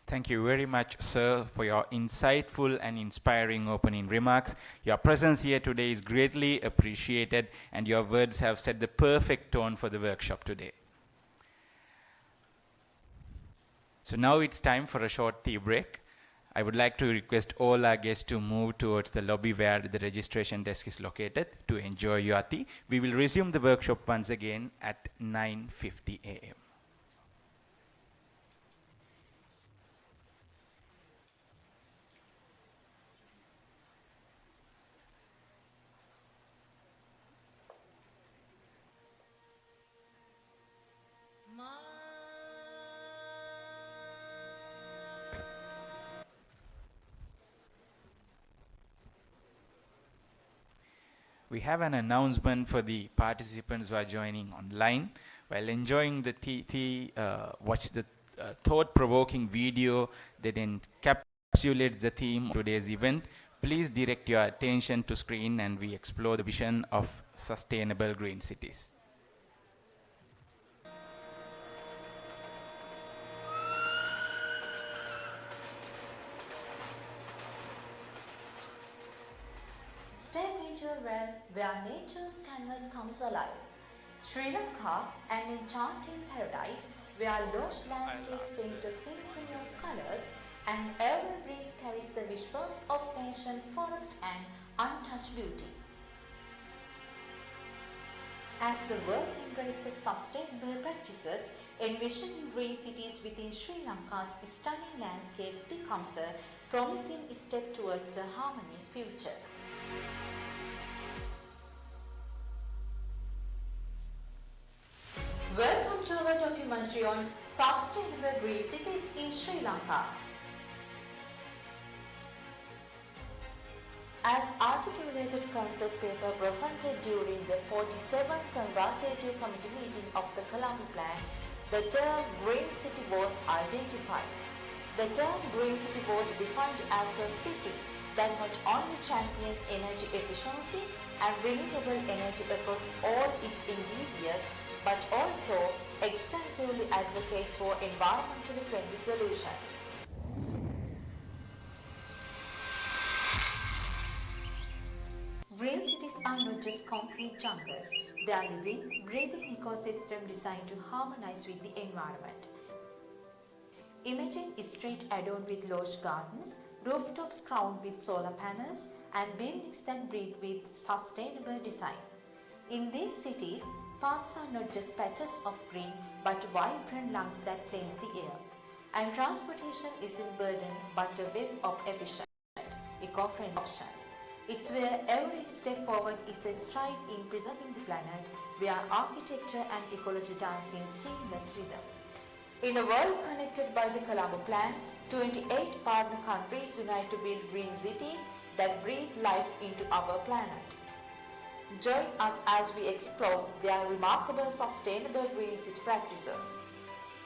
Thank you very much, sir, for your insightful and inspiring opening remarks. Your presence here today is greatly appreciated, and your words have set the perfect tone for the workshop today. So now it's time for a short tea break. I would like to request all our guests to move towards the lobby where the registration desk is located to enjoy your tea. We will resume the workshop once again at 9:50 a.m. We have an announcement for the participants who are joining online. While enjoying the tea, watch the thought-provoking video that encapsulates the theme of today's event. Please direct your attention to screen and we explore the vision of sustainable green cities. Step into a realm where nature's canvas comes alive. Sri Lanka, an enchanting paradise where lush landscapes paint a symphony of colors and every breeze carries the whispers of ancient forest and untouched beauty. As the world embraces sustainable practices, envisioning green cities within Sri Lanka's stunning landscapes becomes a promising step towards a harmonious future. Welcome to our documentary on sustainable green cities in Sri Lanka. As articulated concept paper presented during the 47th Consultative Committee meeting of the Colombo Plan, the term green city was identified. The term green city was defined as a city that not only champions energy efficiency and renewable energy across all its endeavors, but also extensively advocates for environmentally friendly solutions. Green cities are not just concrete jungles, they are living, breathing ecosystems designed to harmonize with the environment. Imagine a street adorned with lush gardens, rooftops crowned with solar panels, and buildings that breathe with sustainable design. In these cities, parks are not just patches of green, but vibrant lungs that cleanse the air. And transportation isn't burdened, but a web of efficient, eco-friendly options. It's where every step forward is a stride in preserving the planet, where architecture and ecology dance in seamless rhythm. In a world connected by the Colombo Plan, 28 partner countries unite to build green cities that breathe life into our planet. Join us as we explore their remarkable sustainable green city practices.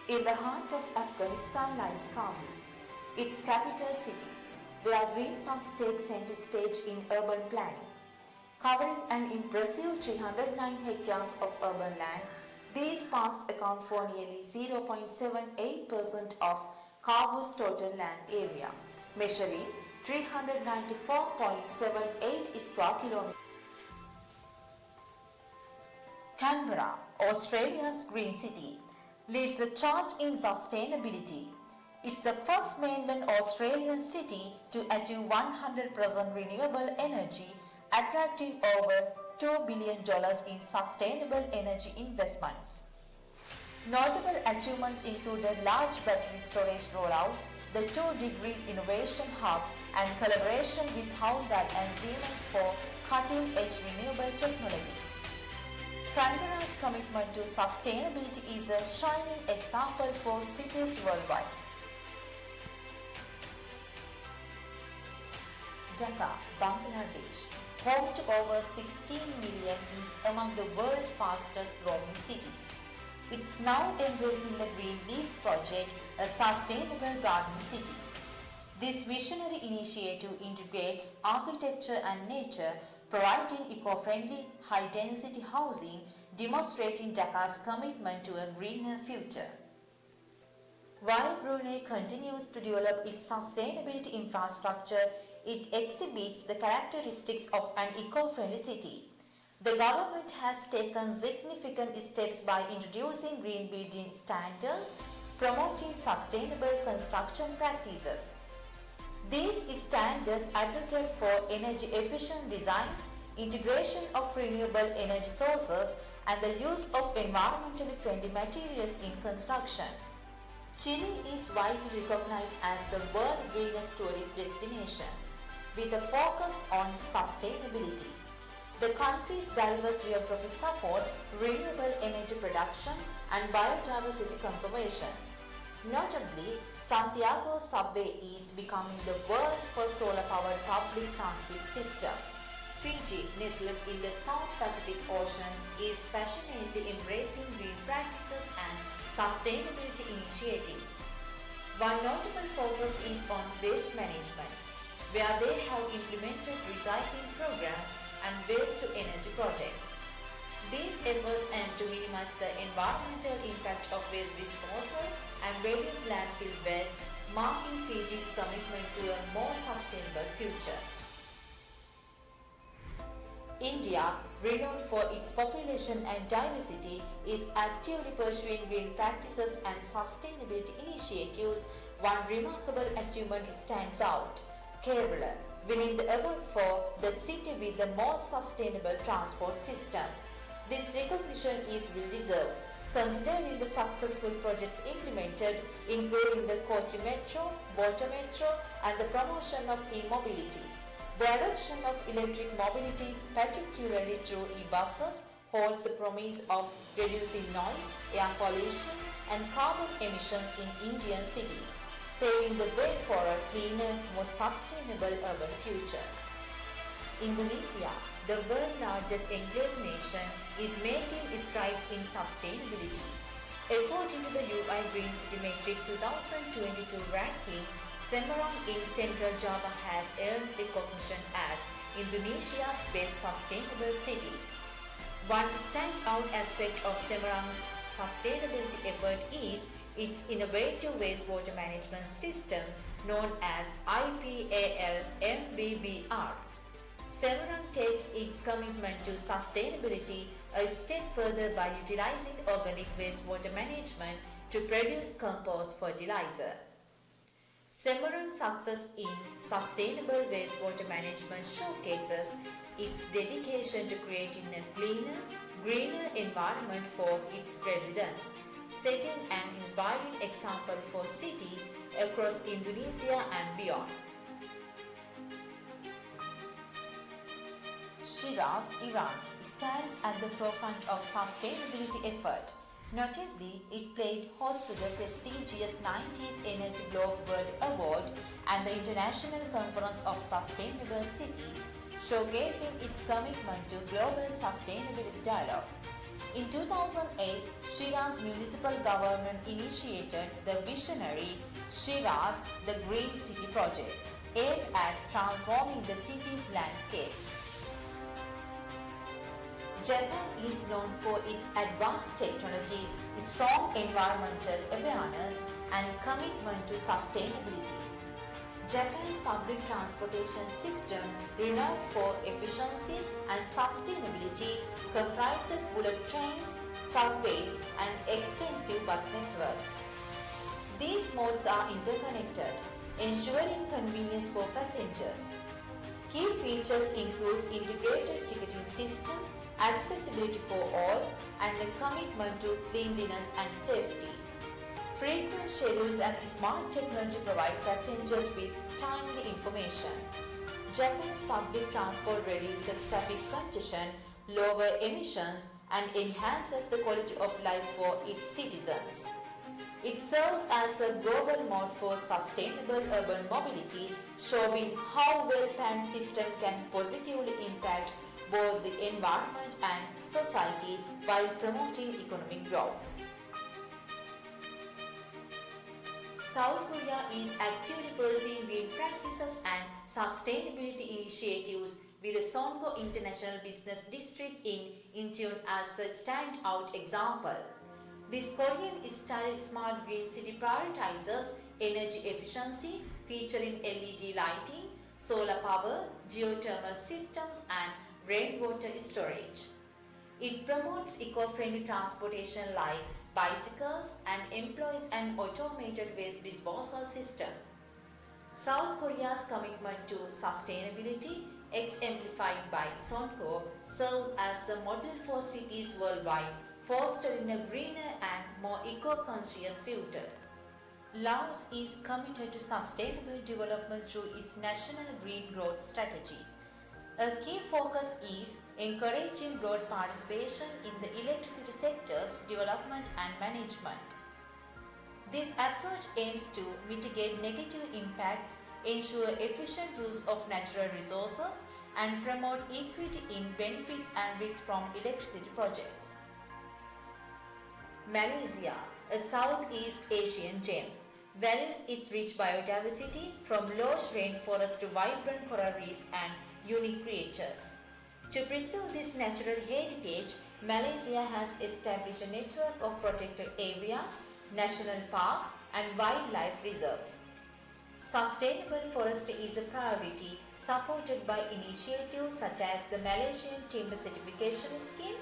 In the heart of Afghanistan lies Kabul, its capital city, where green parks take center stage in urban planning. Covering an impressive 309 hectares of urban land, these parks account for nearly 0.78% of Kabul's total land area, measuring 394.78 square kilometers. Canberra, Australia's green city, leads the charge in sustainability. It's the first mainland Australian city to achieve 100% renewable energy, attracting over $2 billion in sustainable energy investments. Notable achievements included large battery storage rollout, the 2 Degrees Innovation Hub, and collaboration with Hyundai and Siemens for cutting-edge renewable technologies. Canberra's commitment to sustainability is a shining example for cities worldwide. Dhaka, Bangladesh, home to over 16 million, is among the world's fastest growing cities. It's now embracing the Green Leaf Project, a sustainable garden city. This visionary initiative integrates architecture and nature, providing eco-friendly, high-density housing, demonstrating Dhaka's commitment to a greener future. While Brunei continues to develop its sustainability infrastructure, it exhibits the characteristics of an eco-friendly city. The government has taken significant steps by introducing green building standards, promoting sustainable construction practices. These standards advocate for energy efficient designs, integration of renewable energy sources, and the use of environmentally friendly materials in construction. Chile is widely recognized as the world's greenest tourist destination, with a focus on sustainability. The country's diverse geography supports renewable energy production and biodiversity conservation. Notably, Santiago's subway is becoming the world's first solar-powered public transit system. Fiji, nestled in the South Pacific Ocean, is passionately embracing green practices and sustainability initiatives. One notable focus is on waste management, where they have implemented recycling programs and waste-to-energy projects. These efforts aim to minimize the environmental impact of waste disposal and reduce landfill waste, marking Fiji's commitment to a more sustainable future. India, renowned for its population and diversity, is actively pursuing green practices and sustainability initiatives. One remarkable achievement stands out: Kerala, winning the award for the city with the most sustainable transport system. This recognition is well deserved, considering the successful projects implemented, including the Kochi Metro, Water Metro, and the promotion of e-mobility. The adoption of electric mobility, particularly through e-buses, holds the promise of reducing noise, air pollution, and carbon emissions in Indian cities, paving the way for a cleaner, more sustainable urban future. Indonesia, the world's largest enclave nation, is making strides in sustainability. According to the UI Green City Metric 2022 ranking, Semarang in Central Java has earned recognition as Indonesia's best sustainable city. One standout aspect of Semarang's sustainability effort is its innovative wastewater management system known as IPAL-MBBR. Semarang takes its commitment to sustainability a step further by utilizing organic wastewater management to produce compost fertilizer. Semarang's success in sustainable wastewater management showcases its dedication to creating a cleaner, greener environment for its residents, setting an inspiring example for cities across Indonesia and beyond. Shiraz, Iran, stands at the forefront of sustainability effort. Notably, it played host to the prestigious 19th Energy Globe World Award and the International Conference of Sustainable Cities, showcasing its commitment to global sustainability dialogue. In 2008, Shiraz municipal government initiated the visionary Shiraz the Green City project, aimed at transforming the city's landscape. Japan is known for its advanced technology, strong environmental awareness, and commitment to sustainability. Japan's public transportation system, renowned for efficiency and sustainability, comprises bullet trains, subways, and extensive bus networks. These modes are interconnected, ensuring convenience for passengers. Key features include integrated ticketing system, accessibility for all, and a commitment to cleanliness and safety. Frequent schedules and smart technology provide passengers with timely information. Japan's public transport reduces traffic congestion, lowers emissions, and enhances the quality of life for its citizens. It serves as a global mode for sustainable urban mobility, showing how well-planned system can positively impact both the environment and society while promoting economic growth. South Korea is actively pursuing green practices and sustainability initiatives, with the Songo International Business District in Incheon as a standout example. This Korean-style smart green city prioritizes energy efficiency, featuring LED lighting, solar power, geothermal systems, and rainwater storage. It promotes eco-friendly transportation like bicycles and employs an automated waste disposal system. South Korea's commitment to sustainability, exemplified by Sonko, serves as a model for cities worldwide, fostering a greener and more eco-conscious future. Laos is committed to sustainable development through its National Green Growth Strategy. A key focus is encouraging broad participation in the electricity sector's development and management. This approach aims to mitigate negative impacts, ensure efficient use of natural resources, and promote equity in benefits and risks from electricity projects. Malaysia, a Southeast Asian gem, values its rich biodiversity from lush rainforest to vibrant coral reef and unique creatures. To preserve this natural heritage, Malaysia has established a network of protected areas, national parks, and wildlife reserves. Sustainable forestry is a priority, supported by initiatives such as the Malaysian Timber Certification Scheme.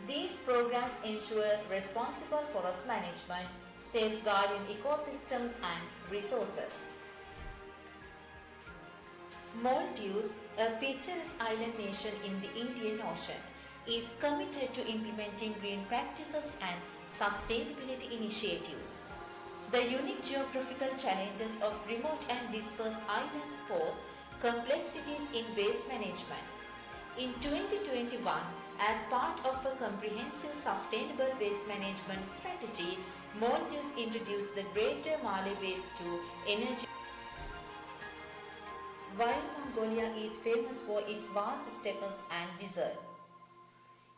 These programs ensure responsible forest management, safeguarding ecosystems and resources. Maldives, a picturesque island nation in the Indian Ocean, is committed to implementing green practices and sustainability initiatives. The unique geographical challenges of remote and dispersed islands pose complexities in waste management. In 2021, as part of a comprehensive sustainable waste management strategy, Maldives introduced the Greater Malay Waste to Energy. While Mongolia is famous for its vast steppes and desert,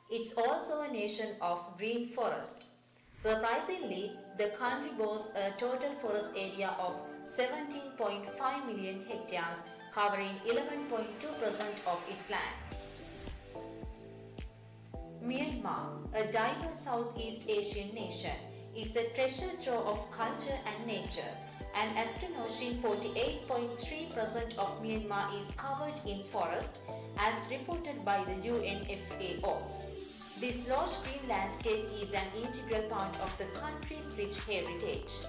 it's also a nation of green forest. Surprisingly, the country boasts a total forest area of 17.5 million hectares, covering 11.2% of its land. Myanmar, a diverse Southeast Asian nation, is a treasure trove of culture and nature. An astonishing 48.3% of Myanmar is covered in forest, as reported by the UNFAO. This lush green landscape is an integral part of the country's rich heritage.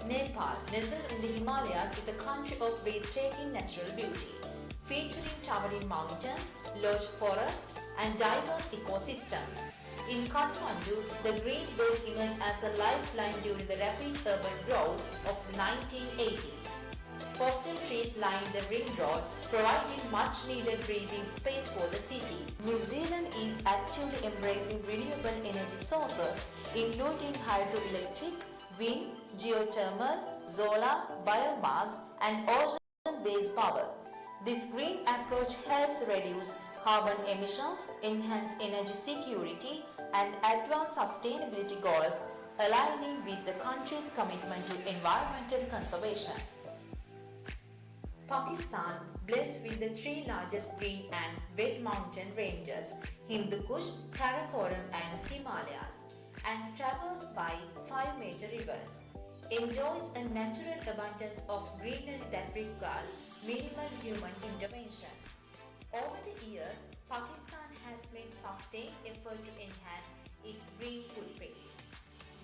Nepal, nestled in the Himalayas, is a country of breathtaking natural beauty, featuring towering mountains, lush forests, and diverse ecosystems. In Kathmandu, the green belt emerged as a lifeline during the rapid urban growth of the 1980s. Poplar trees line the ring road, providing much-needed breathing space for the city. New Zealand is actively embracing renewable energy sources, including hydroelectric, wind, geothermal, solar, biomass, and ocean-based power. This green approach helps reduce carbon emissions, enhance energy security, and advance sustainability goals, aligning with the country's commitment to environmental conservation. Pakistan, blessed with the three largest green and wet mountain ranges, Hindu Kush, Karakoram, and Himalayas, and traversed by 5 major rivers, enjoys a natural abundance of greenery that requires minimal human intervention. Over the years, Pakistan has made sustained effort to enhance its green footprint.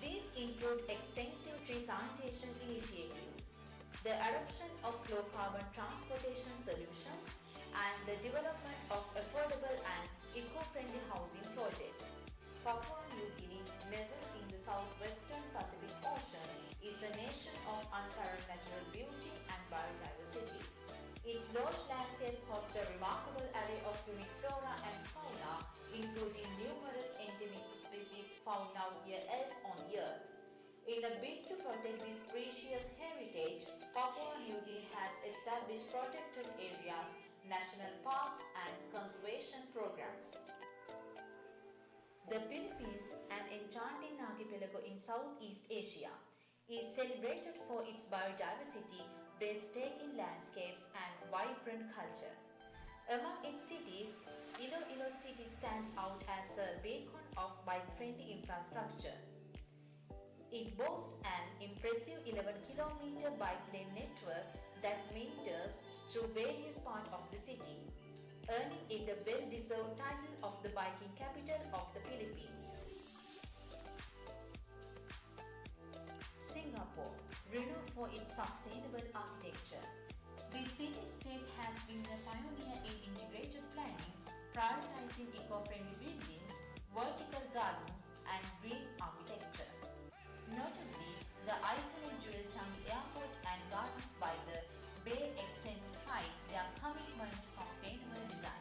These include extensive tree plantation initiatives, the adoption of low-carbon transportation solutions, and the development of affordable and eco-friendly housing projects. Papua New Guinea, nestled in the southwestern Pacific Ocean, is a nation of unparalleled natural beauty and biodiversity. Its lush landscape hosts a remarkable array of unique flora and fauna, including numerous endemic species found nowhere else on the earth. In a bid to protect this precious heritage, Papua New Guinea has established protected areas, national parks, and conservation programs. The Philippines, an enchanting archipelago in Southeast Asia, is celebrated for its biodiversity, breathtaking landscapes, and vibrant culture. Among its cities, Iloilo City stands out as a beacon of bike-friendly infrastructure. It boasts an impressive 11-kilometer bike lane network that meanders through various parts of the city, earning it the well-deserved title of the biking capital of the Philippines. Singapore, renowned for its sustainable architecture. The city-state has been a pioneer in integrated planning, prioritizing eco-friendly buildings, vertical gardens, and green architecture. Notably, the iconic dual Changi Airport and Gardens by the Bay exemplify their commitment to sustainable design.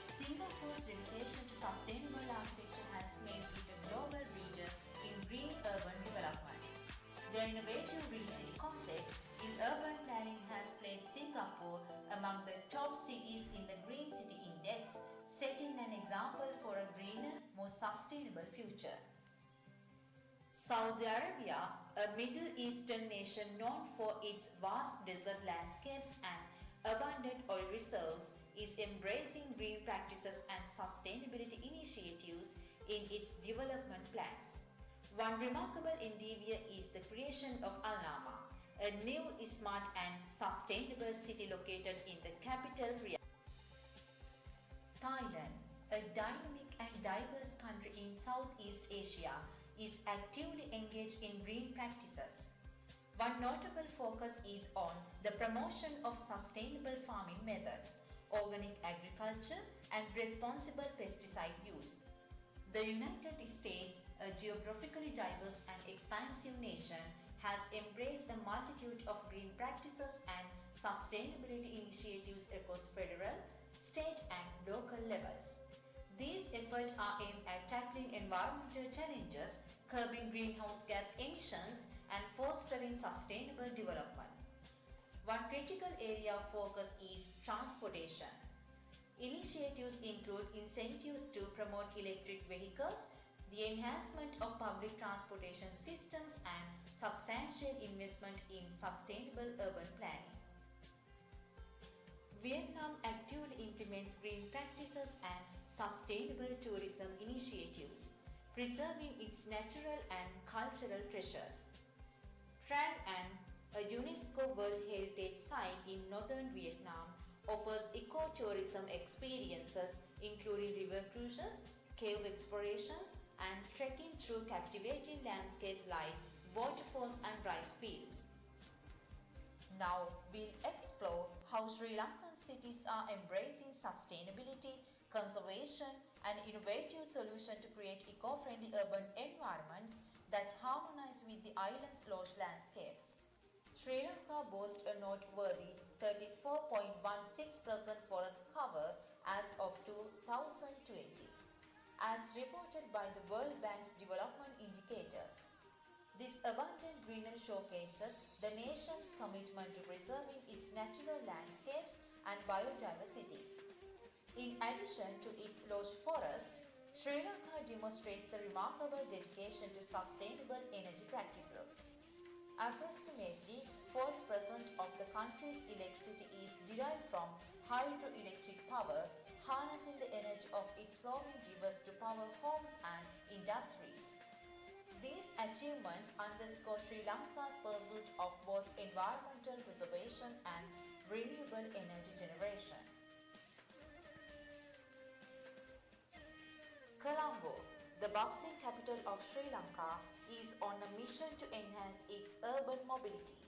Singapore's dedication to sustainable architecture has made it a global leader in green urban development. Their innovative Green City concept in urban planning has placed Singapore among the top cities in the Green City Index, setting an example for a greener, more sustainable future. Saudi Arabia, a Middle Eastern nation known for its vast desert landscapes and abundant oil reserves, is embracing green practices and sustainability initiatives in its development plans. One remarkable endeavor is the creation of Al Nama, a new, smart and sustainable city located in the capital Riyadh. Thailand, a dynamic and diverse country in Southeast Asia, is actively engaged in green practices. One notable focus is on the promotion of sustainable farming methods, organic agriculture, and responsible pesticide use. The United States, a geographically diverse and expansive nation, has embraced a multitude of green practices and sustainability initiatives across federal, state, and local levels. These efforts are aimed at tackling environmental challenges, curbing greenhouse gas emissions, and fostering sustainable development. One critical area of focus is transportation. Initiatives include incentives to promote electric vehicles, the enhancement of public transportation systems, and substantial investment in sustainable urban planning. Vietnam actively implements green practices and sustainable tourism initiatives, preserving its natural and cultural treasures. Trang An, a UNESCO World Heritage Site in northern Vietnam, offers ecotourism experiences including river cruises, cave explorations, and trekking through captivating landscapes like waterfalls and rice fields. Now we'll explore how Sri Lankan cities are embracing sustainability, conservation, and innovative solutions to create eco-friendly urban environments that harmonize with the island's lush landscapes. Sri Lanka boasts a noteworthy 34.16% forest cover as of 2020, as reported by the World Bank's development indicators. This abundant greenery showcases the nation's commitment to preserving its natural landscapes and biodiversity. In addition to its lush forest, Sri Lanka demonstrates a remarkable dedication to sustainable energy practices. Approximately 40% of the country's electricity is derived from hydroelectric power, harnessing the energy of its flowing rivers to power homes and industries. These achievements underscore Sri Lanka's pursuit of both environmental preservation and renewable energy generation. Colombo, the bustling capital of Sri Lanka, is on a mission to enhance its urban mobility.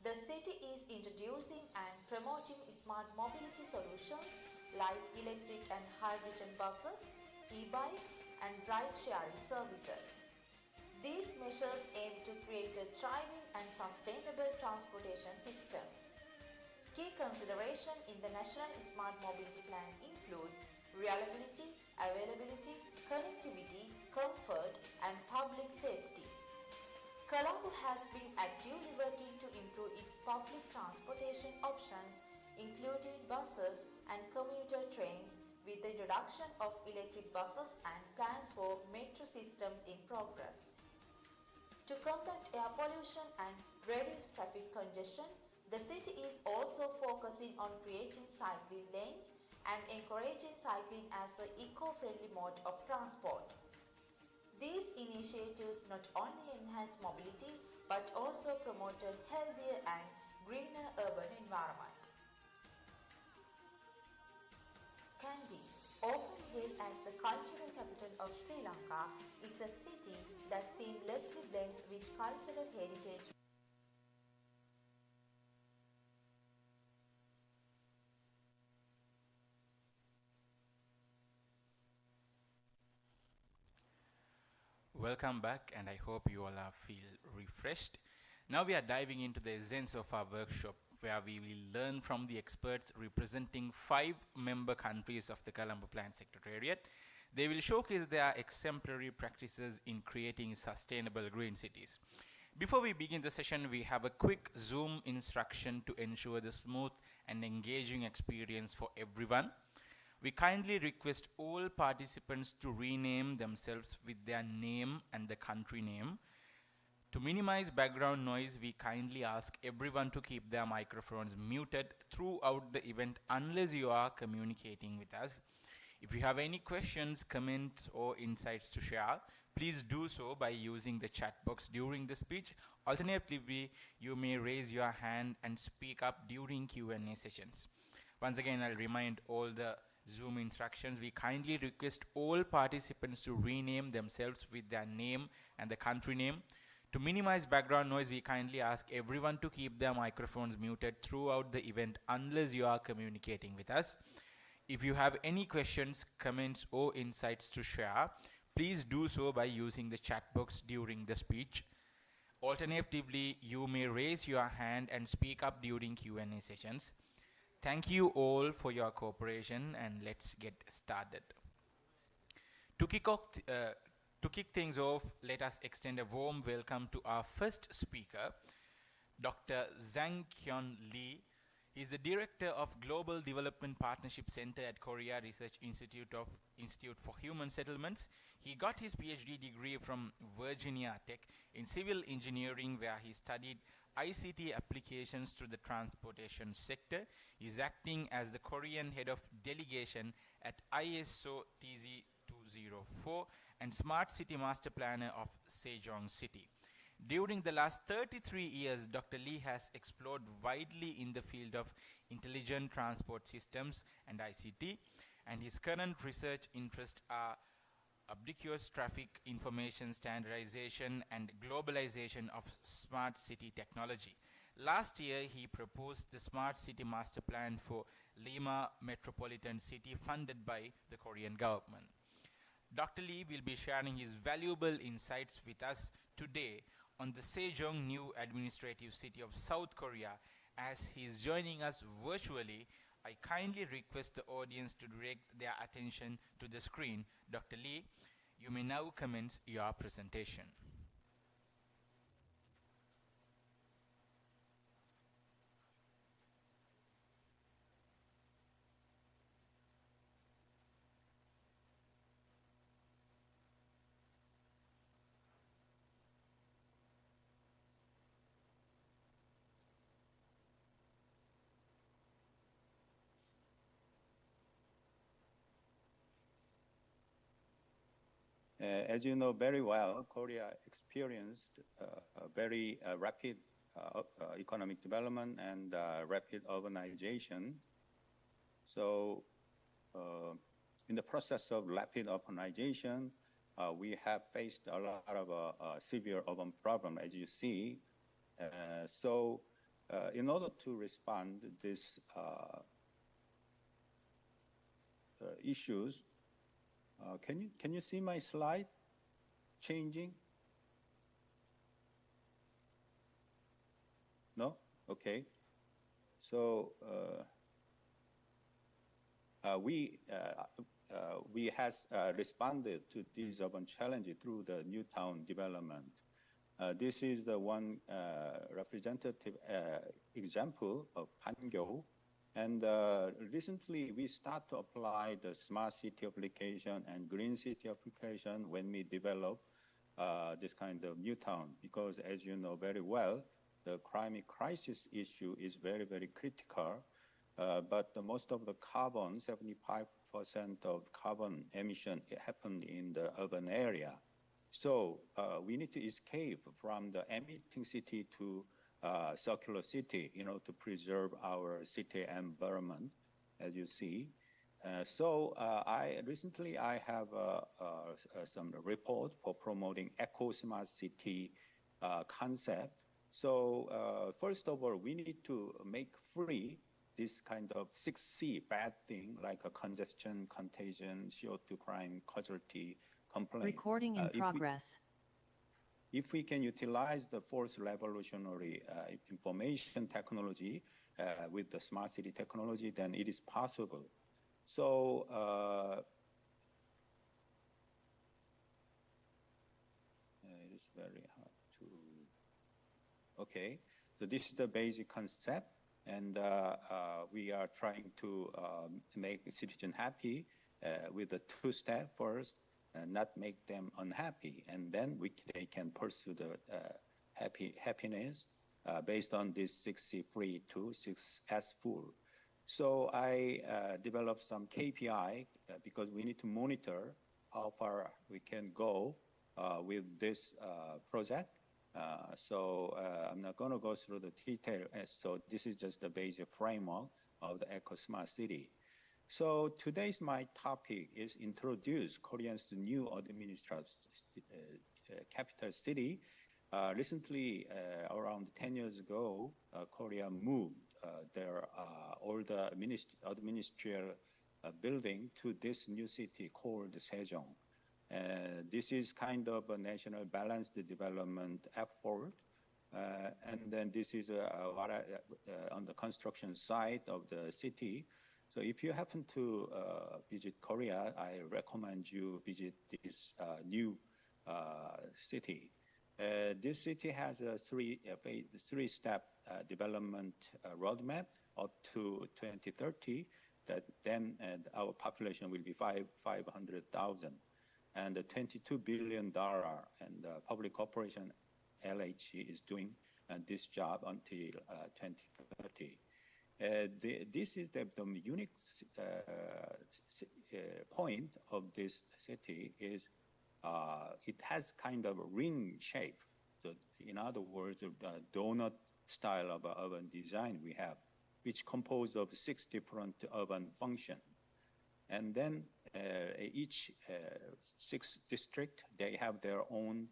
The city is introducing and promoting smart mobility solutions like electric and hydrogen buses, e-bikes, and ride-sharing services. These measures aim to create a thriving and sustainable transportation system. Key considerations in the National Smart Mobility Plan include reliability, availability, connectivity, comfort, and public safety. Colombo has been actively working to improve its public transportation options, including buses and commuter trains, with the introduction of electric buses and plans for metro systems in progress. To combat air pollution and reduce traffic congestion, the city is also focusing on creating cycling lanes and encouraging cycling as an eco-friendly mode of transport. initiatives not only enhance mobility but also promote a healthier and greener urban environment. Kandy, often hailed as the cultural capital of Sri Lanka, is a city that seamlessly blends rich cultural heritage. Welcome back, and I hope you all feel refreshed. Now we are diving into the essence of our workshop, where we will learn from the experts representing 5 member countries of the Colombo Plan Secretariat. They will showcase their exemplary practices in creating sustainable green cities. Before we begin the session, we have a quick Zoom instruction to ensure the smooth and engaging experience for everyone. We kindly request all participants to rename themselves with their name and the country name. To minimize background noise, we kindly ask everyone to keep their microphones muted throughout the event unless you are communicating with us. If you have any questions, comments, or insights to share, please do so by using the chat box during the speech. Alternatively, you may raise your hand and speak up during Q&A sessions. Once again, I'll remind all the Zoom instructions. We kindly request all participants to rename themselves with their name and the country name. To minimize background noise, we kindly ask everyone to keep their microphones muted throughout the event unless you are communicating with us. If you have any questions, comments, or insights to share, please do so by using the chat box during the speech. Alternatively, you may raise your hand and speak up during Q&A sessions. Thank you all for your cooperation, and let's get started. To kick things off, let us extend a warm welcome to our first speaker, Dr. Zhang Kyun Lee. He is the Director of Global Development Partnership Center at Korea Research Institute for Human Settlements. He got his PhD degree from Virginia Tech in civil engineering, where he studied ICT applications to the transportation sector. He is acting as the Korean head of delegation at ISO TZ 204 and Smart City Master Planner of Sejong City. During the last 33 years, Dr. Lee has explored widely in the field of intelligent transport systems and ICT, and his current research interests are ubiquitous traffic information standardization and globalization of smart city technology. Last year, he proposed the Smart City Master Plan for Lima Metropolitan City, funded by the Korean government. Dr. Lee will be sharing his valuable insights with us today on the Sejong new administrative city of South Korea. As he is joining us virtually, I kindly request the audience to direct their attention to the screen. Dr. Lee, you may now commence your presentation. As you know very well, Korea experienced a very rapid economic development and rapid urbanization. So in the process of rapid urbanization, we have faced a lot of severe urban problem, as you see. So in order to respond to these issues, can you see my slide changing? No? Okay. So we has responded to these urban challenges through the new town development. This is the one representative example of Pangyo. And recently, we start to apply the smart city application and green city application when we develop this kind of new town, because as you know very well, the climate crisis issue is very, very critical. But most of the carbon, 75% of carbon emission happened in the urban area. So we need to escape from the emitting city to circular city, to preserve our city environment, as you see. I recently have some report for promoting eco smart city concept. So first of all, we need to make free this kind of 6C bad thing like a congestion, contagion, CO2 crime, casualty, complaint. Recording in progress. If we can utilize the fourth revolutionary information technology with the smart city technology, then it is possible. So it is very hard to. Okay, so this is the basic concept, and we are trying to make the citizen happy with the two-step first, and not make them unhappy, and then they can pursue the happiness based on this 6C free to 6S full. So I developed some KPI because we need to monitor how far we can go with this project. I'm not going to go through the detail. So this is just the basic framework of the Eco Smart City. So today's my topic is introduce Korea's new administrative capital city. Recently, around 10 years ago, Korea moved all the administrative building to this new city called Sejong. This is kind of a national balanced development effort. And then this is on the construction site of the city. So if you happen to visit Korea, I recommend you visit this new city. This city has a three-step development roadmap up to 2030. That then our population will be 500,000, and the $22 billion and public corporation LHC is doing this job until 2030. This is the unique point of this city is it has kind of a ring shape. So in other words, a donut style of urban design we have, which composed of 6 different urban functions. And then each 6 district, they have their own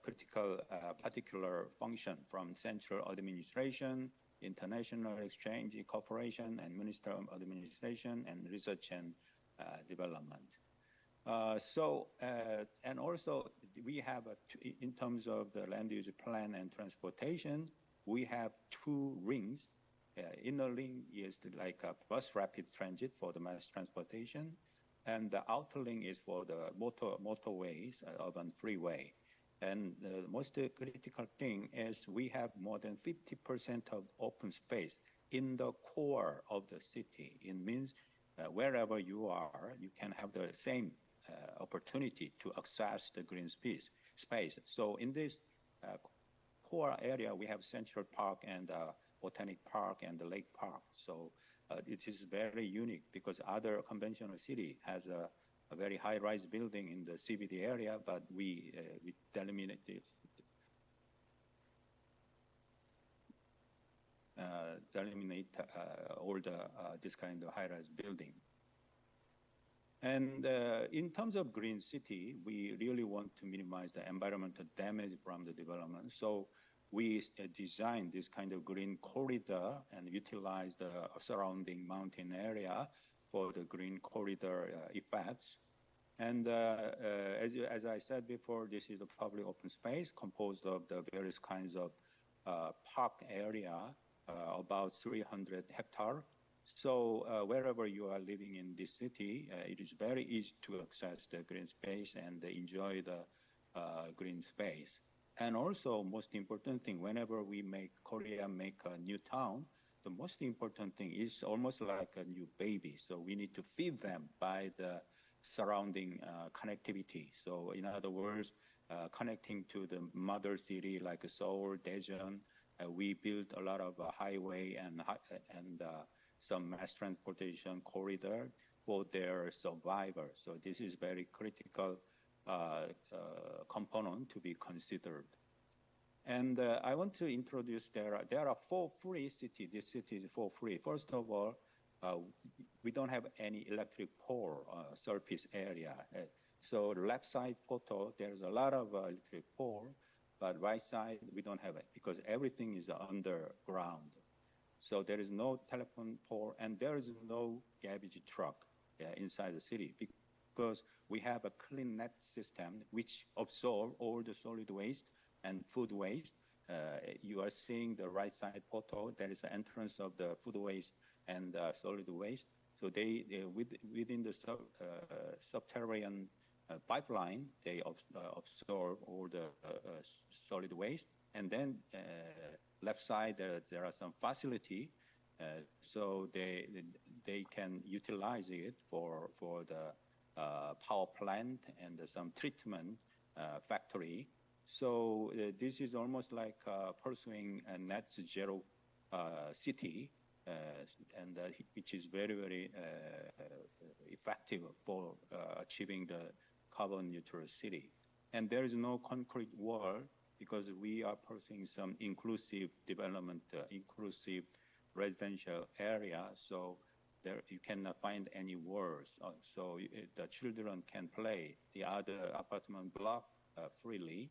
critical particular function from central administration, international exchange, cooperation, and minister of administration, and research and development. And also we have, in terms of the land use plan and transportation, we have 2 rings. Inner ring is like a bus rapid transit for the mass transportation, and the outer ring is for the motorways, urban freeway. And the most critical thing is we have more than 50% of open space in the core of the city. It means wherever you are, you can have the same opportunity to access the green space. So in this core area, we have Central Park and Botanic Park and the Lake Park. So it is very unique because other conventional city has a very high-rise building in the CBD area, but we delimited all this kind of high-rise building. And in terms of green city, we really want to minimize the environmental damage from the development. So we designed this kind of green corridor and utilize the surrounding mountain area for the green corridor effects. And as I said before, this is a public open space composed of the various kinds of park area, about 300 hectares. So wherever you are living in this city, it is very easy to access the green space and enjoy the green space. And also, most important thing, whenever we Korea make a new town, the most important thing is almost like a new baby. So we need to feed them by the surrounding connectivity. So in other words, connecting to the mother city like Seoul, Daejeon, we built a lot of highway and some mass transportation corridor for their survivors. So this is very critical component to be considered. And I want to introduce, there are four free cities. This city is for free. First of all, we don't have any electric pole surface area. So the left side photo, there's a lot of electric pole, but right side, we don't have it because everything is underground. So there is no telephone pole and there is no garbage truck inside the city because we have a clean net system which absorb all the solid waste and food waste. You are seeing the right side photo. There is an entrance of the food waste and solid waste. So they within the subterranean pipeline, they absorb all the solid waste. And then left side, there are some facility, so they can utilize it for the power plant and some treatment factory. So this is almost like pursuing a net zero city, and which is very, very effective for achieving the carbon neutral city. And there is no concrete wall because we are pursuing some inclusive development, inclusive residential area. So there you cannot find any walls. So the children can play the other apartment block freely.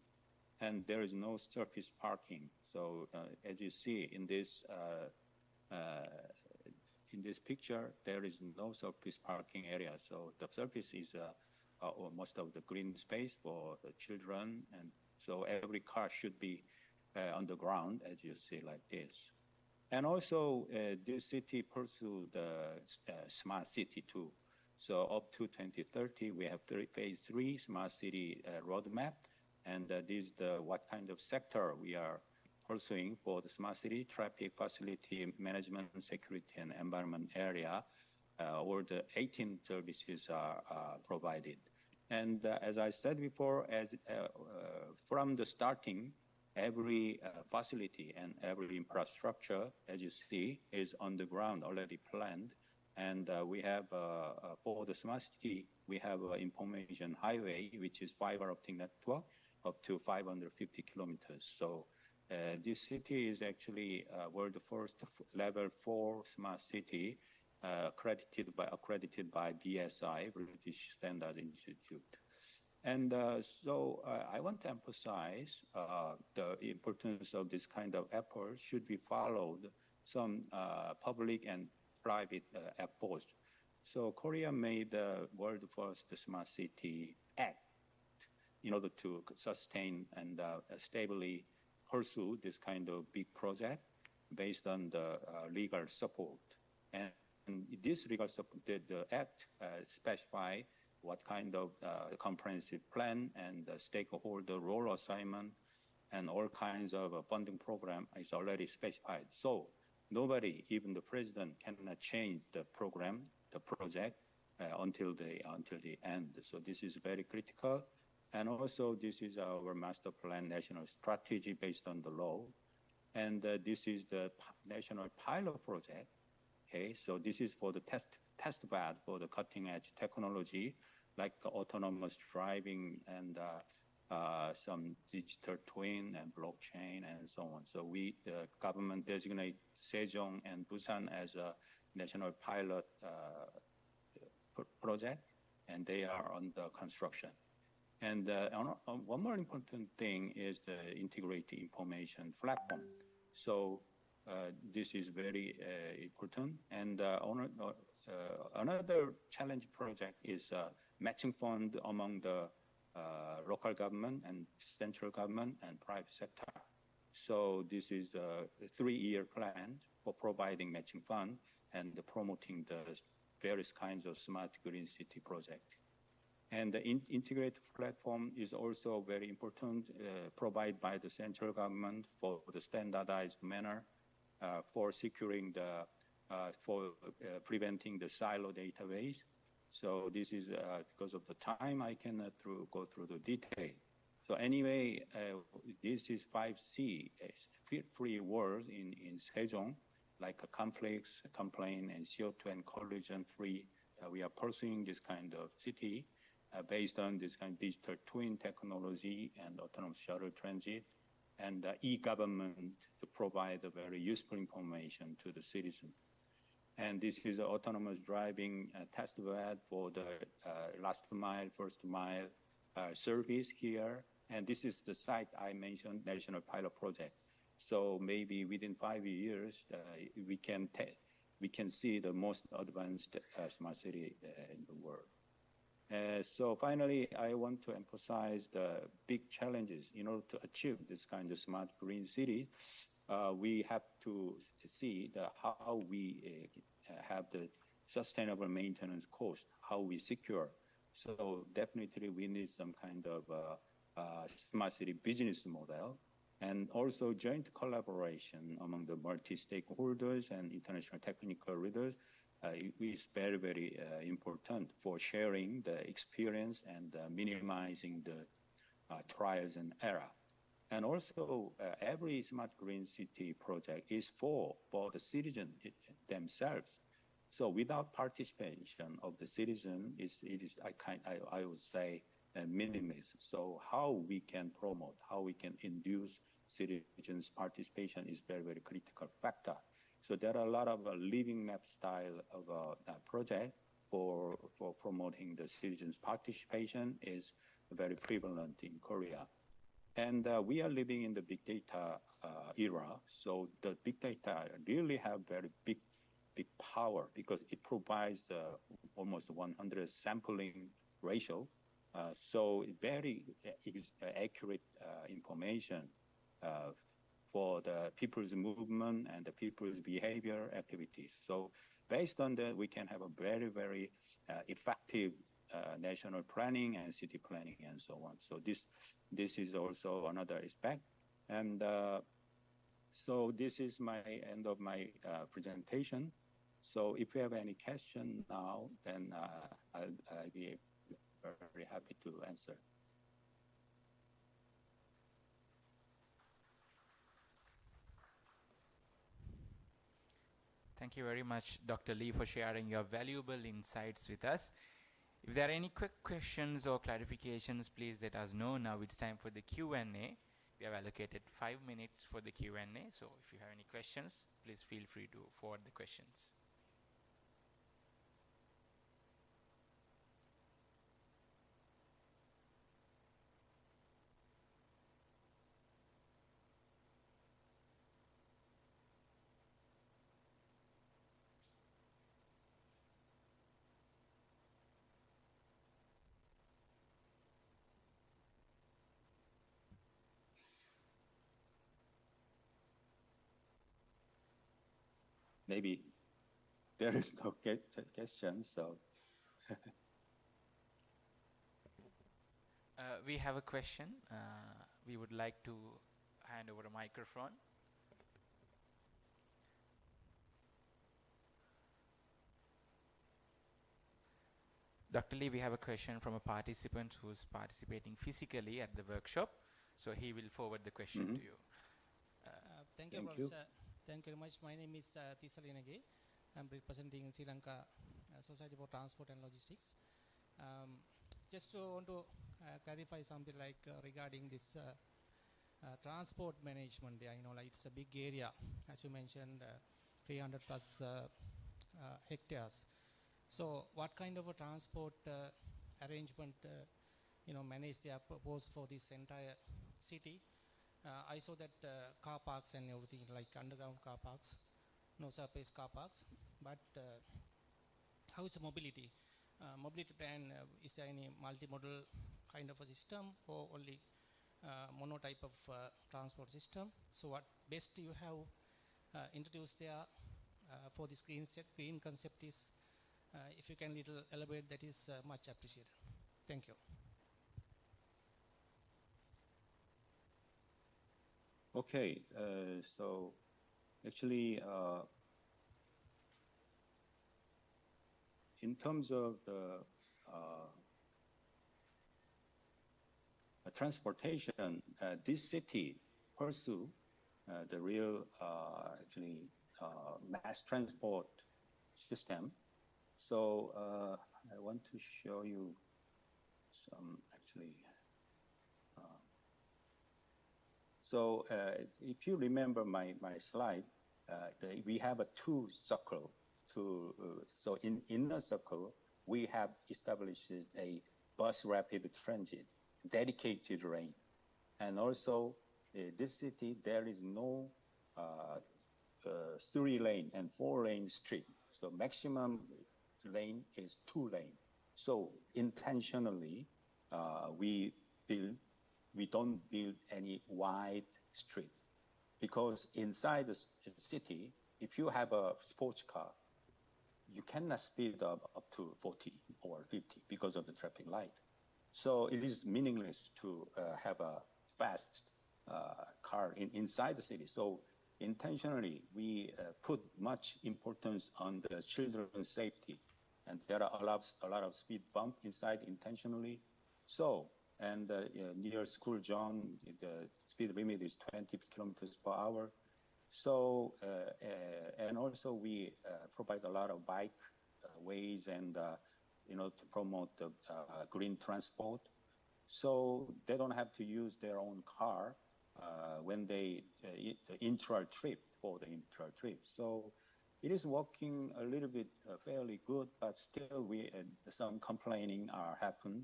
And there is no surface parking. So as you see in this picture, there is no surface parking area. So the surface is most of the green space for the children, and so every car should be on the ground, as you see like this. And also, this city pursue the smart city too. So up to 2030, we have phase 3 smart city roadmap. And this is what kind of sector we are pursuing for the smart city, traffic facility management, security, and environment area. All the 18 services are provided. And as I said before, from the starting, every facility and every infrastructure, as you see, is on the ground already planned. And we have, for the smart city, we have information highway, which is fiber optic network, up to 550 kilometers. So this city is actually world first level 4 smart city accredited by BSI, British Standard Institute. And so I want to emphasize the importance of this kind of effort should be followed some public and private efforts. So Korea made the world first Smart City Act in order to sustain and stably pursue this kind of big project based on the legal support. And this legal support, the act specify what kind of comprehensive plan and stakeholder role assignment and all kinds of funding program is already specified. So nobody, even the president, cannot change the program, the project until the end. So this is very critical. And also, this is our master plan national strategy based on the law. And this is the national pilot project. Okay, so this is for the test bed for the cutting edge technology, like autonomous driving and some digital twin and blockchain and so on. So the government designate Sejong and Busan as a national pilot project, and they are under construction. And one more important thing is the integrated information platform. So this is very important. And another challenge project is matching fund among the local government and central government and private sector. So this is a 3-year plan for providing matching fund and promoting the various kinds of smart green city project. And the integrated platform is also very important, provided by the central government for the standardized manner for securing for preventing the silo database. So this is because of the time, I cannot go through the detail. So anyway, this is 5C, free words in Sejong, like conflicts, complaint, and CO2 and collision free. We are pursuing this kind of city. based on this kind of digital twin technology and autonomous shuttle transit and e-government to provide a very useful information to the citizen. And this is an autonomous driving test bed for the last mile, first mile service here. And this is the site I mentioned, National Pilot Project. So maybe within 5 years, we can see the most advanced smart city in the world. So finally, I want to emphasize the big challenges. In order to achieve this kind of smart green city, we have to see how we have the sustainable maintenance cost, how we secure. So definitely we need some kind of smart city business model, and also joint collaboration among the multi-stakeholders and international technical leaders is very, very important for sharing the experience and minimizing the trials and error. And also, every smart green city project is for the citizen themselves. So without participation of the citizen, I would say, meaningless. So how we can promote, how we can induce citizens' participation is very, very critical factor. So there are a lot of living map style of project for promoting the citizens' participation is very prevalent in Korea. And we are living in the big data era. So the big data really have very big power because it provides almost 100 sampling ratio. So very accurate information for the people's movement and the people's behavior activities. So based on that, we can have a very, very effective national planning and city planning and so on. So this is also another aspect. And so this is my end of my presentation. So if you have any question now, then I'll be very happy to answer. Thank you very much, Dr. Lee, for sharing your valuable insights with us. If there are any quick questions or clarifications, please let us know. Now it's time for the Q&A. We have allocated 5 minutes for the Q&A. So if you have any questions, please feel free to forward the questions. Maybe there is no question, so. We have a question. We would like to hand over a microphone. Dr. Lee, we have a question from a participant who's participating physically at the workshop. So he will forward the question to you. Thank you, Professor. Thank you very much. My name is Tisalinage. I'm representing Sri Lanka Society for Transport and Logistics. Just to want to clarify something like regarding this transport management. I know like it's a big area, as you mentioned, 300 plus hectares. So what kind of a transport arrangement, manage they are proposed for this entire city? I saw that car parks and everything, like underground car parks, no surface car parks. But how is mobility? Mobility plan, is there any multimodal kind of a system or only mono type of transport system? So what best you have introduced there for this green concept is, if you can little elaborate, that is much appreciated. Thank you. Okay, so actually, in terms of the transportation, this city pursue the real mass transport system. So I want to show you actually. So if you remember my slide, we have a two circle. So in inner circle, we have established a bus rapid transit, dedicated lane. And also, this city, there is no 3-lane and 4-lane street. So maximum lane is 2 lane. So intentionally, we don't build any wide street, because inside the city, if you have a sports car, you cannot speed up to 40 or 50 because of the traffic light. So it is meaningless to have a fast car inside the city. So intentionally, we put much importance on the children's safety, and there are a lot of speed bump inside intentionally. So, and near school zone, the speed limit is 20 kilometers per hour. So, and also we provide a lot of bike ways and, to promote the green transport. So they don't have to use their own car when they for the intra trip. So it is working a little bit fairly good, but still some complaining happen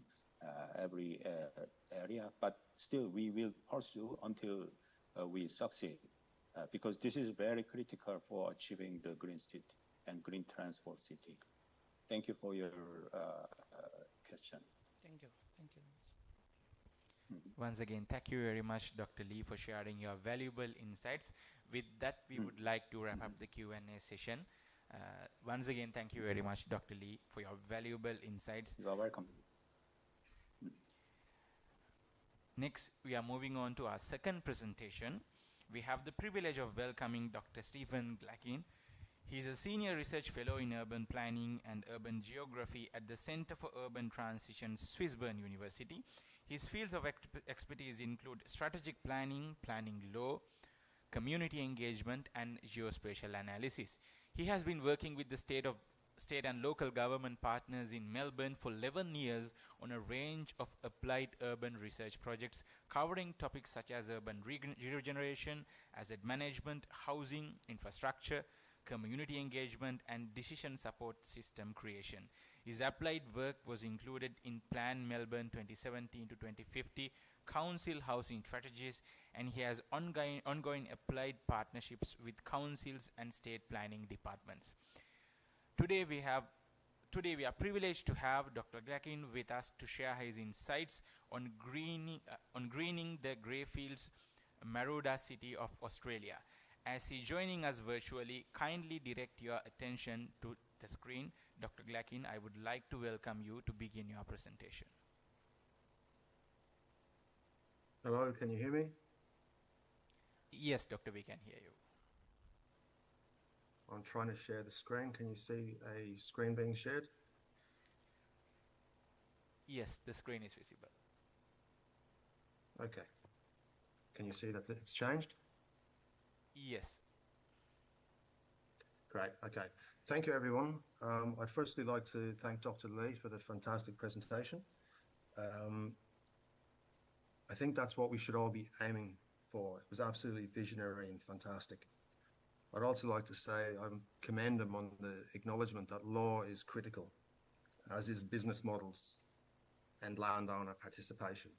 every area, but still we will pursue until we succeed, because this is very critical for achieving the green city and green transport city. Thank you for your question. Thank you. Thank you. Once again, thank you very much, Dr. Lee, for sharing your valuable insights. With that, we would like to wrap up the Q&A session. Once again, thank you very much, Dr. Lee, for your valuable insights. You are welcome. Next, we are moving on to our second presentation. We have the privilege of welcoming Dr. Stephen Glackin. He is a senior research fellow in urban planning and urban geography at the Center for Urban Transition, Swinburne University. His fields of expertise include strategic planning, planning law, community engagement, and geospatial analysis. He has been working with the state and local government partners in Melbourne for 11 years on a range of applied urban research projects covering topics such as urban regeneration, asset management, housing, infrastructure, community engagement, and decision support system creation. His applied work was included in Plan Melbourne 2017 to 2050 Council Housing Strategies, and he has ongoing applied partnerships with councils and state planning departments. Today we are privileged to have Dr. Glackin with us to share his insights on greening the Greyfields Maroondah City of Australia. As he joining us virtually, kindly direct your attention to the screen. Dr. Glackin, I would like to welcome you to begin your presentation. Hello, can you hear me? Yes, Doctor, we can hear you. I'm trying to share the screen. Can you see a screen being shared? Yes, the screen is visible. Okay. Can you see that it's changed? Yes. Great. Okay. Thank you, everyone. I'd firstly like to thank Dr. Lee for the fantastic presentation. I think that's what we should all be aiming for. It was absolutely visionary and fantastic. I'd also like to say I commend him on the acknowledgement that law is critical, as is business models and landowner participation.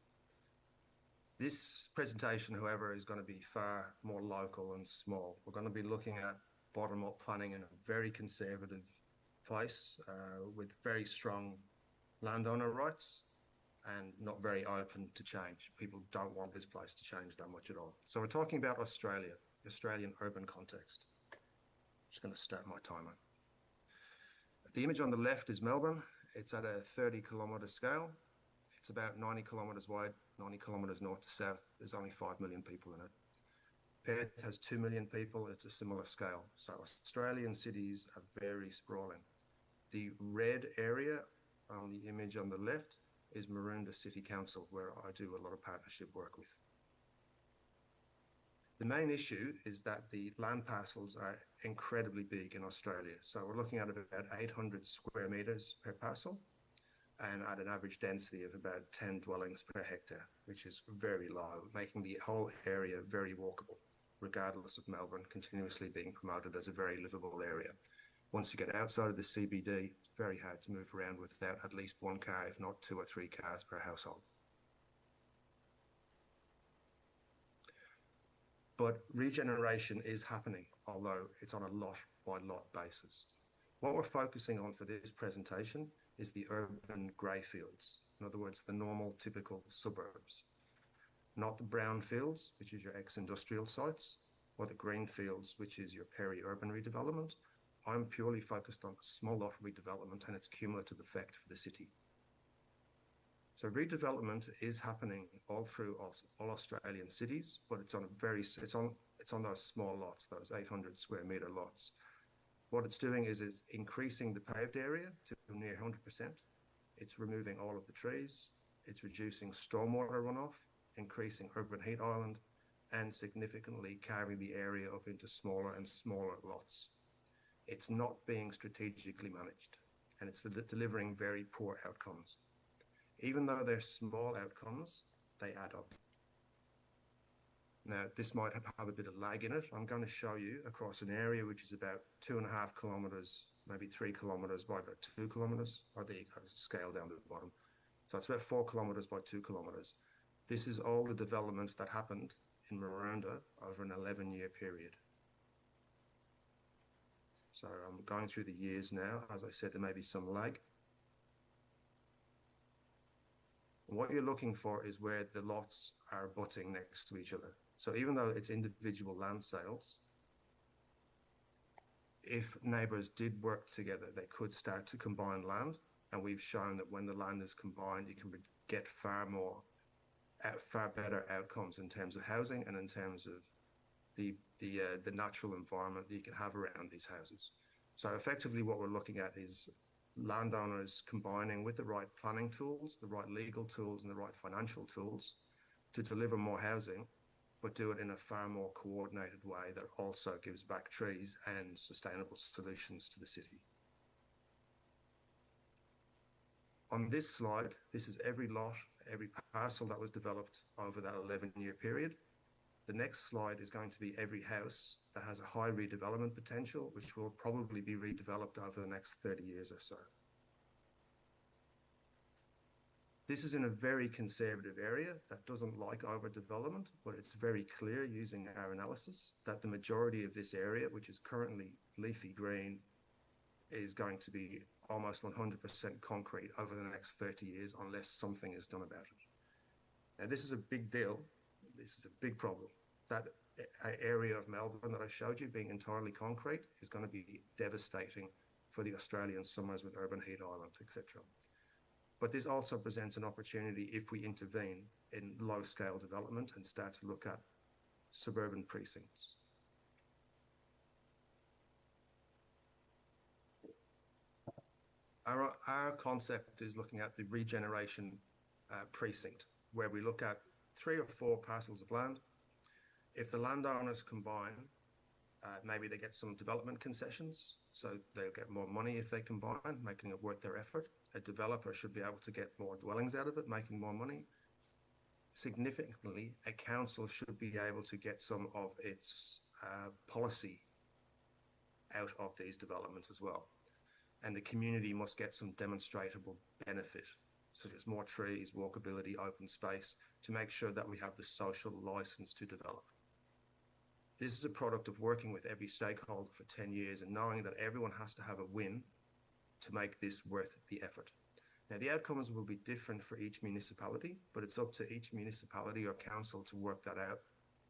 This presentation, however, is going to be far more local and small. We're going to be looking at bottom-up planning in a very conservative place with very strong landowner rights and not very open to change. People don't want this place to change that much at all. So we're talking about Australia, the Australian urban context. Just going to start my timer. The image on the left is Melbourne. It's at a 30-kilometre scale. It's about 90 kilometres wide, 90 kilometres north to south. There's only 5 million people in it. Perth has 2 million people. It's a similar scale. So Australian cities are very sprawling. The red area on the image on the left is Maroondah City Council, where I do a lot of partnership work with. The main issue is that the land parcels are incredibly big in Australia. So we're looking at about 800 square metres per parcel. and at an average density of about 10 dwellings per hectare, which is very low, making the whole area very walkable, regardless of Melbourne continuously being promoted as a very livable area. Once you get outside of the CBD, it's very hard to move around without at least one car, if not 2 or 3 cars per household. But regeneration is happening, although it's on a lot by lot basis. What we're focusing on for this presentation is the urban grey fields. In other words, the normal, typical suburbs. Not the brown fields, which is your ex-industrial sites, or the green fields, which is your peri-urban redevelopment. I'm purely focused on small lot redevelopment and its cumulative effect for the city. So redevelopment is happening all through all Australian cities, but it's on those small lots, those 800 square metre lots. What it's doing is increasing the paved area to near 100%. It's removing all of the trees. It's reducing stormwater runoff, increasing urban heat island, and significantly carving the area up into smaller and smaller lots. It's not being strategically managed, and it's delivering very poor outcomes. Even though they're small outcomes, they add up. Now, this might have a bit of lag in it. I'm going to show you across an area which is about 2.5 kilometres, maybe 3 kilometres by about 2 kilometres, or the scale down to the bottom. So it's about 4 kilometres by 2 kilometres. This is all the development that happened in Maroondah over an 11-year period. So I'm going through the years now. As I said, there may be some lag. What you're looking for is where the lots are butting next to each other. So even though it's individual land sales, if neighbours did work together, they could start to combine land. And we've shown that when the land is combined, you can get far better outcomes in terms of housing and in terms of the natural environment that you can have around these houses. So effectively what we're looking at is landowners combining with the right planning tools, the right legal tools, and the right financial tools to deliver more housing, but do it in a far more coordinated way that also gives back trees and sustainable solutions to the city. On this slide, this is every lot, every parcel that was developed over that 11-year period. The next slide is going to be every house that has a high redevelopment potential, which will probably be redeveloped over the next 30 years or so. This is in a very conservative area that doesn't like overdevelopment, but it's very clear using our analysis that the majority of this area, which is currently leafy green, is going to be almost 100% concrete over the next 30 years unless something is done about it. Now, this is a big deal. This is a big problem. That area of Melbourne that I showed you being entirely concrete is going to be devastating for the Australian summers with urban heat island, etc. But this also presents an opportunity if we intervene in low-scale development and start to look at suburban precincts. Our concept is looking at the regeneration precinct, where we look at 3 or 4 parcels of land. If the landowners combine, maybe they get some development concessions, so they'll get more money if they combine, making it worth their effort. A developer should be able to get more dwellings out of it, making more money. Significantly, a council should be able to get some of its policy out of these developments as well. And the community must get some demonstrable benefit, such as more trees, walkability, open space, to make sure that we have the social license to develop. This is a product of working with every stakeholder for 10 years and knowing that everyone has to have a win to make this worth the effort. Now, the outcomes will be different for each municipality, but it's up to each municipality or council to work that out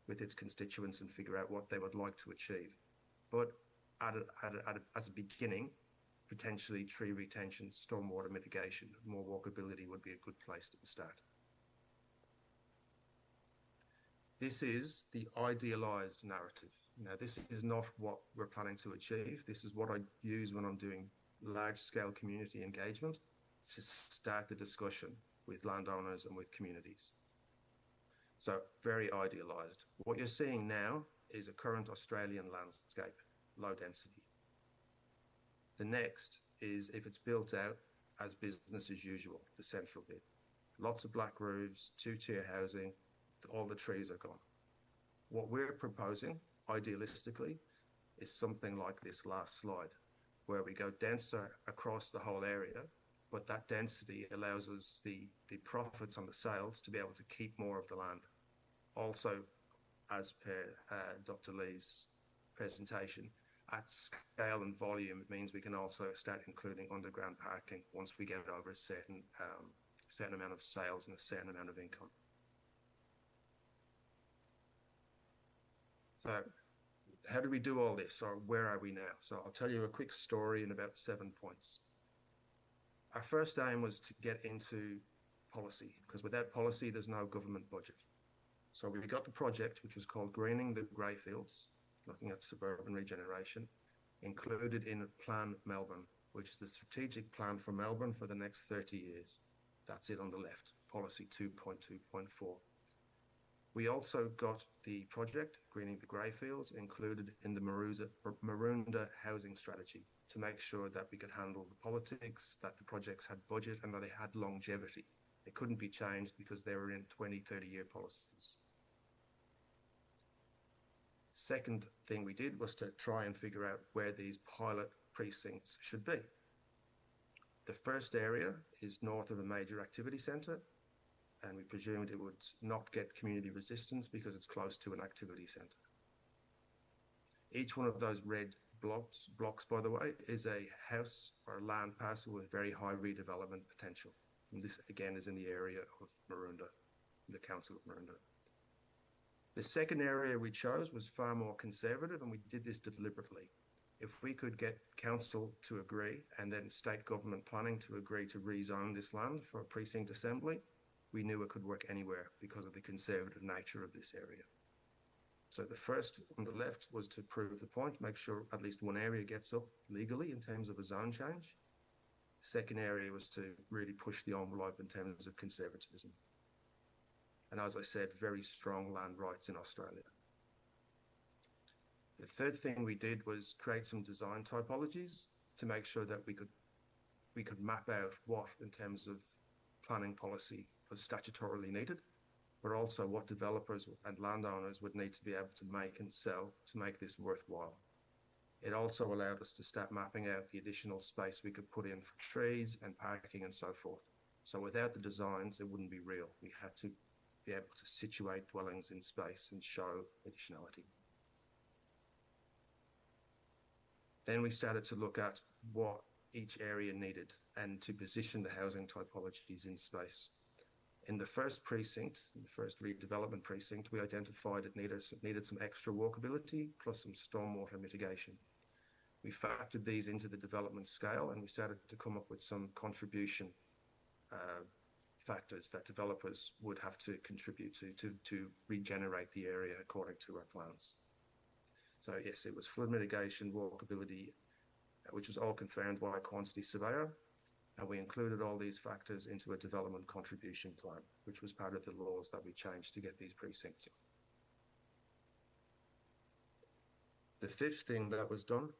with its constituents and figure out what they would like to achieve. But as a beginning, potentially tree retention, stormwater mitigation, more walkability would be a good place to start. This is the idealized narrative. Now, this is not what we're planning to achieve. This is what I use when I'm doing large-scale community engagement to start the discussion with landowners and with communities. So, very idealized. What you're seeing now is a current Australian landscape, low density. The next is, if it's built out, as business as usual, the central bit. Lots of black roofs, two-tier housing, all the trees are gone. What we're proposing, idealistically, is something like this last slide, where we go denser across the whole area, but that density allows us the profits on the sales to be able to keep more of the land. Also, as per Dr. Lee's presentation, at scale and volume, it means we can also start including underground parking once we get over a certain amount of sales and a certain amount of income. So how do we do all this, or where are we now? So I'll tell you a quick story in about 7 points. Our first aim was to get into policy, because without policy, there's no government budget. So we got the project, which was called Greening the Greyfields, looking at suburban regeneration, included in Plan Melbourne, which is the strategic plan for Melbourne for the next 30 years. That's it on the left, policy 2.2.4. We also got the project, Greening the Greyfields, included in the Maroondah housing strategy to make sure that we could handle the politics, that the projects had budget, and that they had longevity. They couldn't be changed because they were in 20, 30-year policies. Second thing we did was to try and figure out where these pilot precincts should be. The first area is north of a major activity centre, and we presumed it would not get community resistance because it's close to an activity centre. Each one of those red blocks, by the way, is a house or a land parcel with very high redevelopment potential. And this, again, is in the area of Maroondah, the Council of Maroondah. The second area we chose was far more conservative, and we did this deliberately. If we could get council to agree and then state government planning to agree to rezone this land for a precinct assembly, we knew it could work anywhere because of the conservative nature of this area. So the first on the left was to prove the point, make sure at least one area gets up legally in terms of a zone change. The second area was to really push the envelope in terms of conservatism. And as I said, very strong land rights in Australia. The third thing we did was create some design typologies to make sure that we could map out what, in terms of planning policy, was statutorily needed, but also what developers and landowners would need to be able to make and sell to make this worthwhile. It also allowed us to start mapping out the additional space we could put in for trees and parking and so forth. So without the designs, it wouldn't be real. We had to be able to situate dwellings in space and show additionality. Then we started to look at what each area needed and to position the housing typologies in space. In the first precinct, the first redevelopment precinct, we identified it needed some extra walkability plus some stormwater mitigation. We factored these into the development scale, and we started to come up with some contribution factors that developers would have to contribute to regenerate the area according to our plans. So yes, it was flood mitigation, walkability, which was all confirmed by a quantity surveyor, and we included all these factors into a development contribution plan, which was part of the laws that we changed to get these precincts. The fifth thing that was done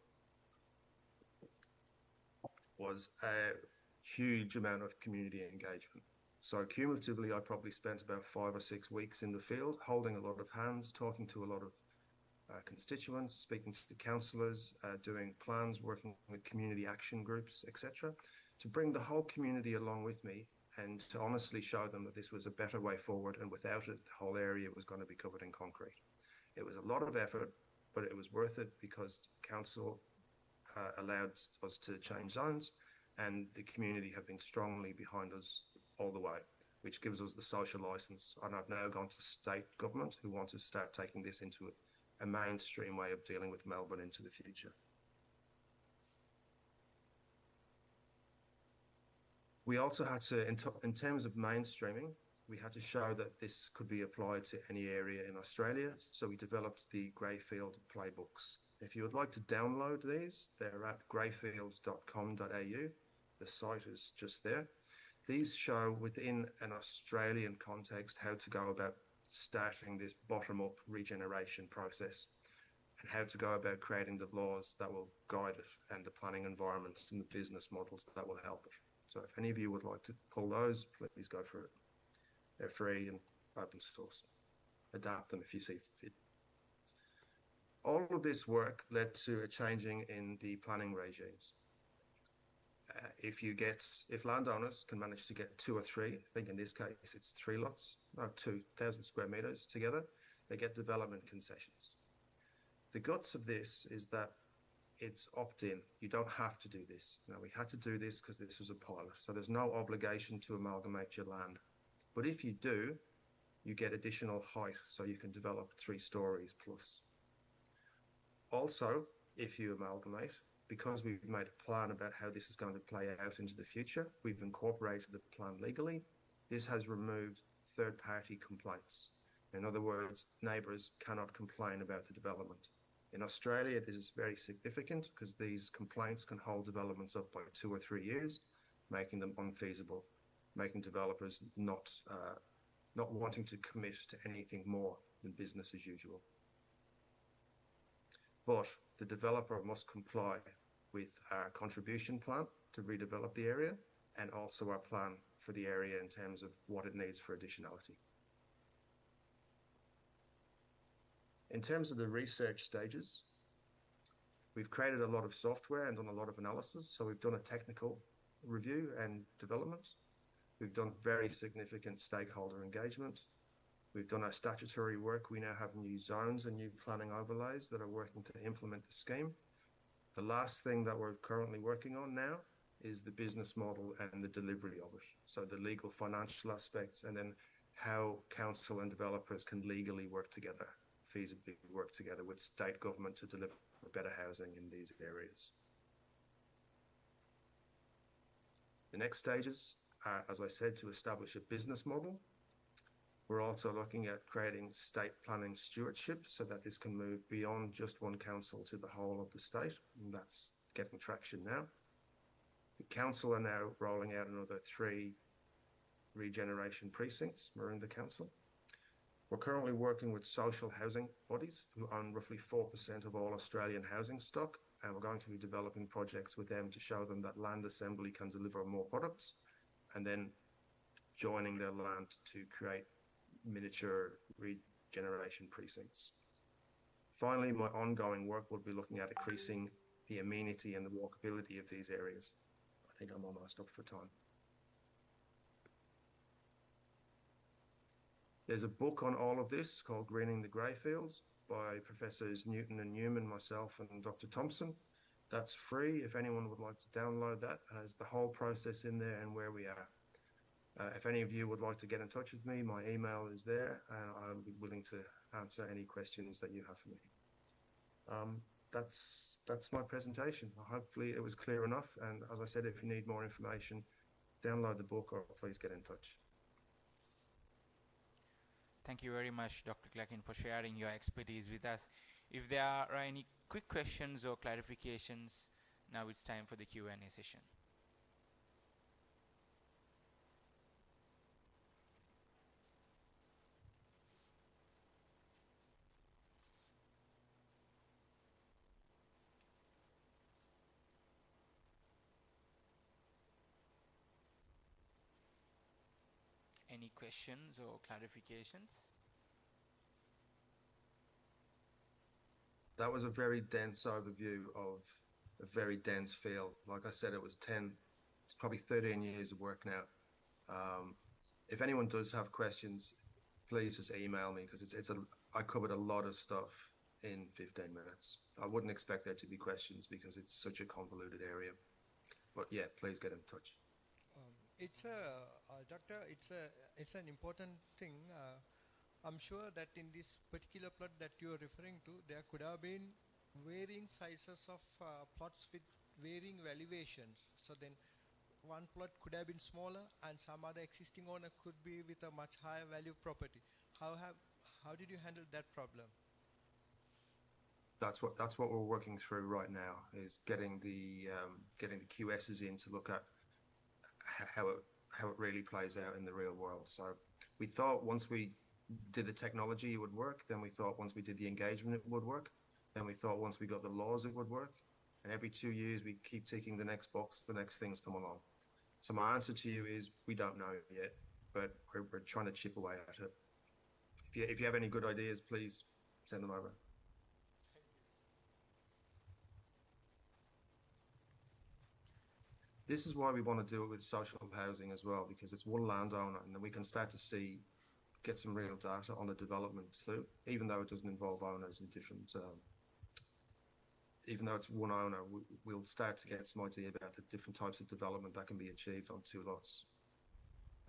was a huge amount of community engagement. So cumulatively, I probably spent about 5 or 6 weeks in the field, holding a lot of hands, talking to a lot of constituents, speaking to the councillors, doing plans, working with community action groups, etc., to bring the whole community along with me and to honestly show them that this was a better way forward, and without it, the whole area was going to be covered in concrete. It was a lot of effort, but it was worth it because council allowed us to change zones, and the community have been strongly behind us all the way, which gives us the social license. And I've now gone to state government who want to start taking this into a mainstream way of dealing with Melbourne into the future. We also had to, in terms of mainstreaming, we had to show that this could be applied to any area in Australia. So we developed the Greyfield playbooks. If you would like to download these, they're at greyfields.com.au. The site is just there. These show within an Australian context how to go about starting this bottom-up regeneration process and how to go about creating the laws that will guide it and the planning environments and the business models that will help it. So if any of you would like to pull those, please go for it. They're free and open source. Adapt them if you see fit. All of this work led to a changing in the planning regimes. If landowners can manage to get 2 or 3, I think in this case it's 3 lots, no, 2,000 square meters together, they get development concessions. The guts of this is that it's opt-in. You don't have to do this. Now, we had to do this because this was a pilot, so there's no obligation to amalgamate your land. But if you do, you get additional height, so you can develop 3 stories plus. Also, if you amalgamate, because we've made a plan about how this is going to play out into the future, we've incorporated the plan legally. This has removed third-party complaints. In other words, neighbours cannot complain about the development. In Australia, this is very significant because these complaints can hold developments up by 2 or 3 years, making them unfeasible, making developers not wanting to commit to anything more than business as usual. But the developer must comply with our contribution plan to redevelop the area and also our plan for the area in terms of what it needs for additionality. In terms of the research stages, we've created a lot of software and done a lot of analysis. So we've done a technical review and development. We've done very significant stakeholder engagement. We've done our statutory work. We now have new zones and new planning overlays that are working to implement the scheme. The last thing that we're currently working on now is the business model and the delivery of it. So the legal financial aspects, and then how council and developers can legally work together, feasibly work together with state government to deliver better housing in these areas. The next stages are, as I said, to establish a business model. We're also looking at creating state planning stewardship so that this can move beyond just one council to the whole of the state, and that's getting traction now. The council are now rolling out another 3 regeneration precincts, Maroondah Council. We're currently working with social housing bodies who own roughly 4% of all Australian housing stock, and we're going to be developing projects with them to show them that land assembly can deliver more products, and then joining their land to create miniature regeneration precincts. Finally, my ongoing work will be looking at increasing the amenity and the walkability of these areas. I think I'm almost up for time. There's a book on all of this called Greening the Greyfields by Professors Newton and Newman, myself, and Dr. Thompson. That's free. If anyone would like to download that, it has the whole process in there and where we are. If any of you would like to get in touch with me, my email is there, and I'll be willing to answer any questions that you have for me. That's my presentation. Hopefully it was clear enough. And as I said, if you need more information, download the book or please get in touch. Thank you very much, Dr. Clacken, for sharing your expertise with us. If there are any quick questions or clarifications, now it's time for the Q&A session. Any questions or clarifications? That was a very dense overview of a very dense field. Like I said, it's probably 13 years of work now. If anyone does have questions, please just email me because I covered a lot of stuff in 15 minutes. I wouldn't expect there to be questions because it's such a convoluted area. But yeah, please get in touch. Doctor, it's an important thing. I'm sure that in this particular plot that you are referring to, there could have been varying sizes of plots with varying valuations. So then one plot could have been smaller and some other existing owner could be with a much higher value property. How did you handle that problem? That's what we're working through right now, is getting the QSs in to look at how it really plays out in the real world. So we thought once we did the technology it would work, then we thought once we did the engagement it would work, then we thought once we got the laws it would work, and every 2 years we keep ticking the next box, the next things come along. So my answer to you is we don't know yet, but we're trying to chip away at it. If you have any good ideas, please send them over. This is why we want to do it with social housing as well, because it's one landowner, and then we can start to get some real data on the development too, even though it doesn't involve owners in different. Even though it's one owner, we'll start to get some idea about the different types of development that can be achieved on 2 lots.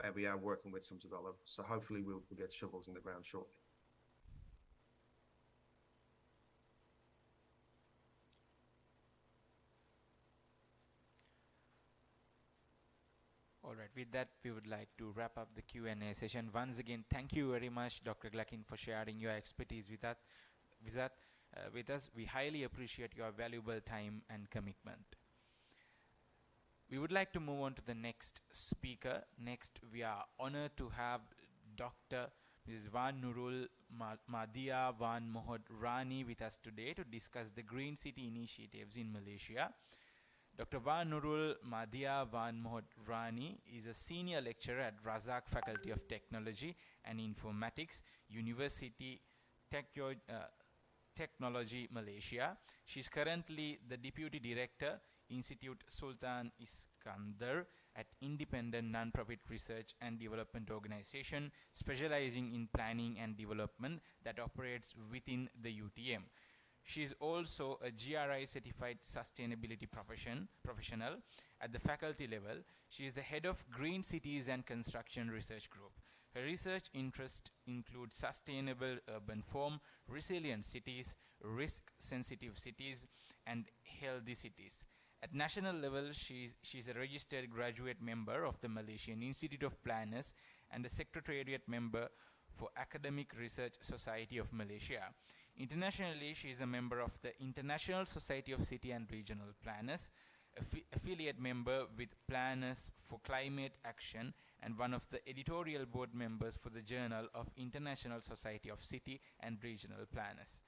And we are working with some developers, so hopefully we'll get shovels in the ground shortly. All right, with that, we would like to wrap up the Q&A session. Once again, thank you very much, Dr. Gluckin, for sharing your expertise with us. We highly appreciate your valuable time and commitment. We would like to move on to the next speaker. Next, we are honored to have Dr. Mrs. Wan Nurul Madhia Wan Mohd Rani with us today to discuss the Green City initiatives in Malaysia. Dr. Wan Nurul Madhia Wan Mohd Rani is a senior lecturer at Razak Faculty of Technology and Informatics, University Technology, Malaysia. She is currently the Deputy Director, Institute Sultan Iskandar, at independent non-profit research and development organization specializing in planning and development that operates within the UTM. She is also a GRI certified sustainability professional at the faculty level. She is the head of Green Cities and Construction Research Group. Her research interests include sustainable urban form, resilient cities, risk-sensitive cities, and healthy cities. At national level, she is a registered graduate member of the Malaysian Institute of Planners and a secretariat member for Academic Research Society of Malaysia. Internationally, she is a member of the International Society of City and Regional Planners, affiliate member with Planners for Climate Action, and one of the editorial board members for the Journal of International Society of City and Regional Planners.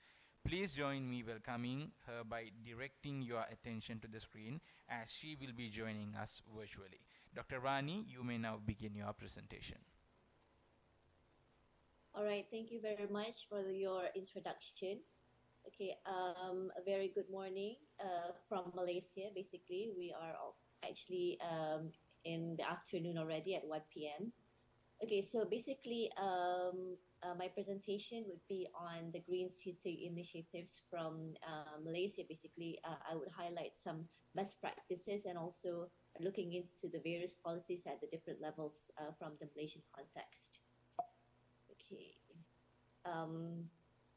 Please join me welcoming her by directing your attention to the screen as she will be joining us virtually. Dr. Rani, you may now begin your presentation. All right, thank you very much for your introduction. Okay, a very good morning from Malaysia. Basically, we are actually in the afternoon already at 1 p.m. Okay, so basically, my presentation would be on the Green City initiatives from Malaysia. Basically, I would highlight some best practices and also looking into the various policies at the different levels from the Malaysian context. Okay.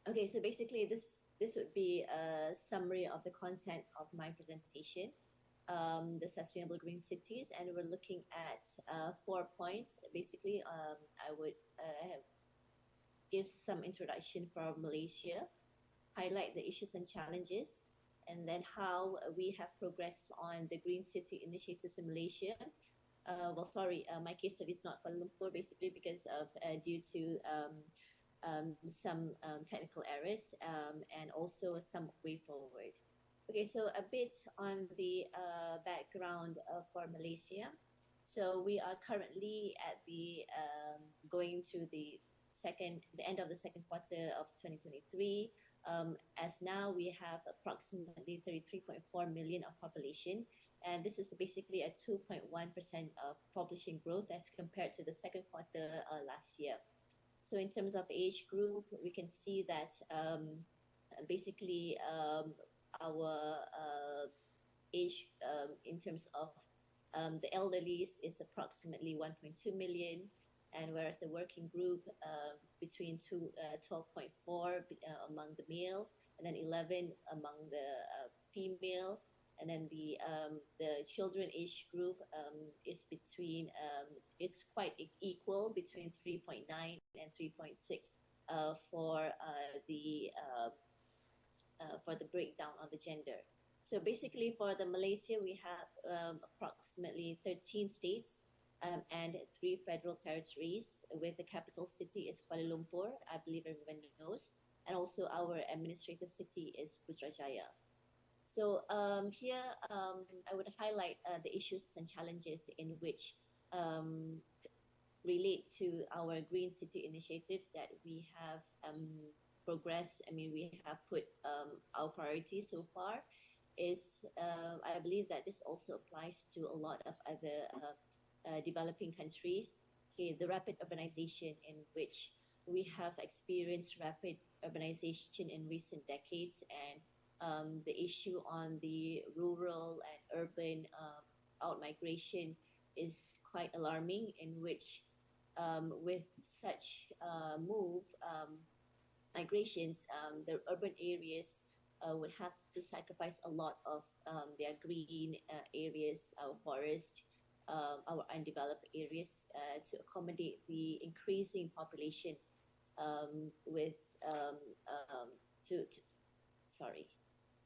Okay, so basically this would be a summary of the content of my presentation, the sustainable green cities, and we're looking at 4 points. Basically, I would give some introduction for Malaysia, highlight the issues and challenges, and then how we have progressed on the green city initiatives in Malaysia. My case study is not Kuala Lumpur, basically because of due to some technical errors and also some way forward. Okay, so a bit on the background for Malaysia. So we are currently at the going to the end of the second quarter of 2023. As now we have approximately 33.4 million of population. And this is basically a 2.1% of population growth as compared to the second quarter last year. So in terms of age group, we can see that basically our age in terms of the elderly is approximately 1.2 million, and whereas the working group between 12.4 among the male, and then 11 among the female. And then the children age group is between it's quite equal between 3.9 and 3.6 for the breakdown of the gender. So basically, for the Malaysia, we have approximately 13 states and 3 federal territories, with the capital city is Kuala Lumpur. I believe everyone knows, and also our administrative city is Putrajaya. So here I would highlight the issues and challenges in which relate to our green city initiatives that we have progressed. I mean, we have put our priorities so far. I believe that this also applies to a lot of other developing countries. Okay, the rapid urbanization in which we have experienced rapid urbanization in recent decades, and the issue on the rural and urban outmigration is quite alarming, in which with such move migrations, the urban areas would have to sacrifice a lot of their green areas, our forest, our undeveloped areas to accommodate the increasing population with to sorry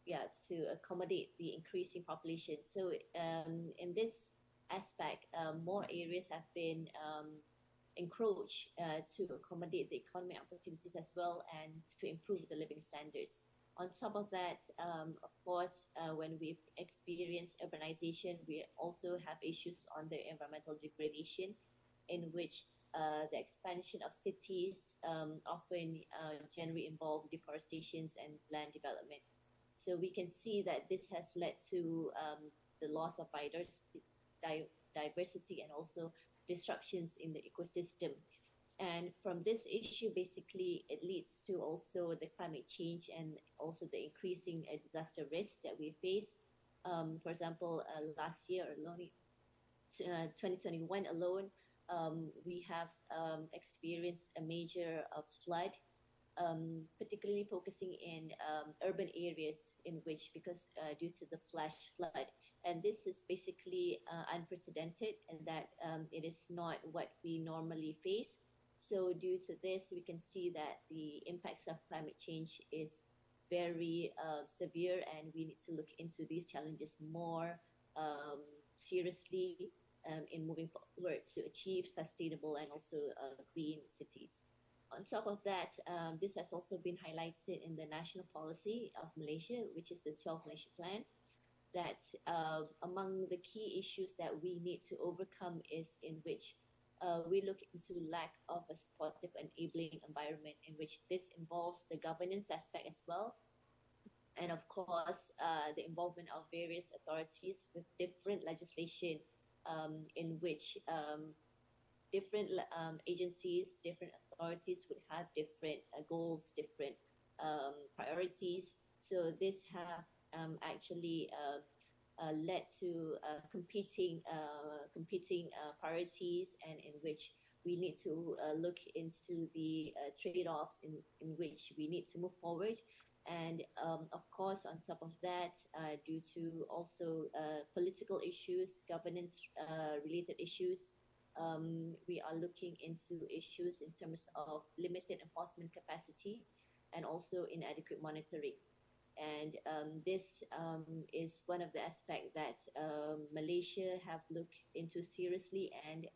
yeah, to accommodate the increasing population. So in this aspect, more areas have been encroached to accommodate the economic opportunities as well, and to improve the living standards. On top of that, of course, when we experience urbanization, we also have issues on the environmental degradation, in which the expansion of cities often generally involve deforestations and land development. So we can see that this has led to the loss of diversity and also disruptions in the ecosystem. And from this issue, basically, it leads to also the climate change and also the increasing disaster risk that we face. For example, last year alone, 2021 alone, we have experienced a major flood, particularly focusing in urban areas, in which because due to the flash flood. And this is basically unprecedented, and that it is not what we normally face. So due to this, we can see that the impacts of climate change is very severe, and we need to look into these challenges more seriously in moving forward to achieve sustainable and also green cities. On top of that, this has also been highlighted in the national policy of Malaysia, which is the 12 Malaysia Plan, that among the key issues that we need to overcome is in which we look into lack of a supportive enabling environment, in which this involves the governance aspect as well. And of course, the involvement of various authorities with different legislation in which different agencies, different authorities would have different goals, different priorities. So this have actually led to competing priorities, and in which we need to look into the trade-offs in which we need to move forward. And of course, on top of that, due to also political issues, governance related issues, we are looking into issues in terms of limited enforcement capacity and also inadequate monitoring. And this is one of the aspects that Malaysia have looked into seriously, and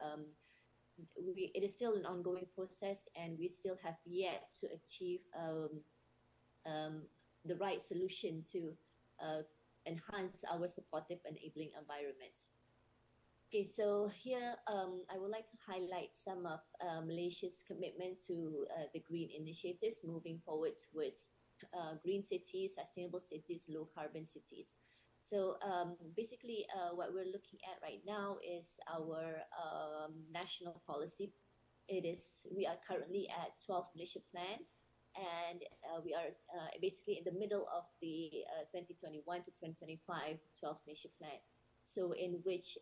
it is still an ongoing process, and we still have yet to achieve the right solution to enhance our supportive enabling environments. Okay, so here I would like to highlight some of Malaysia's commitment to the green initiatives moving forward towards green cities, sustainable cities, low carbon cities. So basically what we're looking at right now is our national policy. We are currently at 12 Malaysia Plan, and we are basically in the middle of the 2021 to 2025 12 Malaysia Plan. So in which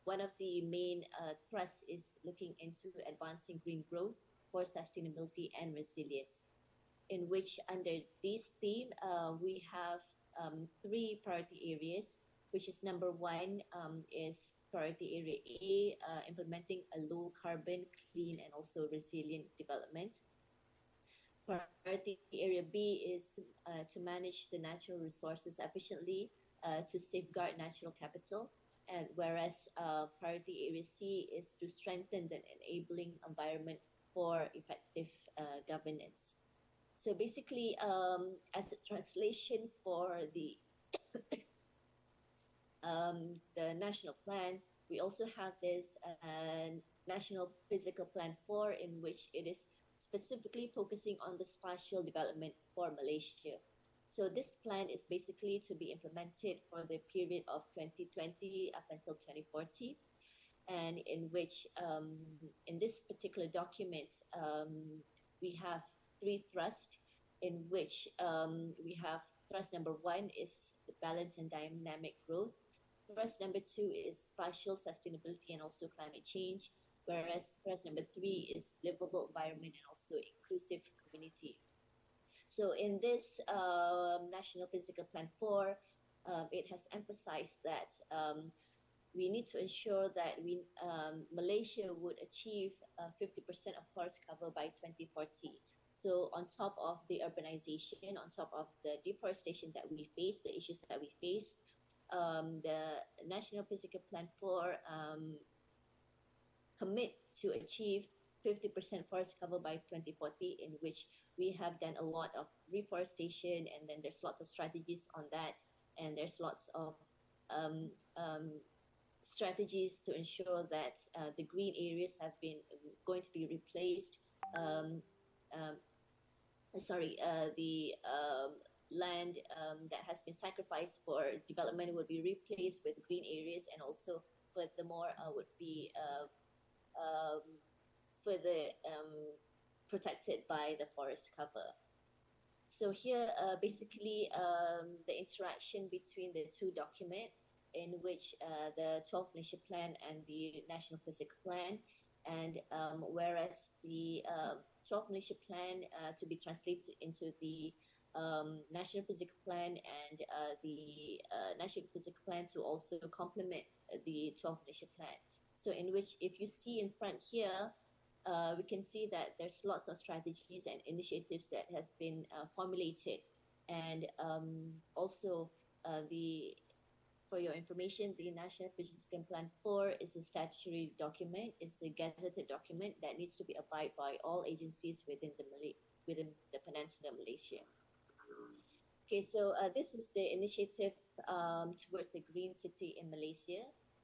one of the main thrusts is looking into advancing green growth for sustainability and resilience, in which under this theme, we have 3 priority areas, which is number 1 is priority area A, implementing a low carbon, clean and also resilient development. Priority area B is to manage the natural resources efficiently, to safeguard natural capital, and whereas priority area C is to strengthen the enabling environment for effective governance. So basically, as a translation for the the national plan, we also have this National Physical Plan 4, in which it is specifically focusing on the spatial development for Malaysia. So this plan is basically to be implemented for the period of 2020 up until 2040, and in which, in this particular document, we have three thrusts, in which we have thrust number one is the balance and dynamic growth. Thrust number two is spatial sustainability and also climate change, whereas thrust number three is livable environment and also inclusive community. So in this National Physical Plan 4, it has emphasized that we need to ensure that Malaysia would achieve 50% of forest cover by 2040. So on top of the urbanization, on top of the deforestation that we face, the issues that we face, the National Physical Plan 4 commit to achieve 50% forest cover by 2040, in which we have done a lot of reforestation, and then there's lots of strategies on that, and there's lots of strategies to ensure that the green areas have been going to be replaced. The land that has been sacrificed for development will be replaced with green areas, and also furthermore would be further protected by the forest cover. So here, basically, the interaction between the two documents, in which the 12th Malaysia Plan and the National Physical Plan, and whereas the 12th Malaysia Plan to be translated into the National Physical Plan, and the National Physical Plan to also complement the 12th Malaysia Plan. So in which, if you see in front here, we can see that there's lots of strategies and initiatives that has been formulated, and also for your information, the National Physical Plan 4 is a statutory document. It's a gazetted document that needs to be abided by all agencies within the Peninsular Malaysia. Okay, so this is the initiative towards a green city in Malaysia.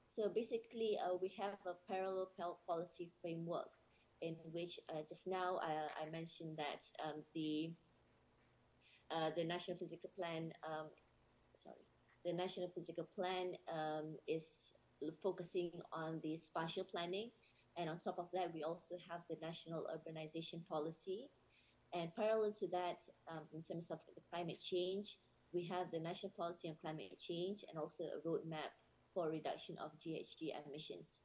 So basically, we have a parallel policy framework, in which just now I mentioned that the National Physical Plan, the National Physical Plan is focusing on the spatial planning, and on top of that, we also have the National Urbanization Policy. And parallel to that, in terms of the climate change, we have the National Policy on Climate Change, and also a roadmap for reduction of GHG emissions.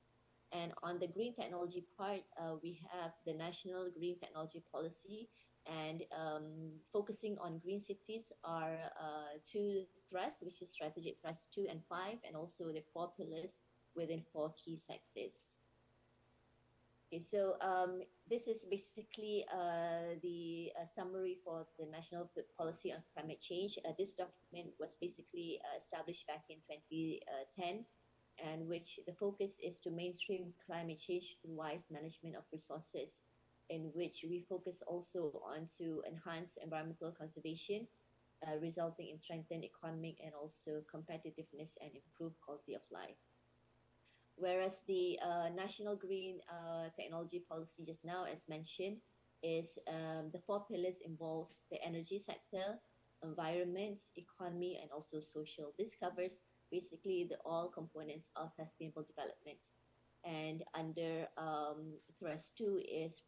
And on the green technology part, we have the National Green Technology Policy, and focusing on green cities are two thrusts, which is strategic thrust 2 and 5, and also the 4 pillars within 4 key sectors. Okay, so this is basically the summary for the National Policy on Climate Change. This document was basically established back in 2010, and which the focus is to mainstream climate change through wise management of resources, in which we focus also on to enhance environmental conservation, resulting in strengthened economic and also competitiveness and improved quality of life. Whereas the National Green Technology Policy, just now as mentioned, is the 4 pillars involves the energy sector, environment, economy, and also social. This covers basically all components of sustainable development. And under thrust 2 is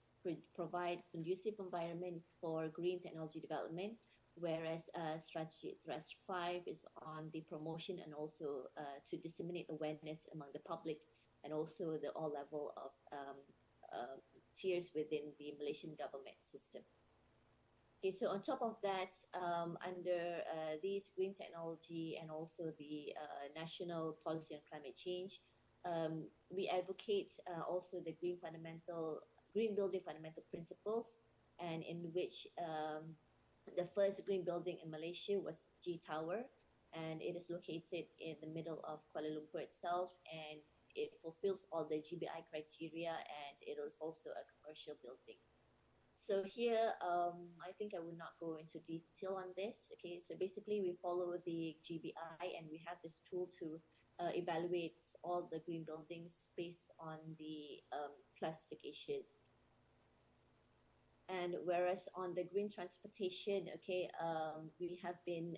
provide conducive environment for green technology development, whereas strategy thrust 5 is on the promotion and also to disseminate awareness among the public, and also the all level of tiers within the Malaysian government system. Okay, so on top of that, under these green technology and also the National Policy on Climate Change, we advocate also the green building fundamental principles, and in which the first green building in Malaysia was G Tower, and it is located in the middle of Kuala Lumpur itself, and it fulfills all the GBI criteria, and it is also a commercial building. So here, I think I will not go into detail on this. Okay, so basically we follow the GBI and we have this tool to evaluate all the green buildings based on the classification. And whereas on the green transportation, okay, we have been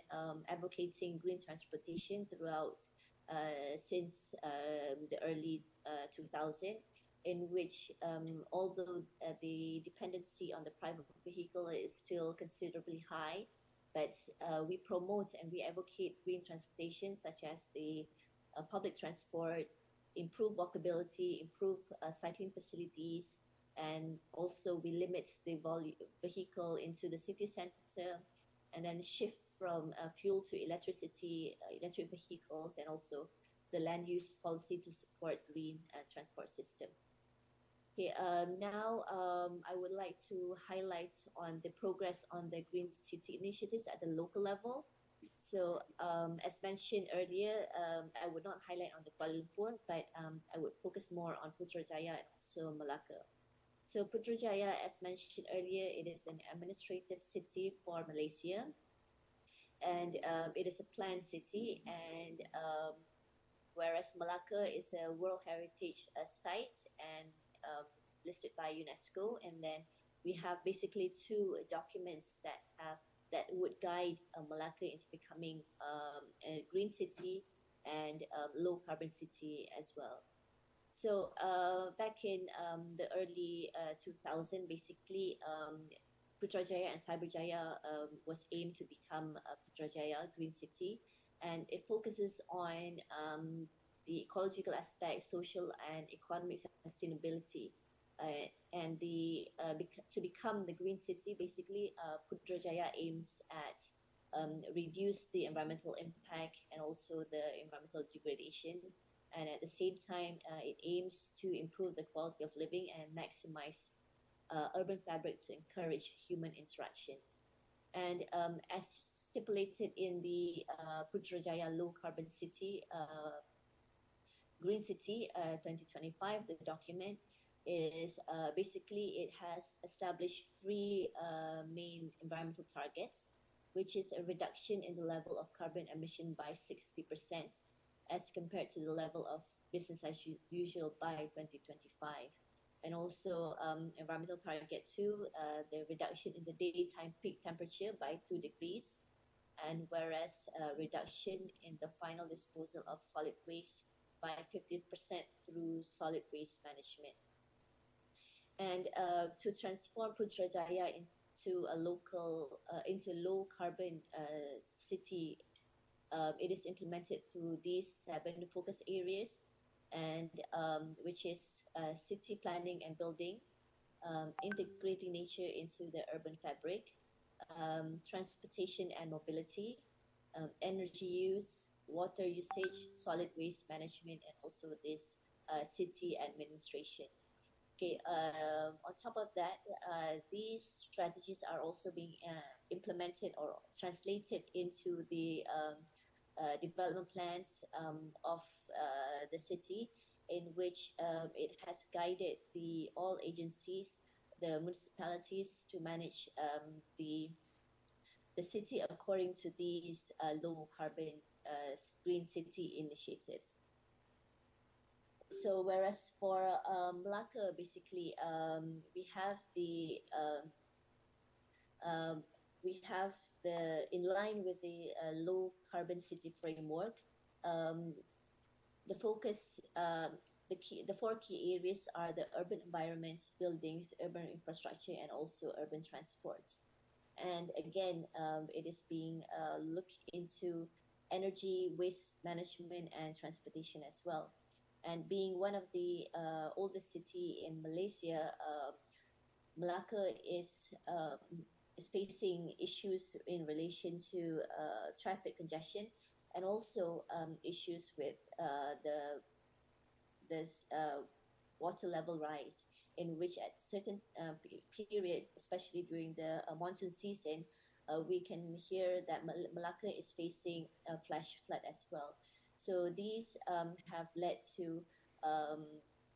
advocating green transportation throughout since the early 2000, in which although the dependency on the private vehicle is still considerably high, but we promote and we advocate green transportation such as the public transport, improve walkability, improve cycling facilities, and also we limit the vehicle into the city center and then shift from fuel to electricity, electric vehicles, and also the land use policy to support green transport system. Okay, now I would like to highlight on the progress on the green city initiatives at the local level. So as mentioned earlier, I would not highlight on the Kuala Lumpur, but I would focus more on Putrajaya and also Malacca. So Putrajaya, as mentioned earlier, it is an administrative city for Malaysia, and it is a planned city. And whereas Malacca is a World Heritage Site and listed by UNESCO, and then we have basically two documents that would guide Malacca into becoming a green city and low carbon city as well. So back in the early 2000, basically, Putrajaya and Cyberjaya was aimed to become Putrajaya Green City, and it focuses on the ecological aspect, social and economic sustainability, and to become the green city. Basically, Putrajaya aims at reduce the environmental impact and also the environmental degradation. And at the same time, it aims to improve the quality of living and maximize urban fabric to encourage human interaction. And as stipulated in the Putrajaya Low Carbon City, Green City 2025, the document is basically it has established three main environmental targets, which is a reduction in the level of carbon emission by 60%. As compared to the level of business as usual by 2025. And also environmental target 2, the reduction in the daytime peak temperature by 2 degrees, and whereas reduction in the final disposal of solid waste by 50% through solid waste management. And to transform Putrajaya into a low carbon city, it is implemented through these 7 focus areas, and which is city planning and building, integrating nature into the urban fabric, transportation and mobility, energy use, water usage, solid waste management, and also this city administration. Okay, on top of that, these strategies are also being implemented or translated into the development plans of the city, in which it has guided all agencies, the municipalities, to manage the city according to these low carbon green city initiatives. So whereas for Malacca, basically we have in line with the low carbon city framework, the focus, the 4 key areas are the urban environment, buildings, urban infrastructure, and also urban transport. And again, it is being looked into energy, waste management, and transportation as well. And being one of the oldest city in Malaysia, Malacca is facing issues in relation to traffic congestion, and also issues with this water level rise, in which at certain period, especially during the monsoon season, we can hear that Malacca is facing a flash flood as well. So these have led to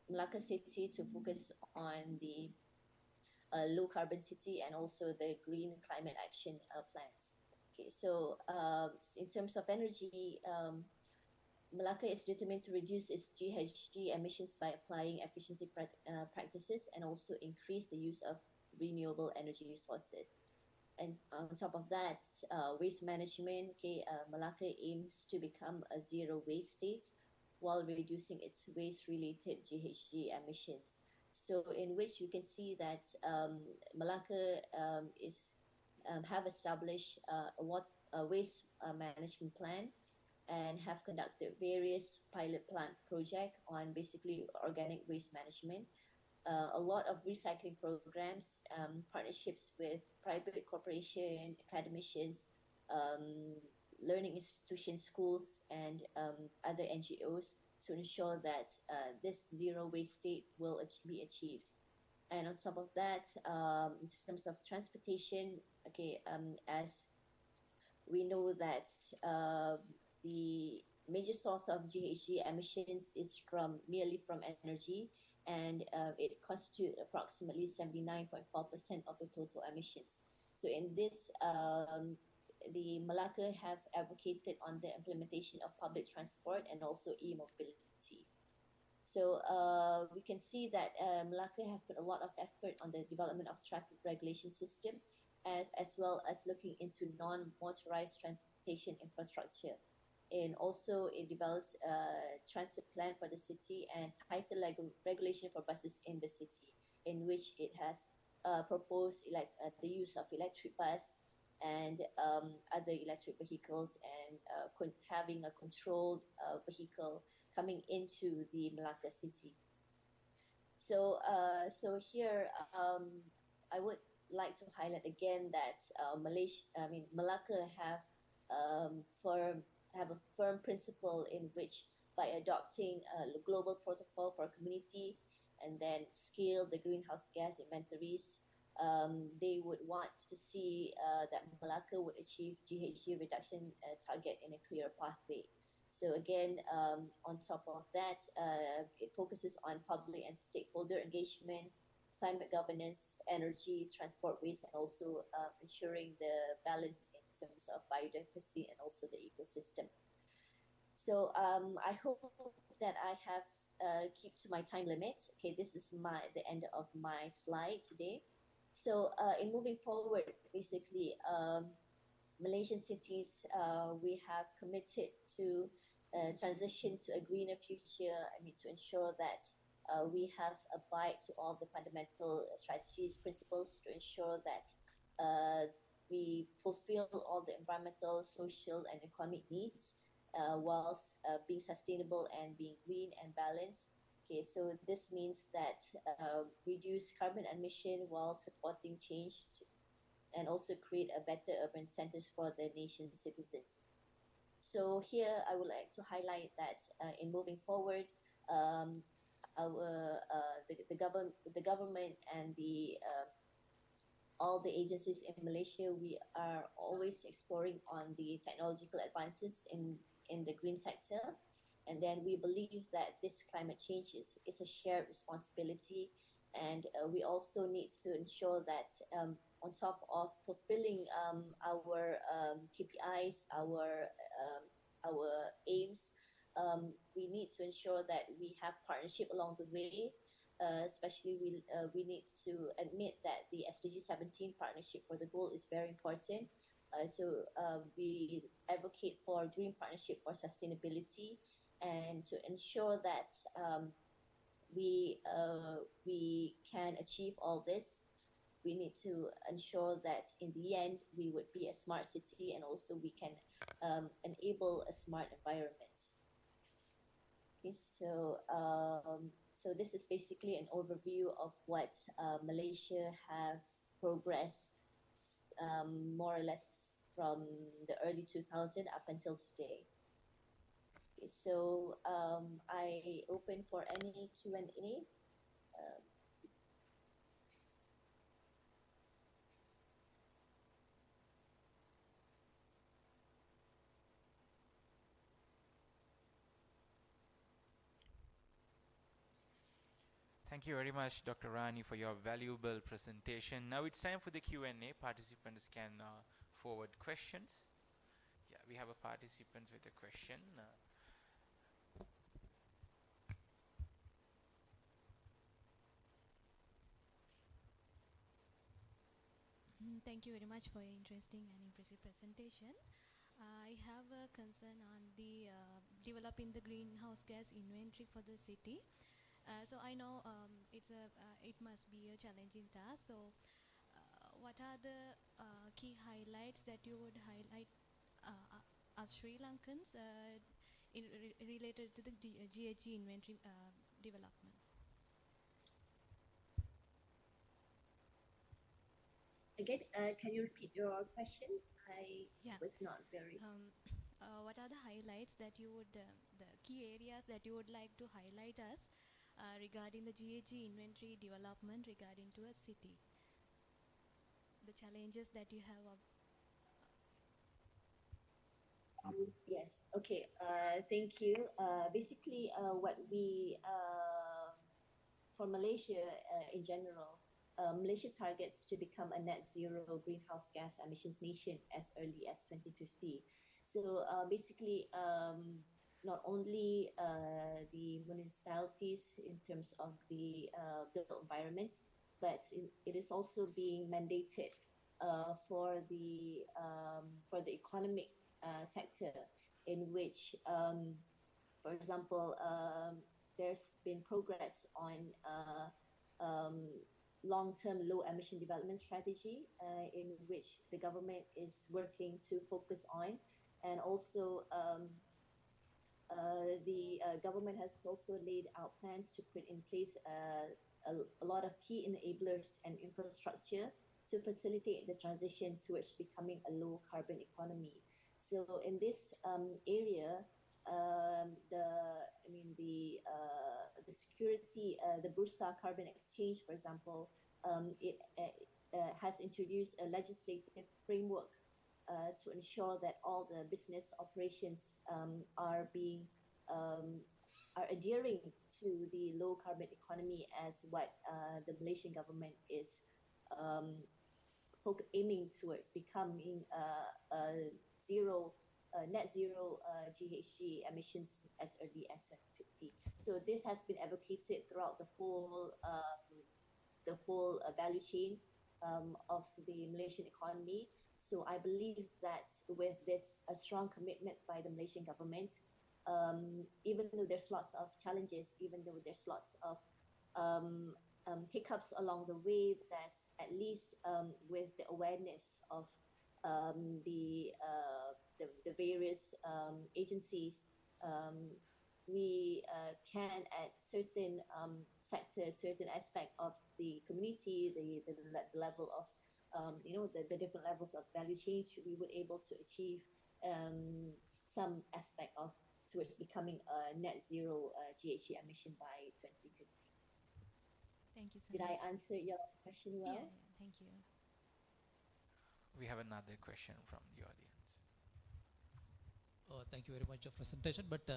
Malacca City to focus on the low carbon city and also the green climate action plans. Okay, so in terms of energy, Malacca is determined to reduce its GHG emissions by applying efficiency practices and also increase the use of renewable energy resources. And on top of that, waste management, okay, Malacca aims to become a zero waste state while reducing its waste-related GHG emissions. So in which you can see that Malacca have established a waste management plan and have conducted various pilot plant projects on basically organic waste management. A lot of recycling programs, partnerships with private corporation, academicians, learning institutions, schools, and other NGOs to ensure that this zero waste state will be achieved. And on top of that, in terms of transportation, okay, as we know that the major source of GHG emissions is merely from energy, and it constitutes approximately 79.4% of the total emissions. So in this, the Malacca have advocated on the implementation of public transport and also e-mobility. So we can see that Malacca have put a lot of effort on the development of traffic regulation system, as well as looking into non-motorized transportation infrastructure. And also it develops a transit plan for the city and tighter regulation for buses in the city, in which it has proposed the use of electric bus and other electric vehicles, and having a controlled vehicle coming into the Malacca city. So here I would like to highlight again that Malacca have a firm principle in which, by adopting a global protocol for community and then scale the greenhouse gas inventories, they would want to see that Malacca would achieve GHG reduction target in a clear pathway. So again, on top of that, it focuses on public and stakeholder engagement, climate governance, energy, transport waste, and also ensuring the balance in terms of biodiversity and also the ecosystem. So I hope that I have keep to my time limit. Okay, this is the end of my slide today. So in moving forward, basically, Malaysian cities, we have committed to transition to a greener future. I mean, to ensure that we have abide to all the fundamental strategies, principles to ensure that we fulfill all the environmental, social, and economic needs whilst being sustainable and being green and balanced. Okay, so this means that reduce carbon emission while supporting change and also create a better urban centers for the nation's citizens. So here I would like to highlight that in moving forward, the government and all the agencies in Malaysia, we are always exploring on the technological advances in the green sector. And then we believe that this climate change is a shared responsibility. And we also need to ensure that on top of fulfilling our KPIs, our aims, we need to ensure that we have partnership along the way. Especially we need to admit that the SDG 17 partnership for the goal is very important. So we advocate for green partnership for sustainability, and to ensure that we can achieve all this, we need to ensure that in the end we would be a smart city, and also we can enable a smart environment. Okay, so this is basically an overview of what Malaysia have progressed more or less from the early 2000s up until today. Okay, so I open for any Q&A. Thank you very much, Dr. Rani, for your valuable presentation. Now it's time for the Q&A. Participants can forward questions. Yeah, we have a participant with a question. Thank you very much for your interesting and impressive presentation. I have a concern on the developing the greenhouse gas inventory for the city. So I know it must be a challenging task. So what are the key highlights that you would highlight as Sri Lankans related to the GHG inventory development? Again, can you repeat your question? I Yeah. was not very. What are the highlights that you would, the key areas that you would like to highlight us regarding the GHG inventory development regarding to a city? The challenges that you have. Yes. Okay. Thank you. Basically, what we for Malaysia in general, Malaysia targets to become a net zero greenhouse gas emissions nation as early as 2050. So basically, not only the municipalities in terms of the built environment, but it is also being mandated for the economic sector, in which, for example, there's been progress on long-term low emission development strategy in which the government is working to focus on, and also the government has also laid out plans to put in place a lot of key enablers and infrastructure to facilitate the transition towards becoming a low carbon economy. So in this area, the security, the Bursa Carbon Exchange, for example, it has introduced a legislative framework to ensure that all the business operations are adhering to the low carbon economy as what the Malaysian government is aiming towards becoming net zero GHG emissions as early as 2050. So this has been advocated throughout the whole value chain of the Malaysian economy. So I believe that with this a strong commitment by the Malaysian government, even though there's lots of challenges, even though there's lots of hiccups along the way, that at least with the awareness of the various agencies, we can at certain sectors, certain aspect of the community, the level of the different levels of value chain, we were able to achieve some aspect of towards becoming a net zero GHG emission by 2050. Thank you so Did much. I answer your question well? Yeah, thank you. We have another question from the audience. Thank you very much for presentation. But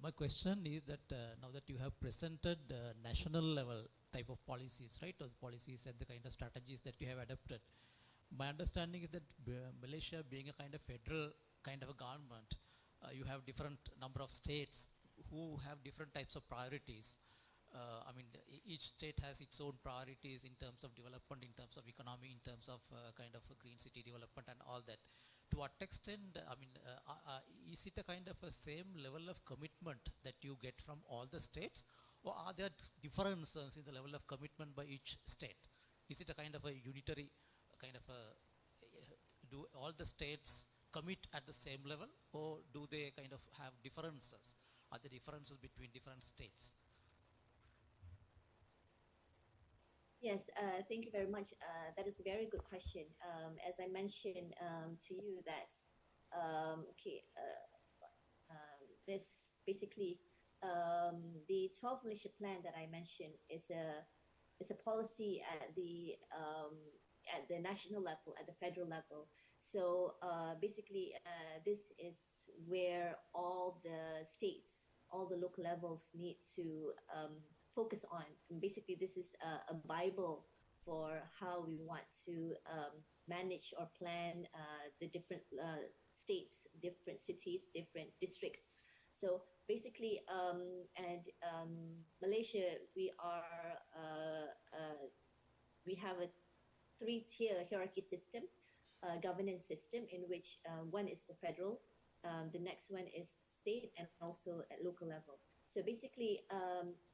my question is that now that you have presented national level type of policies, right, or policies and the kind of strategies that you have adopted, my understanding is that Malaysia being a kind of federal kind of a government, you have different number of states who have different types of priorities. Each state has its own priorities in terms of development, in terms of economy, in terms of kind of a green city development and all that. To what extent, is it a kind of a same level of commitment that you get from all the states, or are there differences in the level of commitment by each state? Is it a kind of a unitary kind of a, do all the states commit at the same level, or do they kind of have differences? Are there differences between different states? Yes, thank you very much. That is a very good question. As I mentioned to you that, this basically, the 12 Malaysia plan that I mentioned is a policy at the national level, at the federal level. So basically, this is where all the states, all the local levels need to focus on. And basically, this is a Bible for how we want to manage or plan the different states, different cities, different districts. So basically, Malaysia, we have a three-tier hierarchy system, governance system, in which one is the federal, the next one is state, and also at local level. So basically,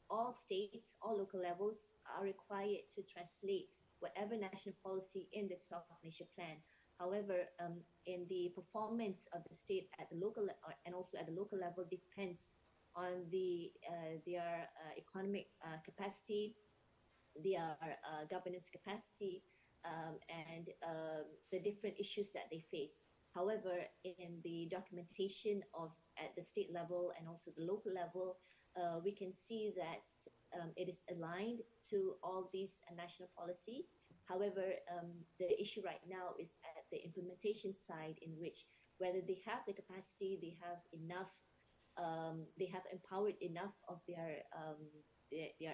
all states, all local levels are required to translate whatever national policy in the 12th Malaysia Plan. However, in the performance of the state at the local and also at the local level depends on their economic capacity, their governance capacity, and the different issues that they face. However, in the documentation of at the state level and also the local level, we can see that it is aligned to all these national policy. However, the issue right now is at the implementation side, in which whether they have the capacity, they have enough, they have empowered enough of their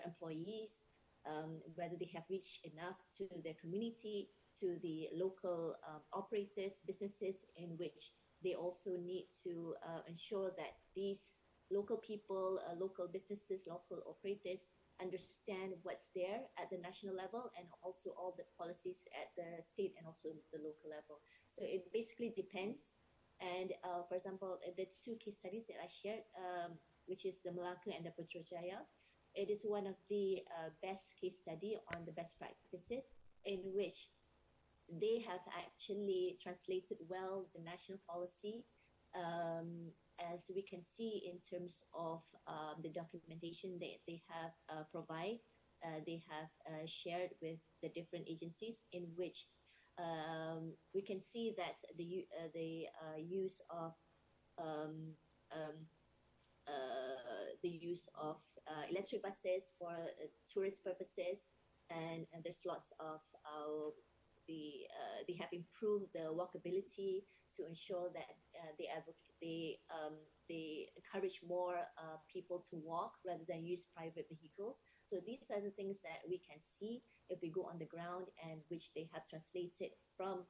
employees, whether they have reached enough to their community, to the local operators, businesses, in which they also need to ensure that these local people, local businesses, local operators understand what's there at the national level, and also all the policies at the state and also the local level. So it basically depends. And for example, the two case studies that I shared, which is the Melaka and the Putrajaya, it is one of the best case study on the best practices, in which they have actually translated well the national policy, as we can see in terms of the documentation that they have provide, they have shared with the different agencies, in which we can see that the use of electric buses for tourist purposes, and there's lots of they have improved the walkability to ensure that they encourage more people to walk rather than use private vehicles. So these are the things that we can see if we go on the ground, and which they have translated from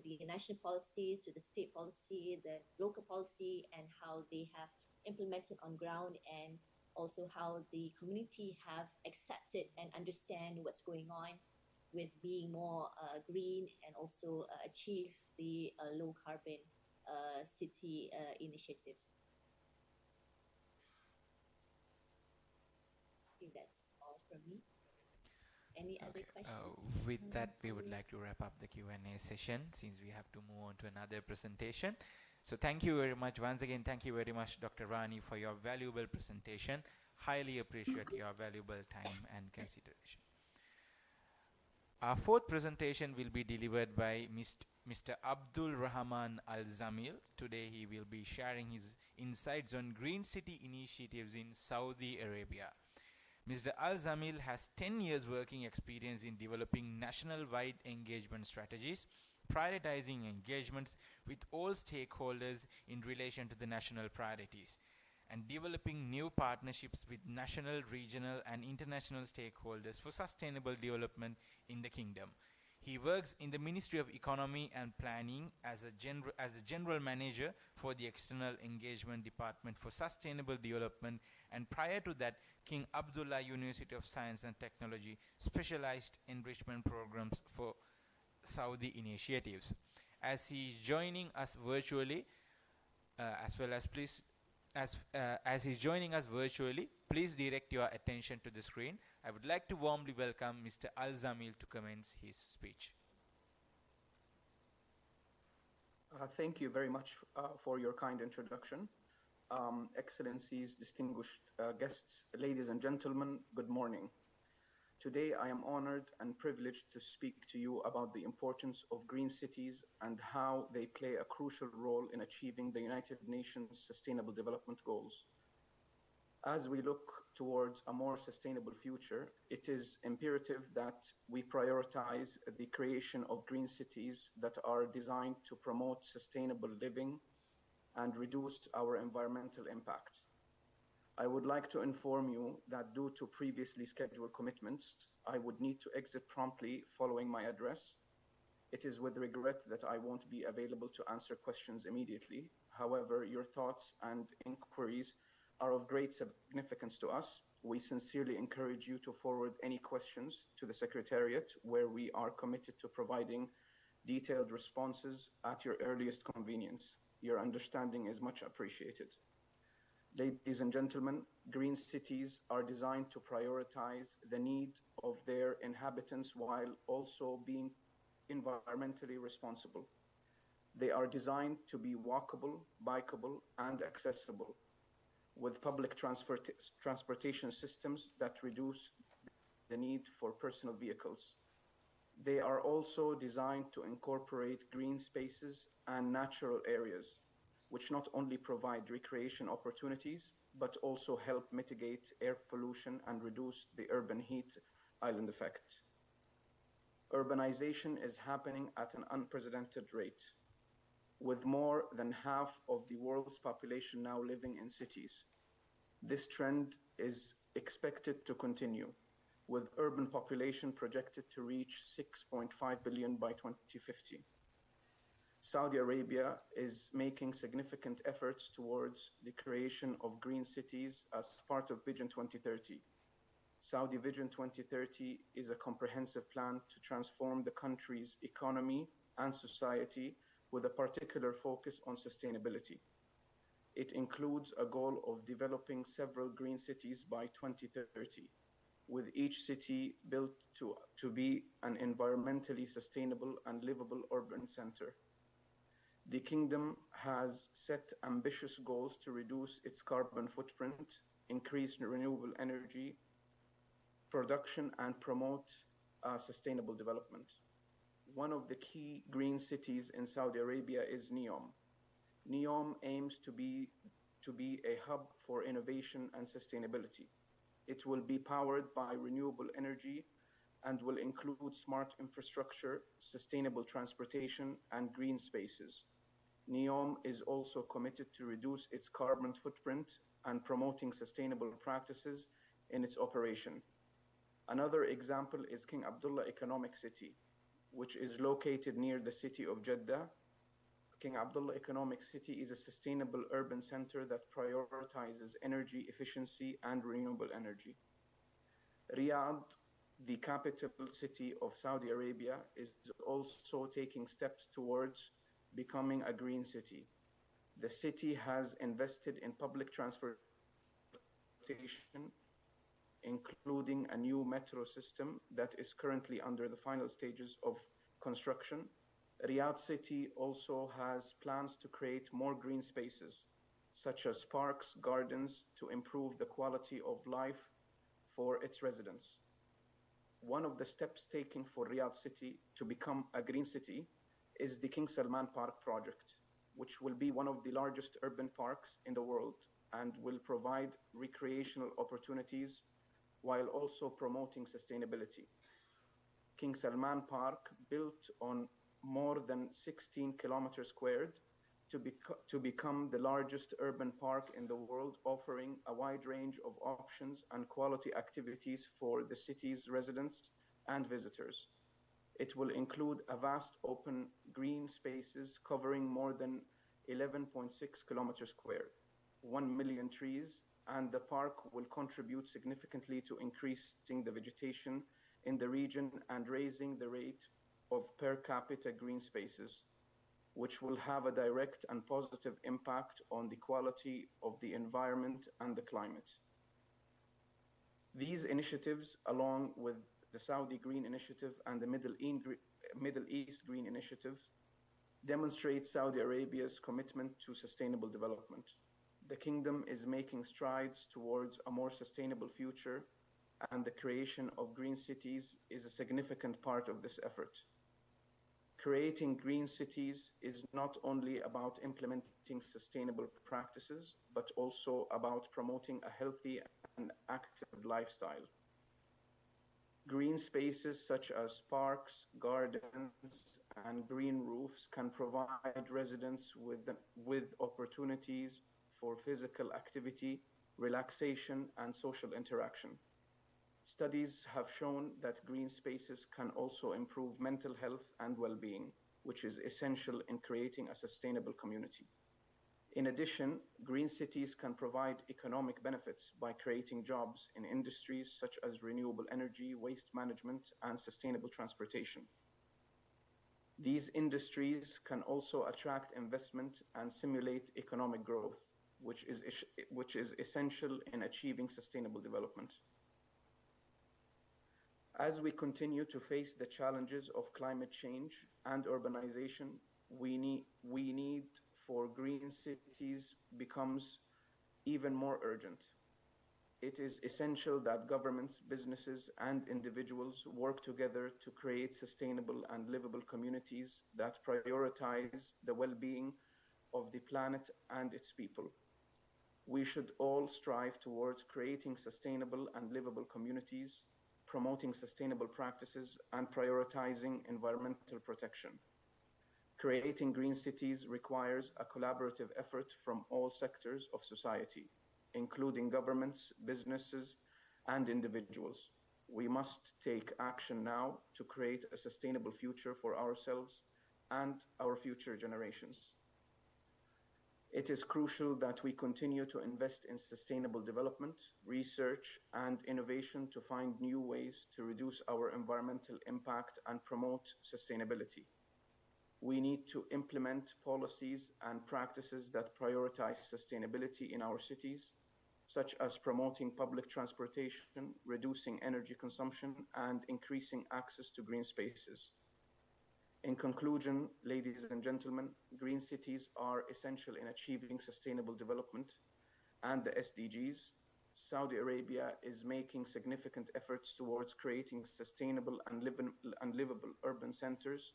the national policy to the state policy, the local policy, and how they have implemented on ground, and also how the community have accepted and understand what's going on with being more green, and also achieve the low carbon city initiative. I think that's all from me. Any other questions? With that, we would like to wrap up the Q&A session, since we have to move on to another presentation. So thank you very much. Once again, thank you very much, Dr. Rani, for your valuable presentation. Highly appreciate your valuable time and consideration. Our fourth presentation will be delivered by Mr. Abdul Rahman Al Zamil. Today he will be sharing his insights on green city initiatives in Saudi Arabia. Mr. Al Zamil has 10 years working experience in developing national-wide engagement strategies, prioritizing engagements with all stakeholders in relation to the national priorities, and developing new partnerships with national, regional, and international stakeholders for sustainable development in the kingdom. He works in the Ministry of Economy and Planning as a general manager for the External Engagement Department for Sustainable Development, and prior to that, King Abdullah University of Science and Technology specialized enrichment programs for Saudi initiatives. As he is joining us virtually, as he's joining us virtually, please direct your attention to the screen. I would like to warmly welcome Mr. Al Zamil to commence his speech. Thank you very much for your kind introduction. Excellencies, distinguished guests, ladies and gentlemen, good morning. Today I am honored and privileged to speak to you about the importance of green cities and how they play a crucial role in achieving the United Nations Sustainable Development Goals. As we look towards a more sustainable future, it is imperative that we prioritize the creation of green cities that are designed to promote sustainable living and reduce our environmental impact. I would like to inform you that due to previously scheduled commitments, I would need to exit promptly following my address. It is with regret that I won't be available to answer questions immediately. However, your thoughts and inquiries are of great significance to us. We sincerely encourage you to forward any questions to the Secretariat, where we are committed to providing detailed responses at your earliest convenience. Your understanding is much appreciated. Ladies and gentlemen, green cities are designed to prioritize the need of their inhabitants while also being environmentally responsible. They are designed to be walkable, bikeable, and accessible, with public transportation systems that reduce the need for personal vehicles. They are also designed to incorporate green spaces and natural areas, which not only provide recreation opportunities, but also help mitigate air pollution and reduce the urban heat island effect. Urbanization is happening at an unprecedented rate, with more than half of the world's population now living in cities. This trend is expected to continue, with urban population projected to reach 6.5 billion by 2050. Saudi Arabia is making significant efforts towards the creation of green cities as part of Vision 2030. Saudi Vision 2030 is a comprehensive plan to transform the country's economy and society with a particular focus on sustainability. It includes a goal of developing several green cities by 2030, with each city built to be an environmentally sustainable and livable urban center. The Kingdom has set ambitious goals to reduce its carbon footprint, increase renewable energy production, and promote sustainable development. One of the key green cities in Saudi Arabia is NEOM. NEOM aims to be a hub for innovation and sustainability. It will be powered by renewable energy and will include smart infrastructure, sustainable transportation, and green spaces. NEOM is also committed to reduce its carbon footprint and promoting sustainable practices in its operation. Another example is King Abdullah Economic City, which is located near the city of Jeddah. King Abdullah Economic City is a sustainable urban center that prioritizes energy efficiency and renewable energy. Riyadh, the capital city of Saudi Arabia, is also taking steps towards becoming a green city. The city has invested in public transportation, including a new metro system that is currently under the final stages of construction. Riyadh City also has plans to create more green spaces, such as parks, gardens, to improve the quality of life for its residents. One of the steps taken for Riyadh City to become a green city is the King Salman Park project, which will be one of the largest urban parks in the world and will provide recreational opportunities while also promoting sustainability. King Salman Park, built on more than 16 kilometers squared, to become the largest urban park in the world, offering a wide range of options and quality activities for the city's residents and visitors. It will include a vast open green spaces covering more than 11.6 kilometers squared, 1 million trees, and the park will contribute significantly to increasing the vegetation in the region and raising the rate of per capita green spaces, which will have a direct and positive impact on the quality of the environment and the climate. These initiatives, along with the Saudi Green Initiative and the Middle East Green Initiative, demonstrate Saudi Arabia's commitment to sustainable development. The Kingdom is making strides towards a more sustainable future, and the creation of green cities is a significant part of this effort. Creating green cities is not only about implementing sustainable practices, but also about promoting a healthy and active lifestyle. Green spaces such as parks, gardens, and green roofs can provide residents with opportunities for physical activity, relaxation, and social interaction. Studies have shown that green spaces can also improve mental health and well-being, which is essential in creating a sustainable community. In addition, green cities can provide economic benefits by creating jobs in industries such as renewable energy, waste management, and sustainable transportation. These industries can also attract investment and stimulate economic growth, which is essential in achieving sustainable development. As we continue to face the challenges of climate change and urbanization, we need for green cities becomes even more urgent. It is essential that governments, businesses, and individuals work together to create sustainable and livable communities that prioritize the well-being of the planet and its people. We should all strive towards creating sustainable and livable communities, promoting sustainable practices, and prioritizing environmental protection. Creating green cities requires a collaborative effort from all sectors of society, including governments, businesses, and individuals. We must take action now to create a sustainable future for ourselves and our future generations. It is crucial that we continue to invest in sustainable development, research, and innovation to find new ways to reduce our environmental impact and promote sustainability. We need to implement policies and practices that prioritize sustainability in our cities, such as promoting public transportation, reducing energy consumption, and increasing access to green spaces. In conclusion, ladies and gentlemen, green cities are essential in achieving sustainable development and the SDGs. Saudi Arabia is making significant efforts towards creating sustainable and livable urban centers,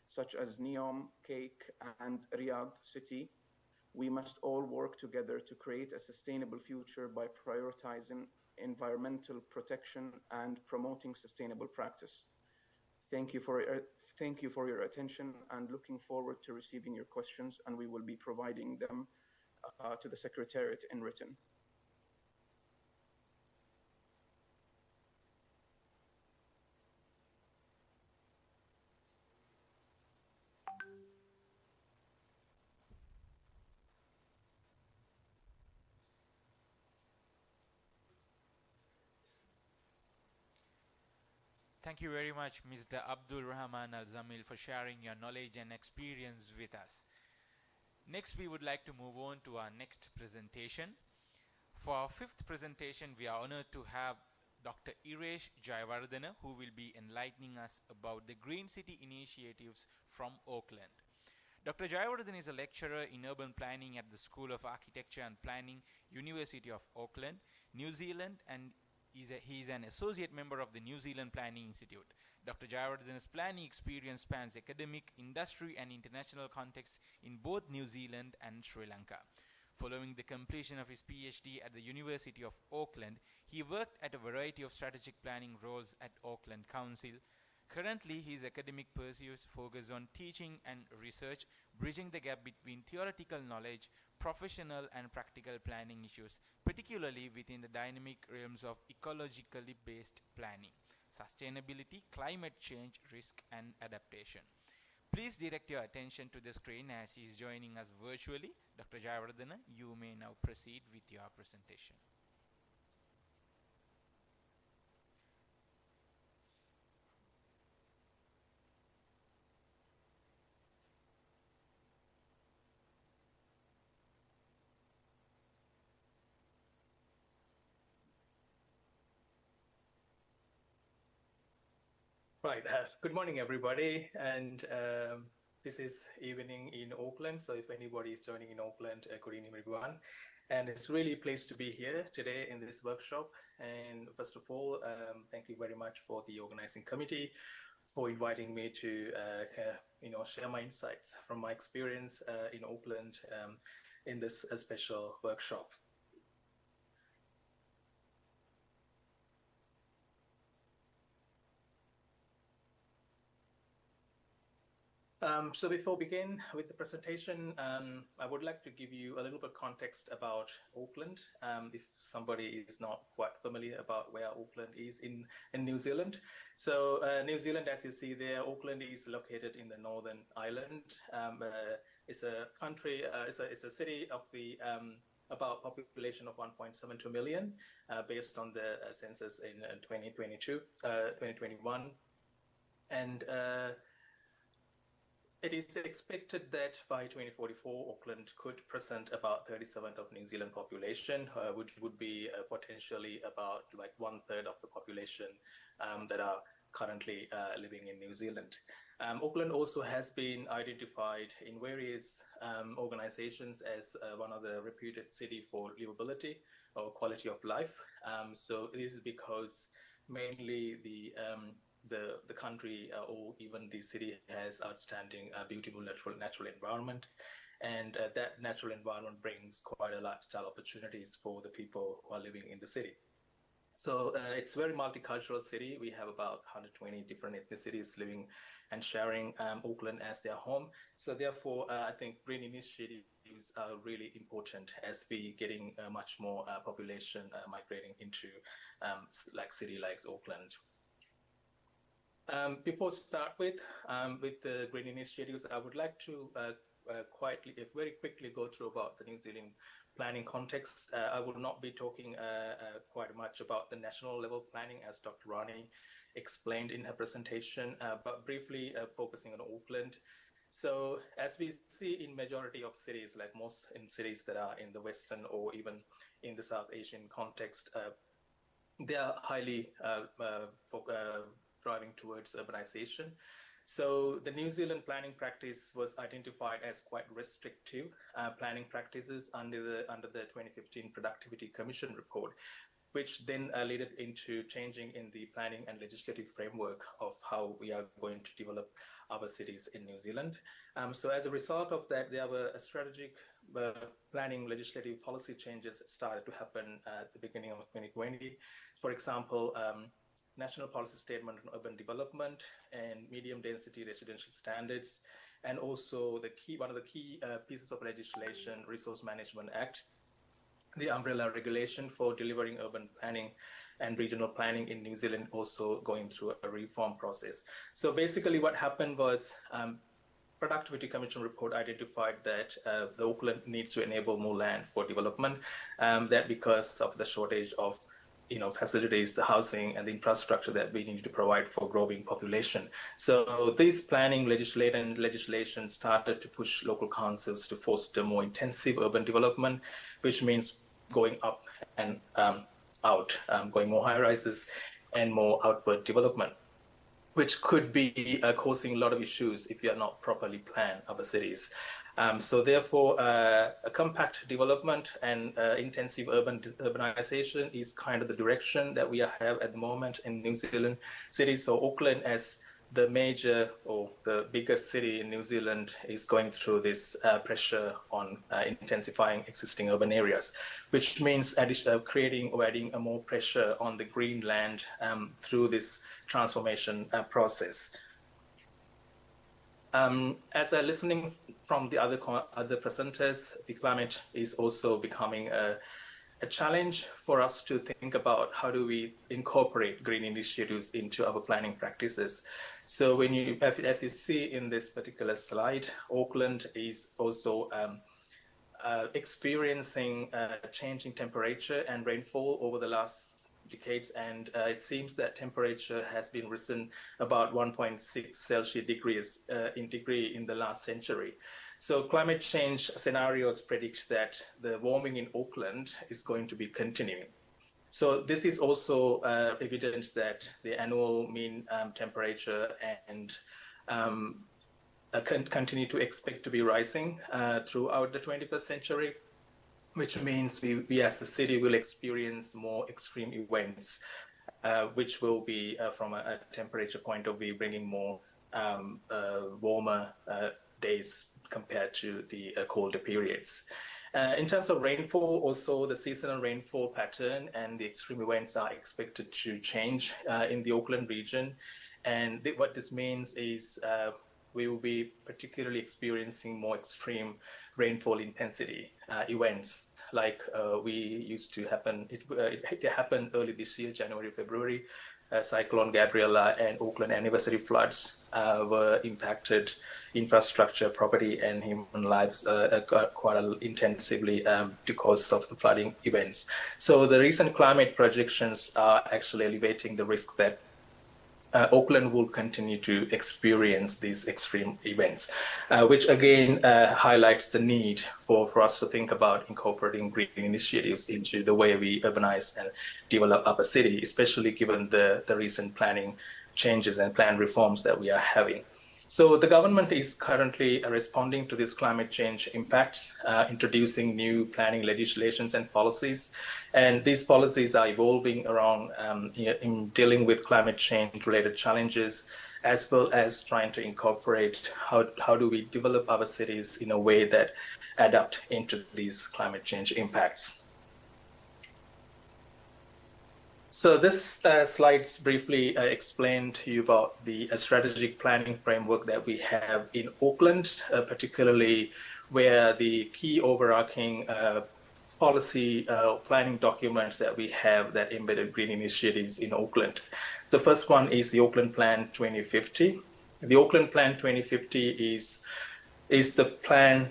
such as Neom, Cake, and Riyadh City. We must all work together to create a sustainable future by prioritizing environmental protection and promoting sustainable practice. Thank you for your attention, and looking forward to receiving your questions, and we will be providing them to the Secretariat in written. Thank you very much, Mr. Abdul Rahman Al Zamil, for sharing your knowledge and experience with us. Next, we would like to move on to our next presentation. For our fifth presentation, we are honored to have Dr. Iresh Jayawardena, who will be enlightening us about the Green City initiatives from Auckland. Dr. Jayawardena is a lecturer in urban planning at the School of Architecture and Planning, University of Auckland, New Zealand, and he is an associate member of the New Zealand Planning Institute. Dr. Jayawardena's planning experience spans academic, industry, and international contexts in both New Zealand and Sri Lanka. Following the completion of his PhD at the University of Auckland, he worked at a variety of strategic planning roles at Auckland Council. Currently, his academic pursuits focus on teaching and research, bridging the gap between theoretical knowledge, professional and practical planning issues, particularly within the dynamic realms of ecologically based planning, sustainability, climate change, risk, and adaptation. Please direct your attention to the screen as he is joining us virtually. Dr. Jayawardena, you may now proceed with your presentation. Right. Good morning, everybody. And this is evening in Auckland. So if anybody is joining in Auckland, good evening, everyone. And it's really a place to be here today in this workshop. And first of all, thank you very much for the organizing committee for inviting me to share my insights from my experience in Auckland in this special workshop. So before we begin with the presentation, I would like to give you a little bit of context about Auckland. If somebody is not quite familiar about where Auckland is in New Zealand. So New Zealand, as you see there, Auckland is located in the Northern Island. It's a country, it's a city of the about population of 1.72 million, based on the census in 2021. And it is expected that by 2044, Auckland could present about 37% of New Zealand population, which would be potentially about like 1/3 of the population that are currently living in New Zealand. Auckland also has been identified in various organizations as one of the reputed city for livability or quality of life. So this is because mainly the country or even the city has outstanding beautiful natural environment, and that natural environment brings quite a lifestyle opportunities for the people who are living in the city. So it's a very multicultural city. We have about 120 different ethnicities living and sharing Auckland as their home. So therefore, I think green initiatives are really important as we getting much more population migrating into like city like Auckland. Before start with the green initiatives, I would like to very quickly go through about the New Zealand planning context. I will not be talking quite much about the national level planning as Dr. Rani explained in her presentation, but briefly focusing on Auckland. So as we see in majority of cities, like most in cities that are in the Western or even in the South Asian context, they are highly driving towards urbanization. So the New Zealand planning practice was identified as quite restrictive planning practices under the 2015 Productivity Commission report, which then led into changing in the planning and legislative framework of how we are going to develop our cities in New Zealand. So as a result of that, there were a strategic planning legislative policy changes that started to happen at the beginning of 2020. For example, National Policy Statement on Urban Development and Medium Density Residential Standards, and also one of the key pieces of legislation, Resource Management Act, the umbrella regulation for delivering urban planning and regional planning in New Zealand, also going through a reform process. So basically what happened was Productivity Commission report identified that the Auckland needs to enable more land for development, that because of the shortage of facilities, the housing and the infrastructure that we need to provide for growing population. So this planning legislation started to push local councils to foster more intensive urban development, which means going up and out, going more high rises and more outward development, which could be causing a lot of issues if you are not properly planned our cities. So therefore, a compact development and intensive urbanization is kind of the direction that we have at the moment in New Zealand cities. So Auckland, as the major or the biggest city in New Zealand, is going through this pressure on intensifying existing urban areas, which means creating or adding more pressure on the green land through this transformation process. As I'm listening from the other presenters, the climate is also becoming a challenge for us to think about how do we incorporate green initiatives into our planning practices. So as you see in this particular slide, Auckland is also experiencing changing temperature and rainfall over the last decades, and it seems that temperature has been risen about 1.6 Celsius degrees in the last century. So climate change scenarios predict that the warming in Auckland is going to be continuing. So this is also evidence that the annual mean temperature and continue to expect to be rising throughout the 21st century, which means we as a city will experience more extreme events, which will be from a temperature point of view, bringing more warmer days compared to the colder periods. In terms of rainfall, also the seasonal rainfall pattern and the extreme events are expected to change in the Auckland region. And what this means is we will be particularly experiencing more extreme rainfall intensity events like we used to happen. It happened early this year, January, February. Cyclone Gabriella and Auckland anniversary floods were impacted infrastructure, property, and human lives quite intensively because of the flooding events. So the recent climate projections are actually elevating the risk that Auckland will continue to experience these extreme events, which again highlights the need for us to think about incorporating green initiatives into the way we urbanize and develop our city, especially given the recent planning changes and plan reforms that we are having. So the government is currently responding to these climate change impacts, introducing new planning legislations and policies. And these policies are evolving around in dealing with climate change related challenges, as well as trying to incorporate how do we develop our cities in a way that adapt into these climate change impacts. So this slides briefly explain to you about the strategic planning framework that we have in Auckland, particularly where the key overarching policy planning documents that we have that embedded green initiatives in Auckland. The first one is the Auckland Plan 2050. The Auckland Plan 2050 is the plan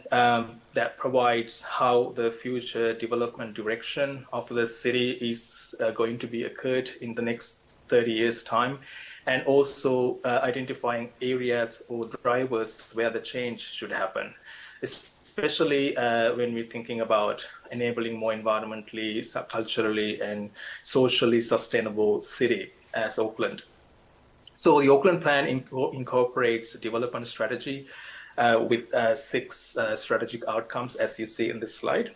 that provides how the future development direction of the city is going to be occurred in the next 30 years' time, and also identifying areas or drivers where the change should happen, especially when we're thinking about enabling more environmentally, culturally, and socially sustainable city as Auckland. So the Auckland Plan incorporates a development strategy with 6 strategic outcomes, as you see in this slide.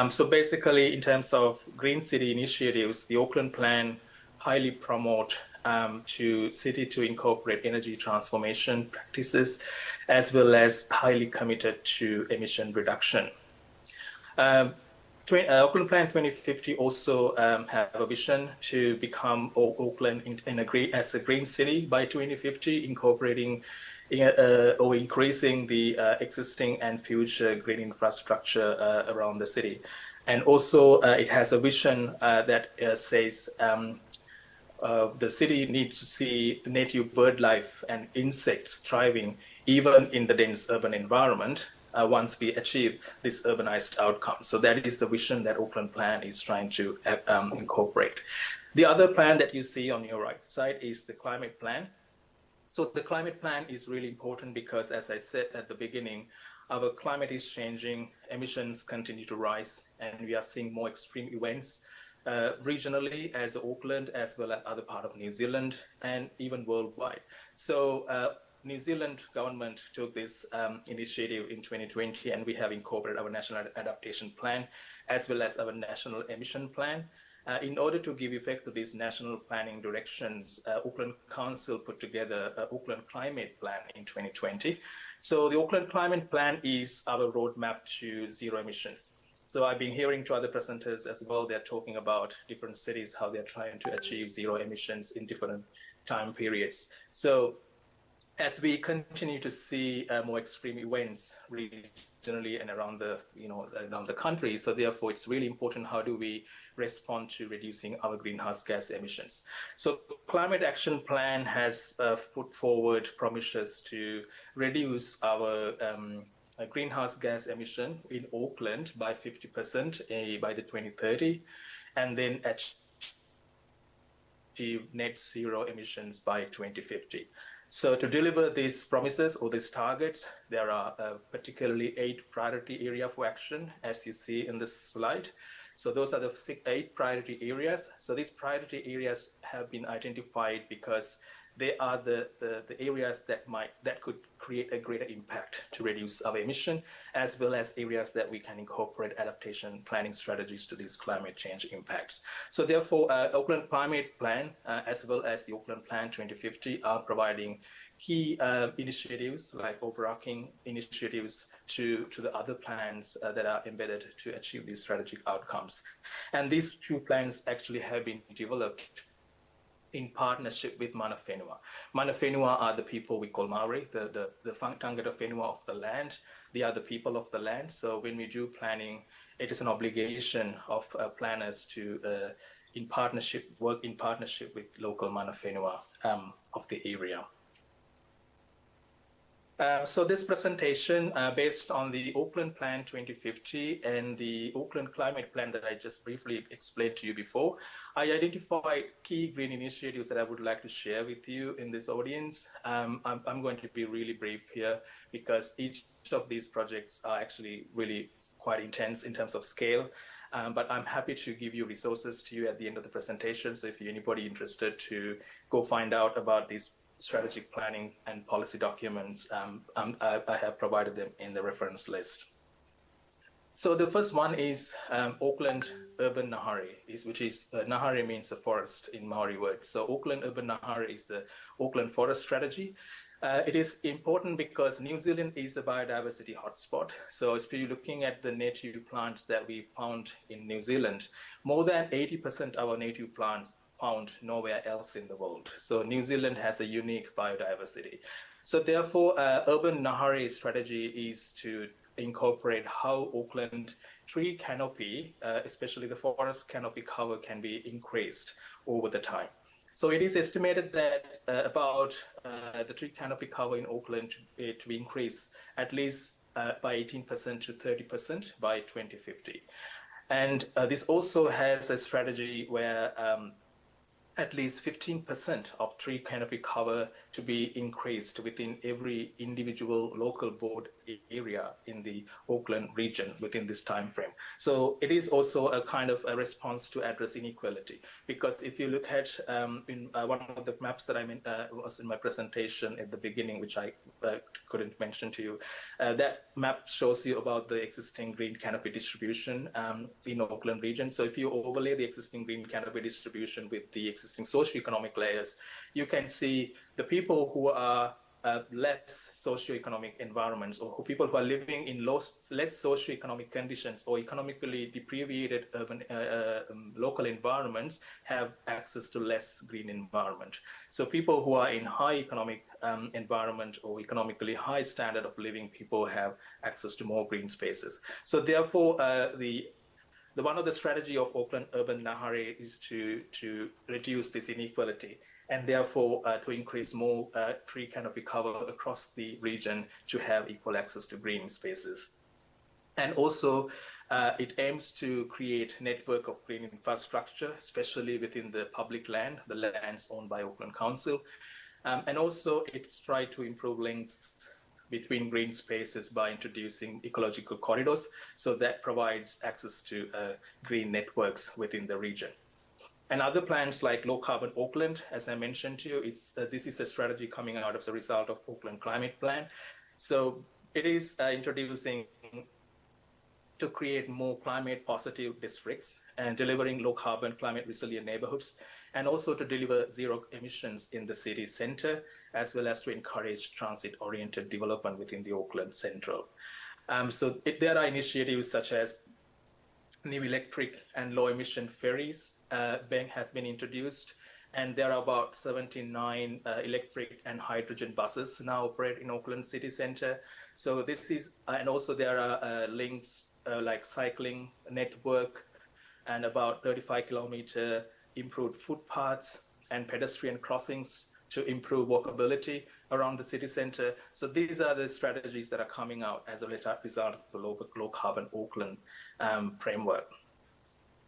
So basically, in terms of green city initiatives, the Auckland Plan highly promote to city to incorporate energy transformation practices, as well as highly committed to emission reduction. Auckland Plan 2050 also have a vision to become Auckland as a green city by 2050, incorporating or increasing the existing and future green infrastructure around the city. And also it has a vision that says the city needs to see the native bird life and insects thriving even in the dense urban environment once we achieve this urbanized outcome. So that is the vision that Auckland Plan is trying to incorporate. The other plan that you see on your right side is the climate plan. So the climate plan is really important because, as I said at the beginning, our climate is changing, emissions continue to rise, and we are seeing more extreme events regionally as Auckland, as well as other parts of New Zealand, and even worldwide. So New Zealand government took this initiative in 2020, and we have incorporated our National Adaptation Plan, as well as our National Emission Plan. In order to give effect to these national planning directions, Auckland Council put together an Auckland Climate Plan in 2020. So the Auckland Climate Plan is our roadmap to zero emissions. So I've been hearing to other presenters as well, they're talking about different cities, how they're trying to achieve zero emissions in different time periods. So as we continue to see more extreme events regionally and around the country, so therefore it's really important how do we respond to reducing our greenhouse gas emissions. So Climate Action Plan has put forward promises to reduce our greenhouse gas emission in Auckland by 50% by the 2030, and then achieve net zero emissions by 2050. So to deliver these promises or these targets, there are particularly 8 priority areas for action, as you see in this slide. So those are the 8 priority areas. So these priority areas have been identified because they are the areas that could create a greater impact to reduce our emission, as well as areas that we can incorporate adaptation planning strategies to these climate change impacts. So therefore, Auckland Climate Plan, as well as the Auckland Plan 2050, are providing key initiatives, like overarching initiatives to the other plans that are embedded to achieve these strategic outcomes. And these 2 plans actually have been developed in partnership with Mana Whenua. Mana Whenua are the people we call Maori, the Tangata Whenua of the land. They are the people of the land. So when we do planning, it is an obligation of planners to work in partnership with local Mana Whenua of the area. So this presentation, based on the Auckland Plan 2050 and the Auckland Climate Plan that I just briefly explained to you before, I identified key green initiatives that I would like to share with you in this audience. I'm going to be really brief here because each of these projects are actually really quite intense in terms of scale. But I'm happy to give you resources to you at the end of the presentation. So if you're anybody interested to go find out about these strategic planning and policy documents, I have provided them in the reference list. So the first one is Auckland Urban Nahari, which is Nahari means the forest in Maori words. So Auckland Urban Nahari is the Auckland Forest Strategy. It is important because New Zealand is a biodiversity hotspot. So if you're looking at the native plants that we found in New Zealand, more than 80% of our native plants found nowhere else in the world. So New Zealand has a unique biodiversity. So therefore, Urban Nahari strategy is to incorporate how Auckland tree canopy, especially the forest canopy cover, can be increased over the time. So it is estimated that about the tree canopy cover in Auckland to be increased at least by 18% to 30% by 2050. And this also has a strategy where at least 15% of tree canopy cover to be increased within every individual local board area in the Auckland region within this time frame. So it is also a kind of a response to address inequality, because if you look at in one of the maps that I was in my presentation at the beginning, which I couldn't mention to you, that map shows you about the existing green canopy distribution in Auckland region. So if you overlay the existing green canopy distribution with the existing socioeconomic layers, you can see the people who are less socioeconomic environments, or people who are living in less socioeconomic conditions or economically deprived urban local environments have access to less green environment. So people who are in high economic environment or economically high standard of living, people have access to more green spaces. So therefore, one of the strategy of Auckland Urban Nahari is to reduce this inequality, and therefore to increase more tree canopy cover across the region to have equal access to green spaces. And also it aims to create network of green infrastructure, especially within the public land, the lands owned by Auckland Council. And also it's tried to improve links between green spaces by introducing ecological corridors, so that provides access to green networks within the region. And other plans like Low Carbon Auckland, as I mentioned to you, this is a strategy coming out as a result of Auckland Climate Plan. So it is introducing to create more climate positive districts and delivering low carbon climate resilient neighborhoods, and also to deliver zero emissions in the city center, as well as to encourage transit oriented development within the Auckland Central. So there are initiatives such as new electric and low emission ferries has been introduced, and there are about 79 electric and hydrogen buses now operate in Auckland city center. So this is, and also there are links like cycling network and about 35 kilometer improved footpaths and pedestrian crossings to improve walkability around the city center. So these are the strategies that are coming out as a result of the low carbon Auckland framework.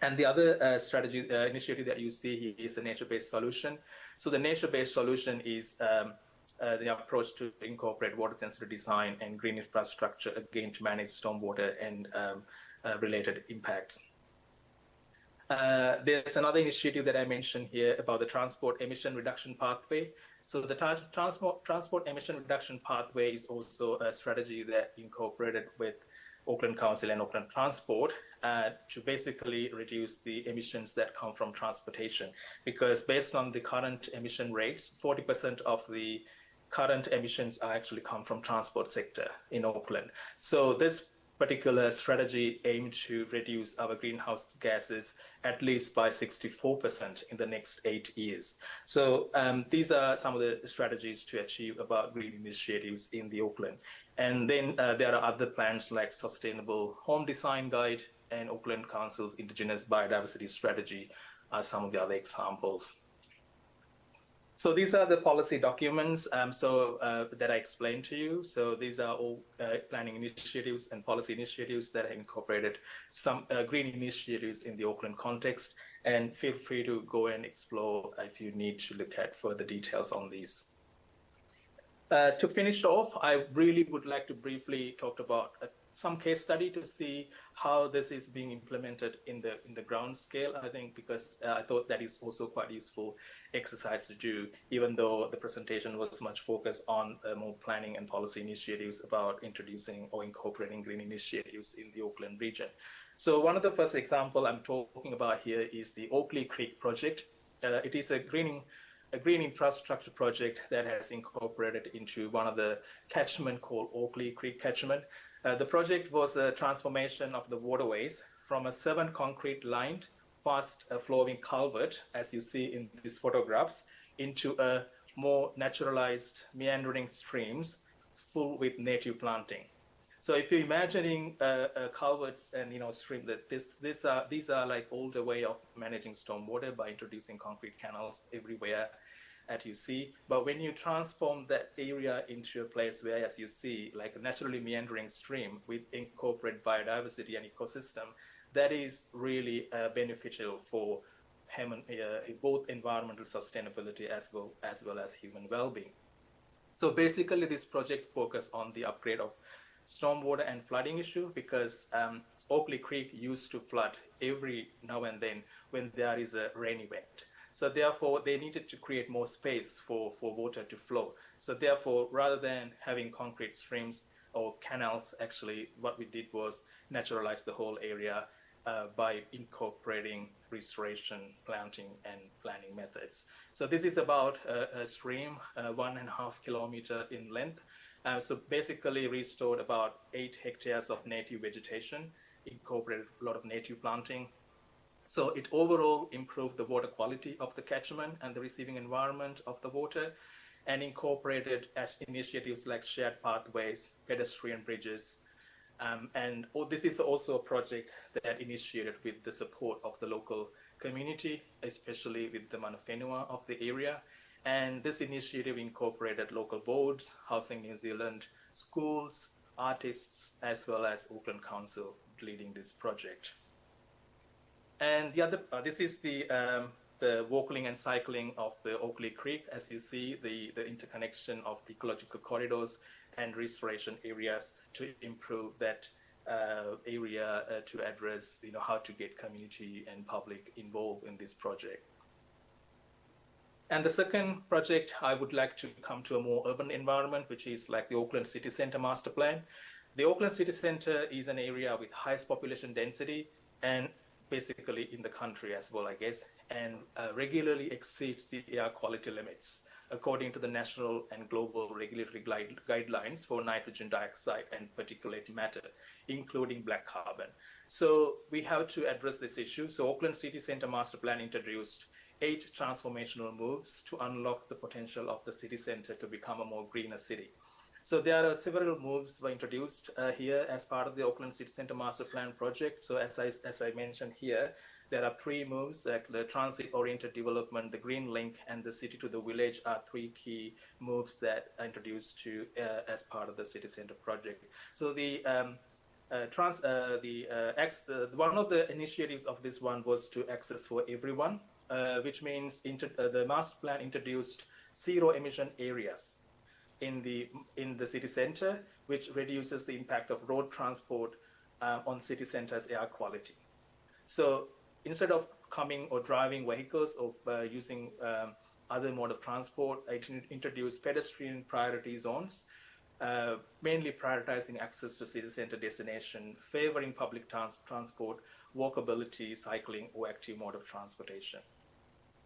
And the other strategy initiative that you see here is the nature-based solution. So the nature-based solution is the approach to incorporate water-sensitive design and green infrastructure, again, to manage stormwater and related impacts. There's another initiative that I mentioned here about the transport emission reduction pathway. So the transport emission reduction pathway is also a strategy that incorporated with Auckland Council and Auckland Transport to basically reduce the emissions that come from transportation. Because based on the current emission rates, 40% of the current emissions are actually come from transport sector in Auckland. So this particular strategy aimed to reduce our greenhouse gases at least by 64% in the next 8 years. So these are some of the strategies to achieve about green initiatives in the Auckland. And then there are other plans like Sustainable Home Design Guide and Auckland Council's Indigenous Biodiversity Strategy are some of the other examples. So these are the policy documents that I explained to you. So these are all planning initiatives and policy initiatives that have incorporated some green initiatives in the Auckland context. And feel free to go and explore if you need to look at further details on these. To finish off, I really would like to briefly talk about some case study to see how this is being implemented in the ground scale, I think, because I thought that is also quite useful exercise to do, even though the presentation was much focused on more planning and policy initiatives about introducing or incorporating green initiatives in the Auckland region. So one of the first example I'm talking about here is the Oakley Creek project. It is a green infrastructure project that has incorporated into one of the catchment called Oakley Creek catchment. The project was a transformation of the waterways from a 7 concrete lined fast flowing culvert, as you see in these photographs, into a more naturalized meandering streams full with native planting. So if you're imagining culverts and stream, that these are like older way of managing stormwater by introducing concrete canals everywhere as you see. But when you transform that area into a place where, as you see, like a naturally meandering stream with incorporate biodiversity and ecosystem, that is really beneficial for both environmental sustainability as well as human well-being. So basically, this project focused on the upgrade of stormwater and flooding issue, because Oakley Creek used to flood every now and then when there is a rain event. So therefore, they needed to create more space for water to flow. So therefore, rather than having concrete streams or canals, actually, what we did was naturalize the whole area by incorporating restoration, planting, and planning methods. So this is about a stream, 1.5 kilometers in length. So basically restored about 8 hectares of native vegetation, incorporated a lot of native planting. So it overall improved the water quality of the catchment and the receiving environment of the water, and incorporated initiatives like shared pathways, pedestrian bridges. And this is also a project that initiated with the support of the local community, especially with the Mana Whenua of the area. And this initiative incorporated local boards, Housing New Zealand, schools, artists, as well as Auckland Council leading this project. And the other, this is the walking and cycling of the Oakley Creek. As you see, the interconnection of the ecological corridors and restoration areas to improve that area to address, how to get community and public involved in this project. And the second project, I would like to come to a more urban environment, which is like the Auckland City Centre Master Plan. The Auckland City Centre is an area with highest population density and basically in the country as well, I guess, and regularly exceeds the air quality limits according to the national and global regulatory guidelines for nitrogen dioxide and particulate matter, including black carbon. So we have to address this issue. So Auckland City Centre Master Plan introduced 8 transformational moves to unlock the potential of the city centre to become a more greener city. So there are several moves were introduced here as part of the Auckland City Centre Master Plan project. So as I mentioned here, there are 3 moves, like the transit-oriented development, the green link, and the city to the village are 3 key moves that are introduced to as part of the city centre project. So one of the initiatives of this one was to access for everyone, which means the master plan introduced 0 emission areas in the city center, which reduces the impact of road transport on city center's air quality. So instead of coming or driving vehicles or using other mode of transport, it introduced pedestrian priority zones, mainly prioritizing access to city center destination, favoring public transport, walkability, cycling, or active mode of transportation.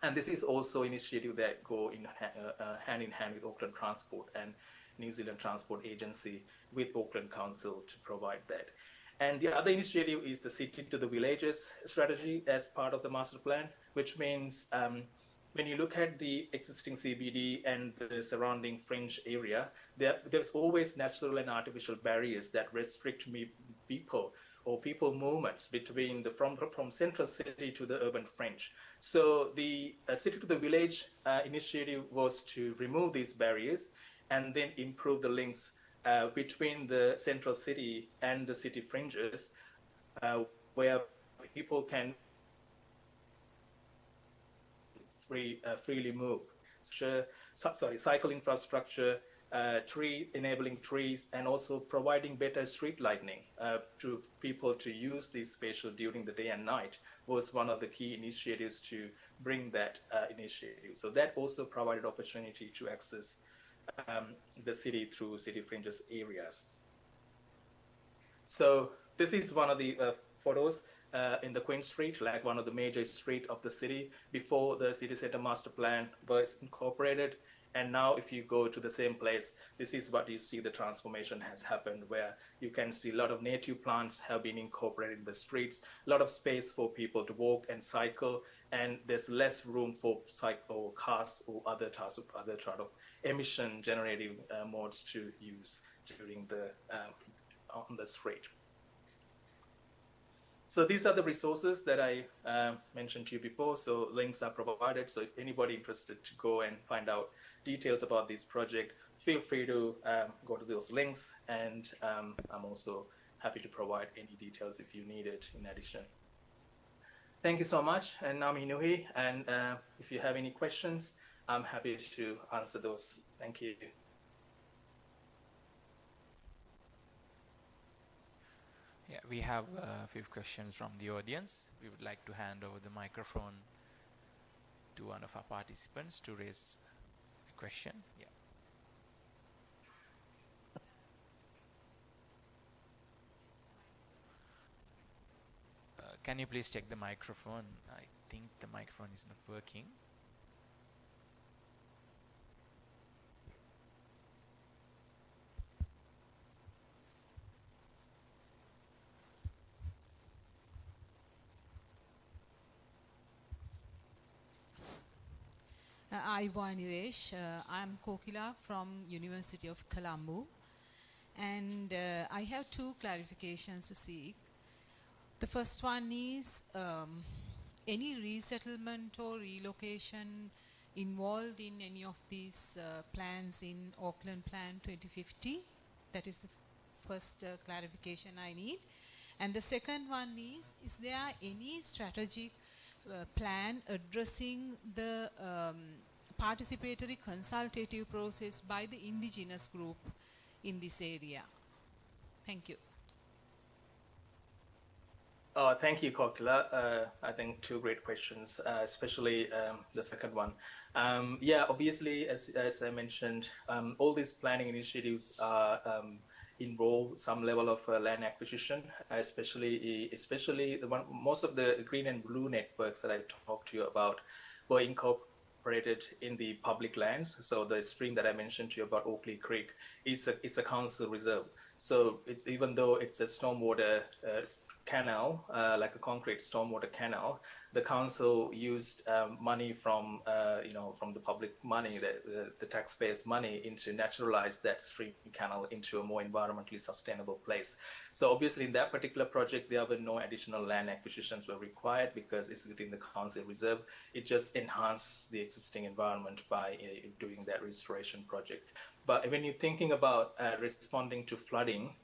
And this is also initiative that go in hand in hand with Auckland Transport and New Zealand Transport Agency with Auckland Council to provide that. And the other initiative is the City to the Villages strategy as part of the master plan, which means when you look at the existing CBD and the surrounding fringe area, there's always natural and artificial barriers that restrict people or people movements between from central city to the urban fringe. So the City to the Village initiative was to remove these barriers and then improve the links between the central city and the city fringes, where people can freely move. Cycle infrastructure, enabling trees, and also providing better street lighting to people to use this spatial during the day and night was one of the key initiatives to bring that initiative. So that also provided opportunity to access the city through city fringes areas. So this is one of the photos in the Queen Street, like one of the major streets of the city before the city center master plan was incorporated. And now if you go to the same place, this is what you see the transformation has happened, where you can see a lot of native plants have been incorporated in the streets, a lot of space for people to walk and cycle, and there's less room for cycle cars or other types of emission generating modes to use during the on the street. So these are the resources that I mentioned to you before. So links are provided. So if anybody interested to go and find out details about this project, feel free to go to those links. And I'm also happy to provide any details if you need it in addition. Thank you so much. And I'm Inuhi. And if you have any questions, I'm happy to answer those. Thank you. Yeah, we have a few questions from the audience. We would like to hand over the microphone to one of our participants to raise a question. Yeah. Can you please check the microphone? I think the microphone is not working. Ayuba Niresh. I'm Kokila from University of Colombo, and I have two clarifications to seek. The first one is any resettlement or relocation involved in any of these plans in Auckland Plan 2050? That is the first clarification I need. And the second one is there any strategic plan addressing the participatory consultative process by the indigenous group in this area? Thank you. Thank you, Kokila. I think two great questions, especially the second one. Yeah, obviously, as I mentioned, all these planning initiatives involve some level of land acquisition, especially the one, most of the green and blue networks that I talked to you about were incorporated in the public lands. So the stream that I mentioned to you about Oakley Creek, it's a council reserve. So even though it's a stormwater canal, like a concrete stormwater canal, the council used money from from the public money, the taxpayers' money, into naturalize that stream canal into a more environmentally sustainable place. So obviously in that particular project, there were no additional land acquisitions were required because it's within the council reserve. It just enhanced the existing environment by doing that restoration project. But when you're thinking about responding to flooding,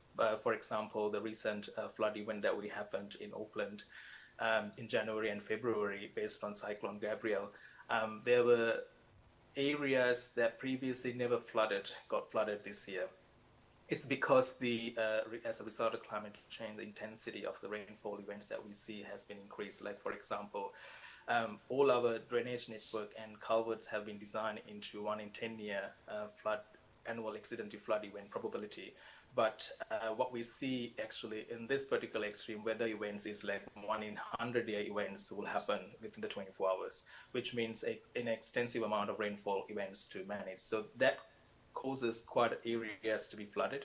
for example, the recent flood event that we happened in Auckland in January and February based on Cyclone Gabrielle, there were areas that previously never got flooded this year. It's because as a result of climate change, the intensity of the rainfall events that we see has been increased. Like, for example, all our drainage network and culverts have been designed into 1 in 10-year annual accidental flood event probability. But what we see actually in this particular extreme weather events is like 1 in 100-year events will happen within the 24 hours, which means an extensive amount of rainfall events to manage. So that causes quite areas to be flooded.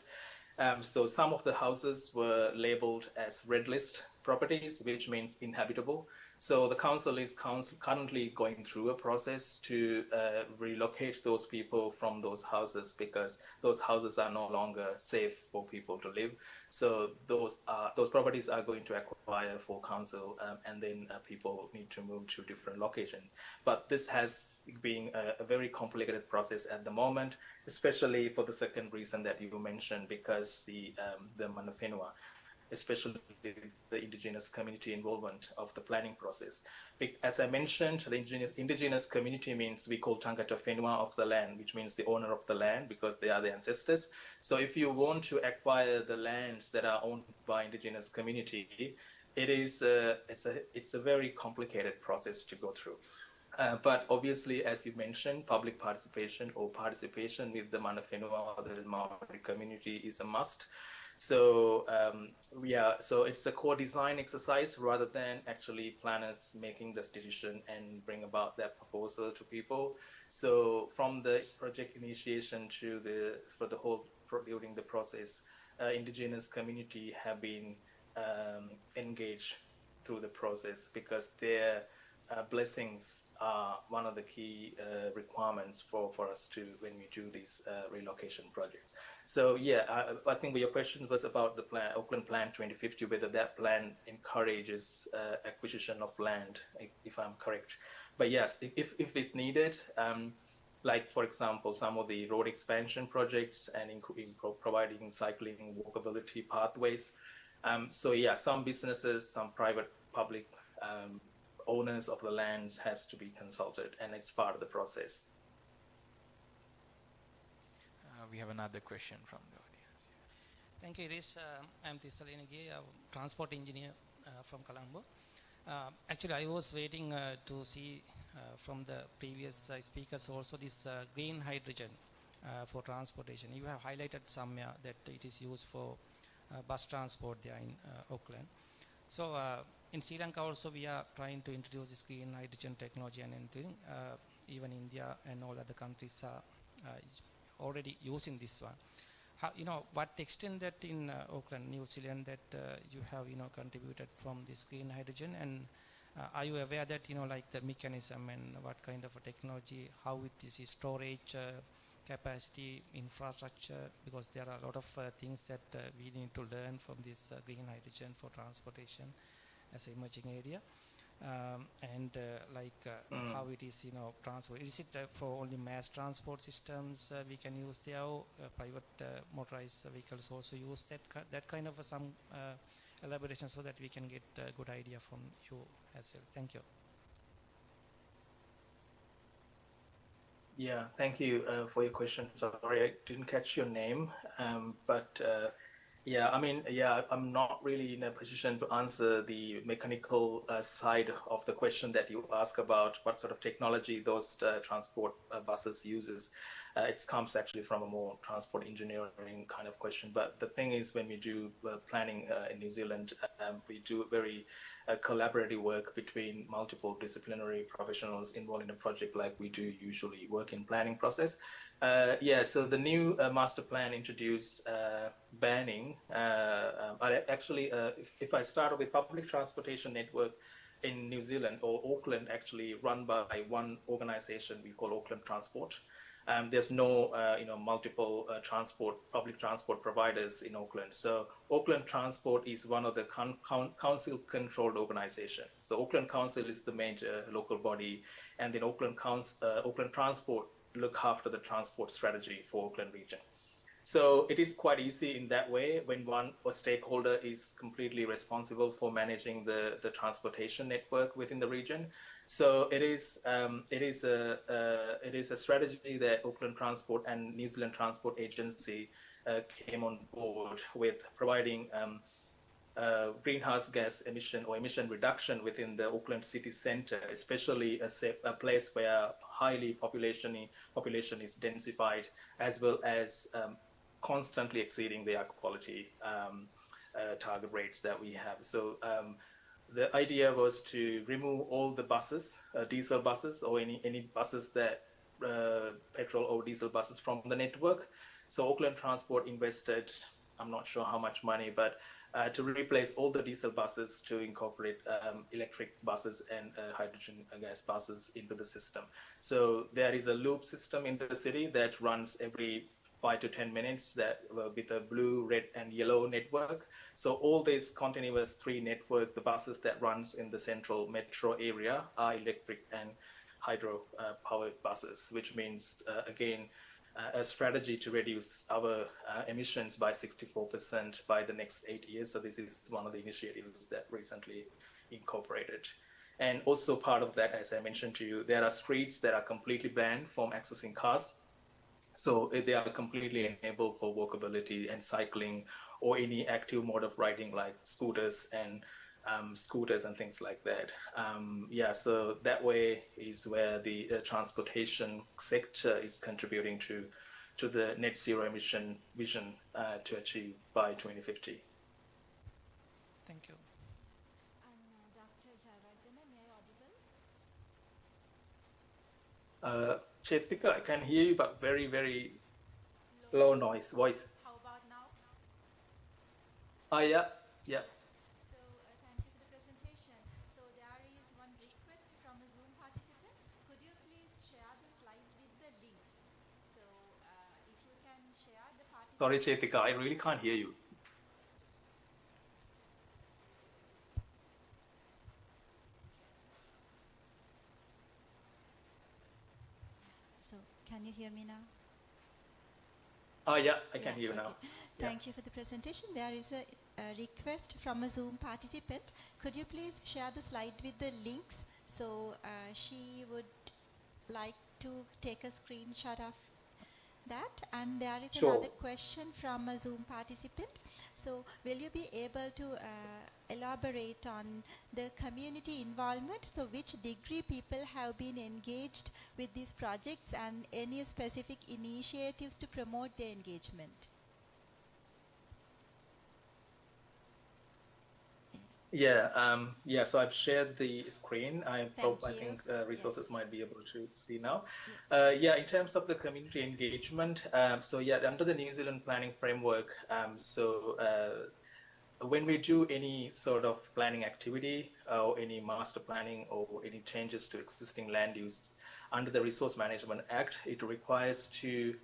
So some of the houses were labeled as red list properties, which means inhabitable. So the council is currently going through a process to relocate those people from those houses, because those houses are no longer safe for people to live. So those properties are going to acquire for council, and then people need to move to different locations. But this has been a very complicated process at the moment, especially for the second reason that you mentioned, because the Mana Whenua, especially the indigenous community involvement of the planning process. As I mentioned, the indigenous community means we call Tangata Whenua of the land, which means the owner of the land, because they are the ancestors. So if you want to acquire the lands that are owned by indigenous community, it's a very complicated process to go through. But obviously, as you mentioned, public participation or participation with the Mana Whenua or the Maori community is a must. So so it's a co-design exercise rather than actually planners making this decision and bring about that proposal to people. So from the project initiation for the whole during the process, indigenous community have been engaged through the process, because their blessings are one of the key requirements for us to when we do these relocation projects. So yeah, I think your question was about the plan, Auckland Plan 2050, whether that plan encourages acquisition of land, if I'm correct. But yes, if it's needed, like for example, some of the road expansion projects and in providing cycling walkability pathways. So yeah, some businesses, some private, public owners of the lands has to be consulted, and it's part of the process. We have another question from the audience. Thank you, Irish. I'm Tisalinagi, a transport engineer from Colombo. Actually, I was waiting to see from the previous speakers also this green hydrogen for transportation. You have highlighted somewhere that it is used for bus transport there in Auckland. So in Sri Lanka also we are trying to introduce this green hydrogen technology and anything. Even India and all other countries are already using this one. How, what extent that in Auckland, New Zealand, that you have contributed from this green hydrogen, and are you aware that like the mechanism and what kind of a technology, how it is storage capacity, infrastructure, because there are a lot of things that we need to learn from this green hydrogen for transportation as an emerging area. And how it is transport, is it for only mass transport systems we can use there, or private motorized vehicles also use that kind of some elaboration, so that we can get a good idea from you as well. Thank you. Yeah, thank you for your question. Sorry, I didn't catch your name, but yeah, I mean, yeah, I'm not really in a position to answer the mechanical side of the question that you ask about what sort of technology those transport buses uses. It comes actually from a more transport engineering kind of question. But the thing is, when we do planning in New Zealand, we do very collaborative work between multiple disciplinary professionals involved in a project, like we do usually work in planning process. Yeah, so the new master plan introduced banning. Actually, if I start with public transportation network in New Zealand, or Auckland, actually run by one organization we call Auckland Transport. There's no, multiple public transport providers in Auckland. So Auckland Transport is one of the council-controlled organization. So Auckland Council is the major local body, and then Auckland Transport look after the transport strategy for Auckland region. So it is quite easy in that way when one stakeholder is completely responsible for managing the transportation network within the region. So it is a strategy that Auckland Transport and New Zealand Transport Agency came on board with, providing greenhouse gas emission or emission reduction within the Auckland city centre, especially a place where highly population is densified, as well as constantly exceeding the air quality target rates that we have. So the idea was to remove all the buses, diesel buses, or any buses that petrol or diesel buses from the network. So Auckland Transport invested I'm not sure how much money, but to replace all the diesel buses to incorporate electric buses and hydrogen gas buses into the system. So there is a loop system in the city that runs every 5 to 10 minutes that with a blue, red, and yellow network. So all these continuous 3 network, the buses that runs in the central metro area are electric and hydro powered buses, which means again a strategy to reduce our emissions by 64% by the next 8 years. So this is one of the initiatives that recently incorporated. And also part of that, as I mentioned to you, there are streets that are completely banned from accessing cars. So they are completely enabled for walkability and cycling or any active mode of riding like scooters and things like that. Yeah, so that way is where the transportation sector is contributing to the net zero emission vision to achieve by 2050. Thank you. And Dr. Jayawardena, may I audible? Chetika, I can hear you, but very, very low noise voice. How about now? Yeah. So thank you for the presentation. So there is one request from a Zoom participant. Could you please share the slide with the links? So if you can share the participant. Sorry, Chetika, I really can't hear you. So can you hear me now? Yeah, I can hear you now. Thank you for the presentation. There is a request from a Zoom participant. Could you please share the slide with the links? So she would like to take a screenshot of that. And there is Sure. another question from a Zoom participant. So will you be able to elaborate on the community involvement? So which degree people have been engaged with these projects and any specific initiatives to promote their engagement? Yeah, so I've shared the screen. I Thank think you. resources Yes. might be able to see now. Yes. Yeah, in terms of the community engagement, so yeah, under the New Zealand planning framework, when we do any sort of planning activity or any master planning or any changes to existing land use under the Resource Management Act, it requires to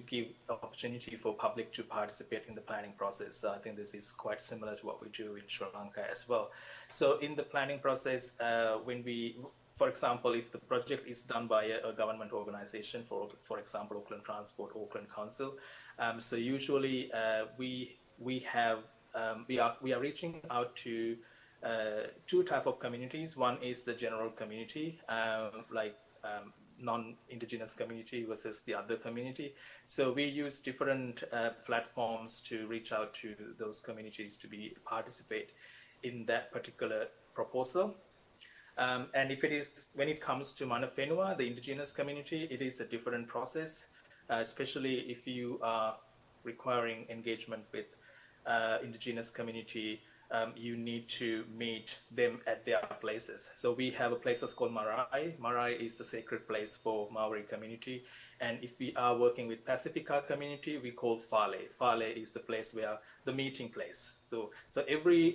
give opportunity for public to participate in the planning process. So I think this is quite similar to what we do in Sri Lanka as well. So in the planning process, for example, if the project is done by a government organization, for example, Auckland Transport, Auckland Council, so usually we are reaching out to 2 type of communities. One is the general community, non-Indigenous community versus the other community. So we use different platforms to reach out to those communities to participate in that particular proposal. And when it comes to Mana Whenua, the Indigenous community, it is a different process, especially if you are requiring engagement with Indigenous community. You need to meet them at their places. So we have a place that's called Marae. Marae is the sacred place for Maori community. And if we are working with Pacifica community, we call Fale. Fale is the place where the meeting place. So every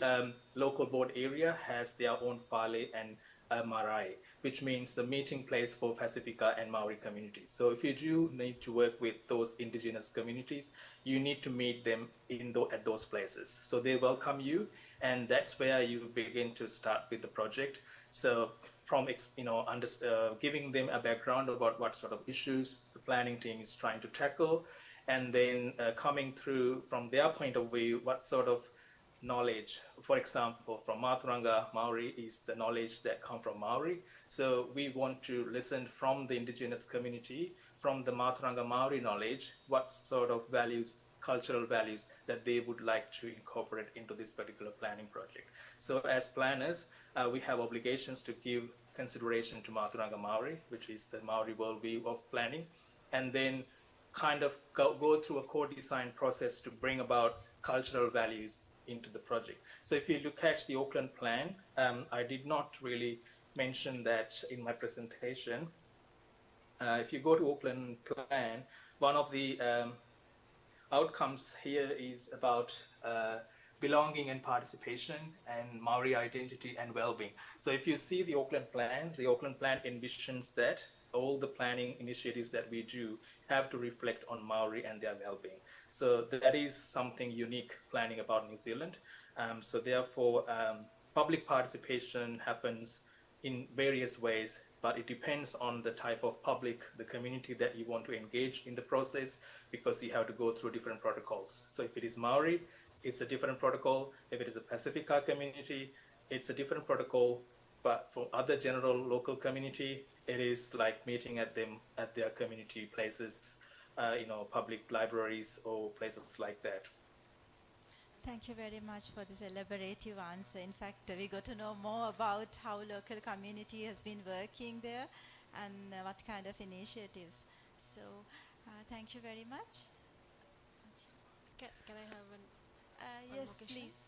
local board area has their own Fale and Marae, which means the meeting place for Pacifica and Maori communities. So if you do need to work with those Indigenous communities, you need to meet them at those places. So they welcome you, and that's where you begin to start with the project. So from giving them a background about what sort of issues the planning team is trying to tackle, and then coming through from their point of view, what sort of knowledge, for example, from Mātauranga Maori is the knowledge that come from Maori. So we want to listen from the Indigenous community, from the Mātauranga Maori knowledge, what sort of values, cultural values that they would like to incorporate into this particular planning project. So as planners, we have obligations to give consideration to Mātauranga Maori, which is the Maori worldview of planning, and then kind of go through a core design process to bring about cultural values into the project. So if you look at the Auckland plan, I did not really mention that in my presentation. If you go to Auckland plan, one of the outcomes here is about belonging and participation and Maori identity and well-being. So if you see the Auckland Plan envisions that all the planning initiatives that we do have to reflect on Maori and their well-being. So that is something unique planning about New Zealand. So therefore, public participation happens in various ways, but it depends on the type of public, the community that you want to engage in the process, because you have to go through different protocols. So if it is Maori, it's a different protocol. If it is a Pacifica community, it's a different protocol. But for other general local community, it is like meeting at their community places, public libraries or places like that. Thank you very much for this elaborative answer. In fact, we got to know more about how local community has been working there and what kind of initiatives. So, thank you very much. Can I have one yes, more please.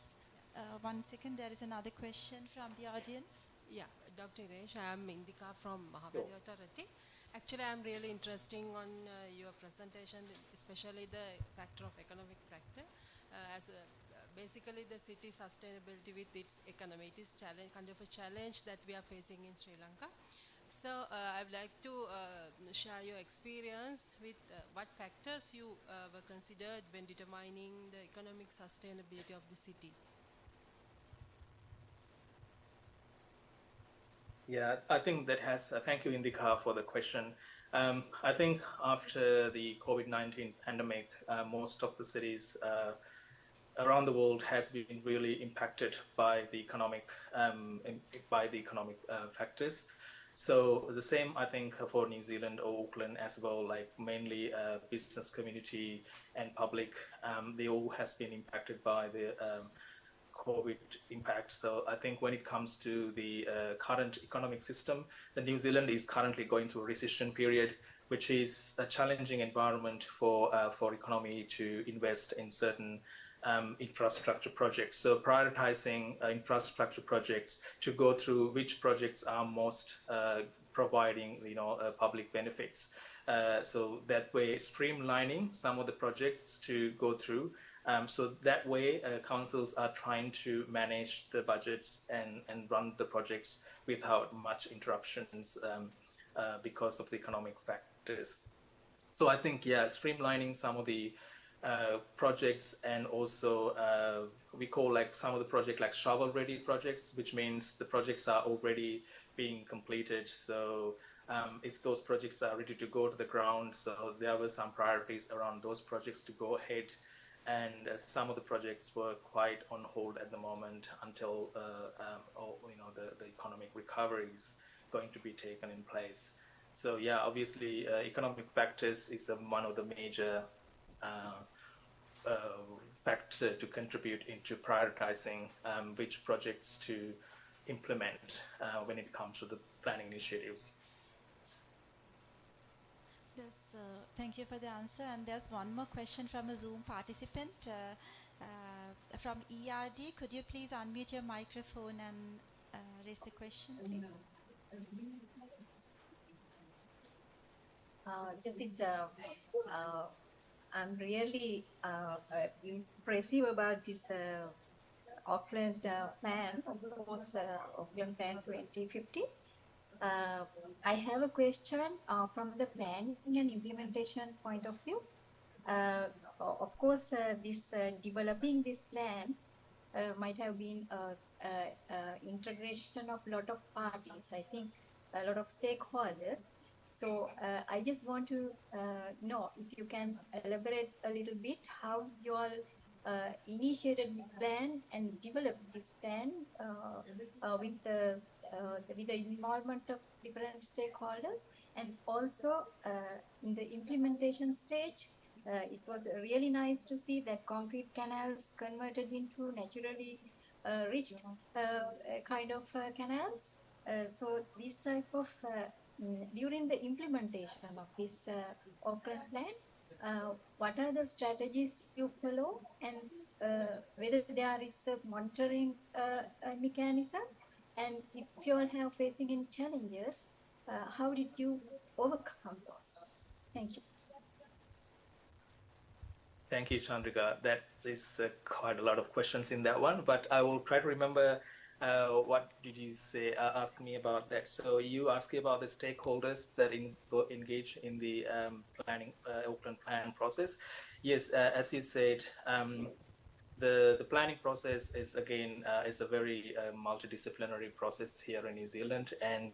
1 second, there is another question from the audience. Yeah, Dr. Iresh, I am Indika from Mahabali Authority. Actually, I am really interested on your presentation, especially the factor of economic factor. Basically, the city sustainability with its economy, it is kind of a challenge that we are facing in Sri Lanka. So, I would like to share your experience with what factors you were considered when determining the economic sustainability of the city. Yeah, I think that has, thank you Indika for the question. I think after the COVID-19 pandemic, most of the cities around the world has been really impacted by the economic factors. So the same, I think, for New Zealand or Auckland as well, like mainly business community and public, they all has been impacted by the COVID impact. So I think when it comes to the current economic system, the New Zealand is currently going through a recession period, which is a challenging environment for economy to invest in certain infrastructure projects. So prioritizing infrastructure projects to go through which projects are most providing public benefits. So that way streamlining some of the projects to go through. So that way councils are trying to manage the budgets and run the projects without much interruptions because of the economic factors. So I think, yeah, streamlining some of the projects, and also we call like some of the project like shovel ready projects, which means the projects are already being completed. So if those projects are ready to go to the ground, so there were some priorities around those projects to go ahead. And some of the projects were quite on hold at the moment until the economic recovery is going to be taken in place. So yeah, obviously economic factors is one of the major factor to contribute into prioritizing which projects to implement when it comes to the planning initiatives. Yes, thank you for the answer. And there's one more question from a Zoom participant from ERD. Could you please unmute your microphone and raise the question, please? I'm really impressive about this Auckland plan, of course, Auckland Plan 2050. I have a question from the planning and implementation point of view. Of course, developing this plan might have been integration of a lot of parties, I think a lot of stakeholders. So I just want to know if you can elaborate a little bit how you all initiated this plan and developed this plan with the involvement of different stakeholders, and also in the implementation stage, it was really nice to see that concrete canals converted into naturally rich kind of canals. So this type of during the implementation of this Auckland plan, what are the strategies you follow, and whether there is a monitoring mechanism, and if you all have facing any challenges, how did you overcome those? Thank you. Thank you, Chandrika. That is quite a lot of questions in that one, but I will try to remember what did you say, ask me about that. So you asked about the stakeholders that engage in the planning, Auckland plan process. Yes, as you said, the planning process is again is a very multidisciplinary process here in New Zealand, and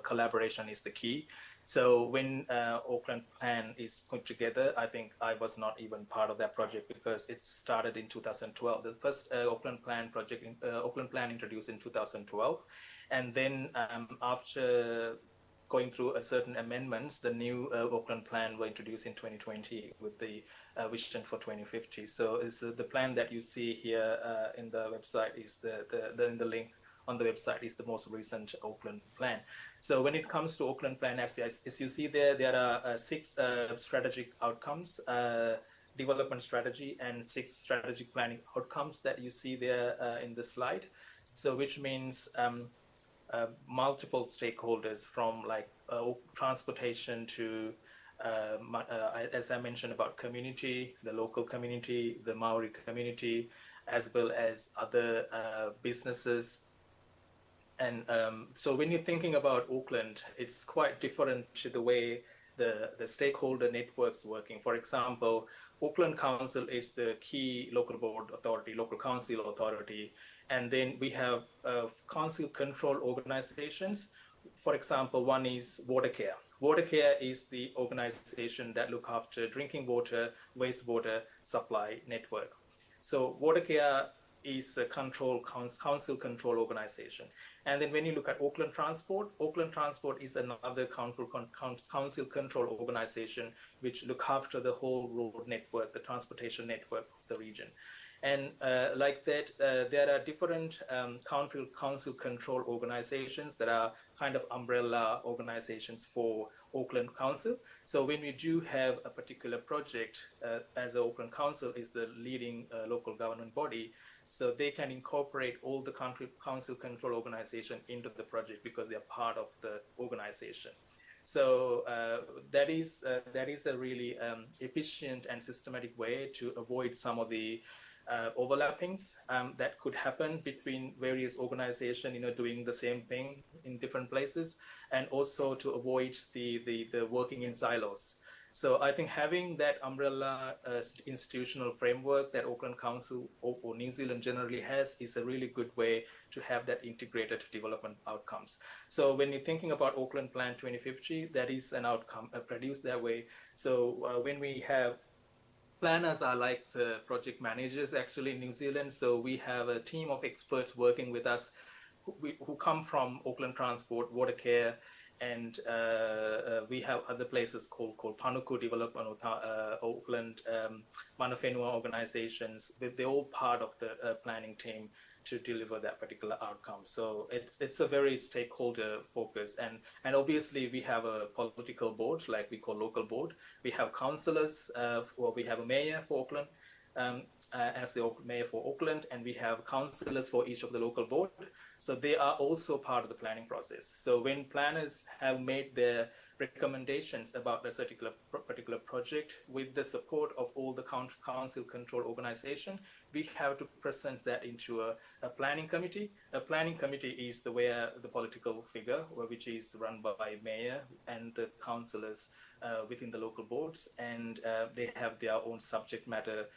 collaboration is the key. So when Auckland Plan is put together, I think I was not even part of that project because it started in 2012. The first Auckland Plan project, Auckland Plan introduced in 2012, and then after going through a certain amendments, the new Auckland Plan were introduced in 2020 with the vision for 2050. So it's the plan that you see here in the website is in the link on the website is the most recent Auckland Plan. So when it comes to Auckland Plan, as you see there are 6 strategic outcomes, development strategy, and 6 strategic planning outcomes that you see there in the slide. So which means multiple stakeholders from like transportation to, as I mentioned about community, the local community, the Maori community, as well as other businesses. And so when you're thinking about Auckland, it's quite different to the way the stakeholder networks working. For example, Auckland Council is the key local board authority, local council authority. And then we have council control organizations. For example, one is Watercare. Watercare is the organization that look after drinking water, wastewater supply network. So Watercare is a council control organization. And then when you look at Auckland Transport is another council control organization which look after the whole road network, the transportation network of the region. And like that, there are different council control organizations that are kind of umbrella organizations for Auckland Council. So when we do have a particular project, as the Auckland Council is the leading local government body, so they can incorporate all the council control organization into the project because they are part of the organization. So that is a really efficient and systematic way to avoid some of the overlappings that could happen between various organizations, doing the same thing in different places, and also to avoid the working in silos. So I think having that umbrella institutional framework that Auckland Council or New Zealand generally has is a really good way to have that integrated development outcomes. So when you're thinking about Auckland Plan 2050, that is an outcome produced that way. So when we have planners are like the project managers actually in New Zealand. So we have a team of experts working with us who come from Auckland Transport, Watercare, and we have other places called Panuku Development, Auckland, Mana Whenua organizations. They're all part of the planning team to deliver that particular outcome. So it's a very stakeholder focus, and obviously we have a political board, like we call local board. We have councillors, or we have a mayor for Auckland, as the mayor for Auckland, and we have councillors for each of the local board. So they are also part of the planning process. So when planners have made their recommendations about the particular project with the support of all the council control organization, we have to present that into a planning committee. A planning committee is where the political figure, which is run by mayor and the councillors within the local boards, and they have their own subject matter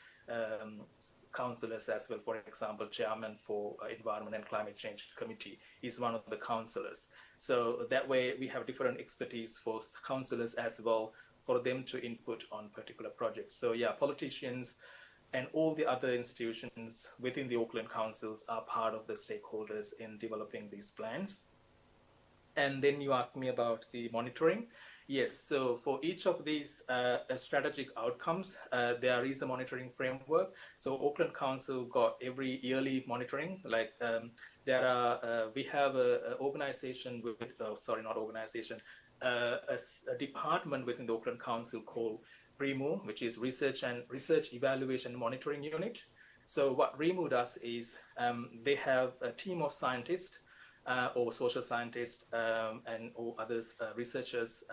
councillors as well. For example, chairman for Environment and Climate Change Committee is one of the councillors. So that way we have different expertise for councillors as well, for them to input on particular projects. So yeah, politicians and all the other institutions within the Auckland councils are part of the stakeholders in developing these plans. And then you asked me about the monitoring. Yes, so for each of these strategic outcomes, there is a monitoring framework. So Auckland Council got every yearly monitoring. Like we have a organization with, a department within the Auckland Council called REMU, which is Research Evaluation Monitoring Unit. So what REMU does is they have a team of scientists or social scientists and or others, researchers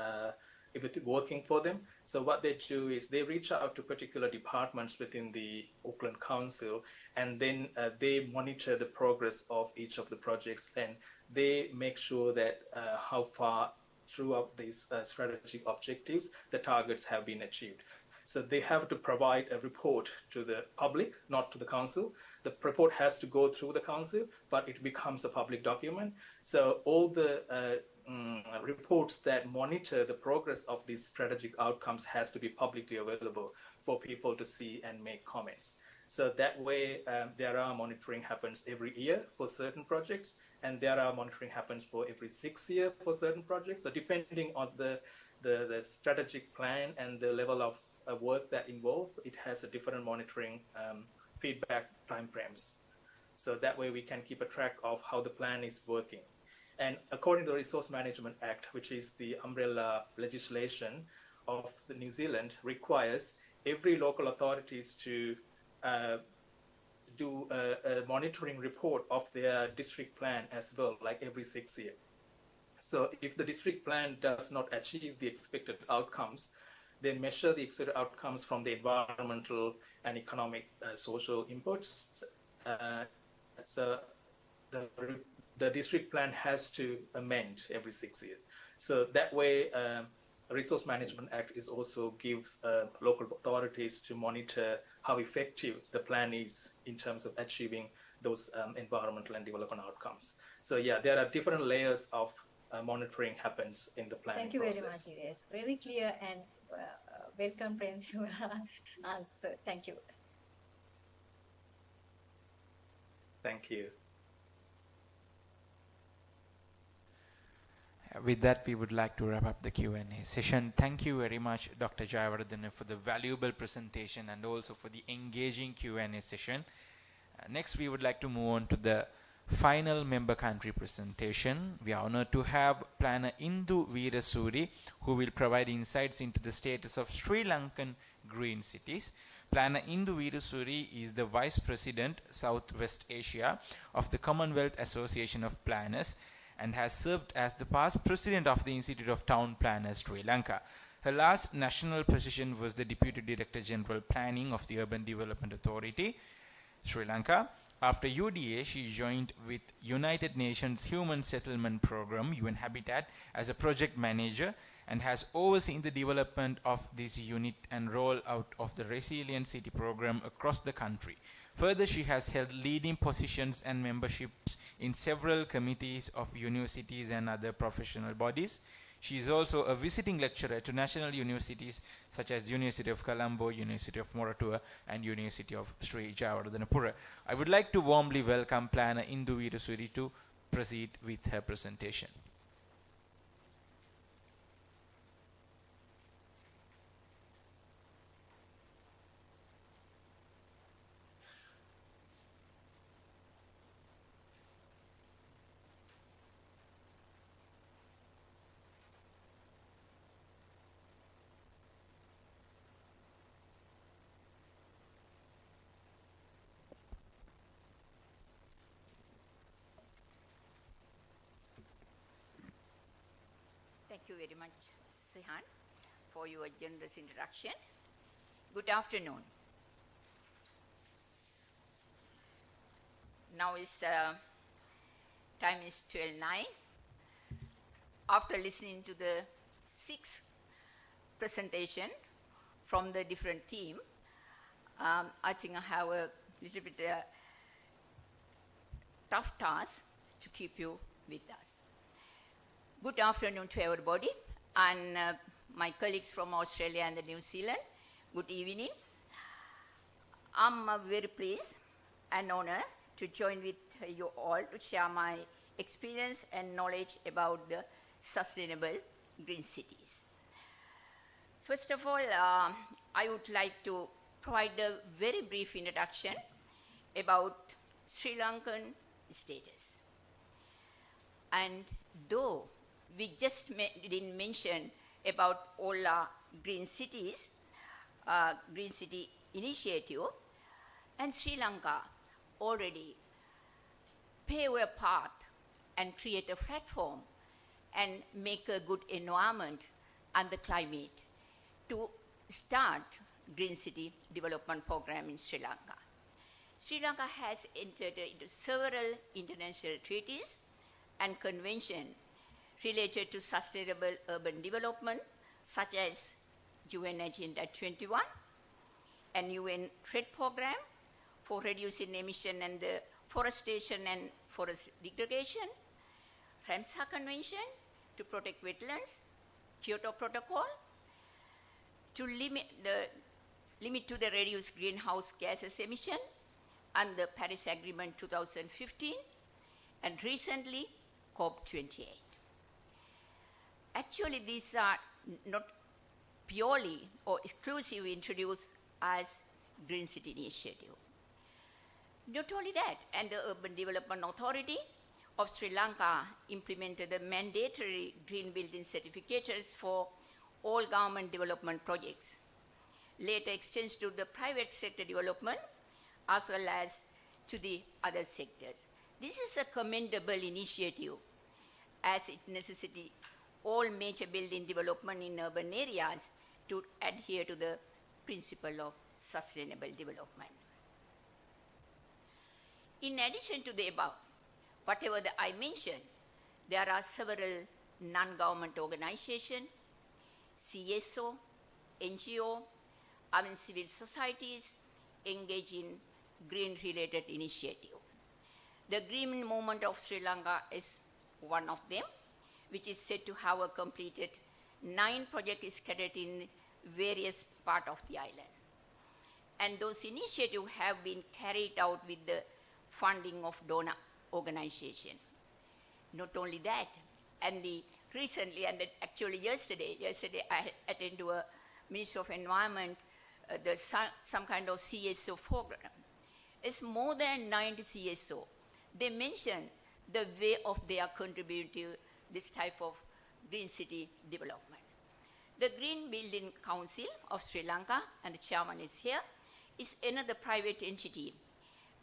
if it's working for them. So what they do is they reach out to particular departments within the Auckland Council, and then they monitor the progress of each of the projects, and they make sure that how far throughout these strategic objectives the targets have been achieved. So they have to provide a report to the public, not to the council. The report has to go through the council, but it becomes a public document. So all the reports that monitor the progress of these strategic outcomes has to be publicly available for people to see and make comments. So that way, there are monitoring happens every year for certain projects, and there are monitoring happens for every 6 years for certain projects. So depending on the strategic plan and the level of work that involved, it has a different monitoring feedback timeframes. So that way we can keep a track of how the plan is working. And according to the Resource Management Act, which is the umbrella legislation of the New Zealand, requires every local authorities to do a monitoring report of their district plan as well, like every 6 years. So if the district plan does not achieve the expected outcomes, they measure the expected outcomes from the environmental and economic social inputs. So the district plan has to amend every 6 years. So that way, Resource Management Act is also gives local authorities to monitor how effective the plan is in terms of achieving those environmental and development outcomes. So yeah, there are different layers of monitoring happens in the planning Thank you process. very much, Iresh. Very clear and very comprehensive answer. Thank you. Thank you. With that, we would like to wrap up the Q&A session. Thank you very much, Dr. Jayawardena, for the valuable presentation and also for the engaging Q&A session. Next, we would like to move on to the final member country presentation. We are honored to have Planner Indu Veerasuri, who will provide insights into the status of Sri Lankan green cities. Planner Indu Veerasuri is the Vice President, Southwest Asia of the Commonwealth Association of Planners, and has served as the past president of the Institute of Town Planners, Sri Lanka. Her last national position was the Deputy Director General Planning of the Urban Development Authority, Sri Lanka. After UDA, she joined with United Nations Human Settlement Program, UN Habitat, as a project manager and has overseen the development of this unit and rollout of the Resilient City program across the country. Further, she has held leading positions and memberships in several committees of universities and other professional bodies. She is also a visiting lecturer to national universities such as University of Colombo, University of Moratuwa, and University of Sri Jayawardenepura. I would like to warmly welcome Planner Indu Veerasuri to proceed with her presentation. Thank you very much, Sihan, for your generous introduction. Good afternoon. Now is time is 12:09. After listening to the 6th presentation from the different team, I think I have a little bit tough task to keep you with us. Good afternoon to everybody, and my colleagues from Australia and New Zealand. Good evening. I'm very pleased and honored to join with you all to share my experience and knowledge about the sustainable green cities. First of all, I would like to provide a very brief introduction about Sri Lankan status. And though we just didn't mention about all our green cities, Green City Initiative, and Sri Lanka already pave a path and create a platform and make a good environment and the climate to start Green City Development Program in Sri Lanka. Sri Lanka has entered into several international treaties and conventions related to sustainable urban development, such as UN Agenda 21 and UN Trade Program for reducing emission and the forestation and forest degradation, Ramsar Convention to protect wetlands, Kyoto Protocol to limit to the reduced greenhouse gases emission, and the Paris Agreement 2015, and recently COP28. Actually, these are not purely or exclusively introduced as Green City Initiative. Not only that, and the Urban Development Authority of Sri Lanka implemented the mandatory green building certificates for all government development projects, later extends to the private sector development as well as to the other sectors. This is a commendable initiative as it necessitates all major building development in urban areas to adhere to the principle of sustainable development. In addition to the above, whatever that I mentioned, there are several non-government organizations, CSO, NGO, and civil societies engaged in green-related initiative. The Green Movement of Sri Lanka is one of them, which is said to have completed 9 projects scattered in various parts of the island. And those initiatives have been carried out with the funding of donor organizations. Not only that, and recently, and actually yesterday I attended to a Ministry of Environment, some kind of CSO program. It's more than 90 CSO. They mentioned the way of their contributing to this type of green city development. The Green Building Council of Sri Lanka, and the chairman is here, is another private entity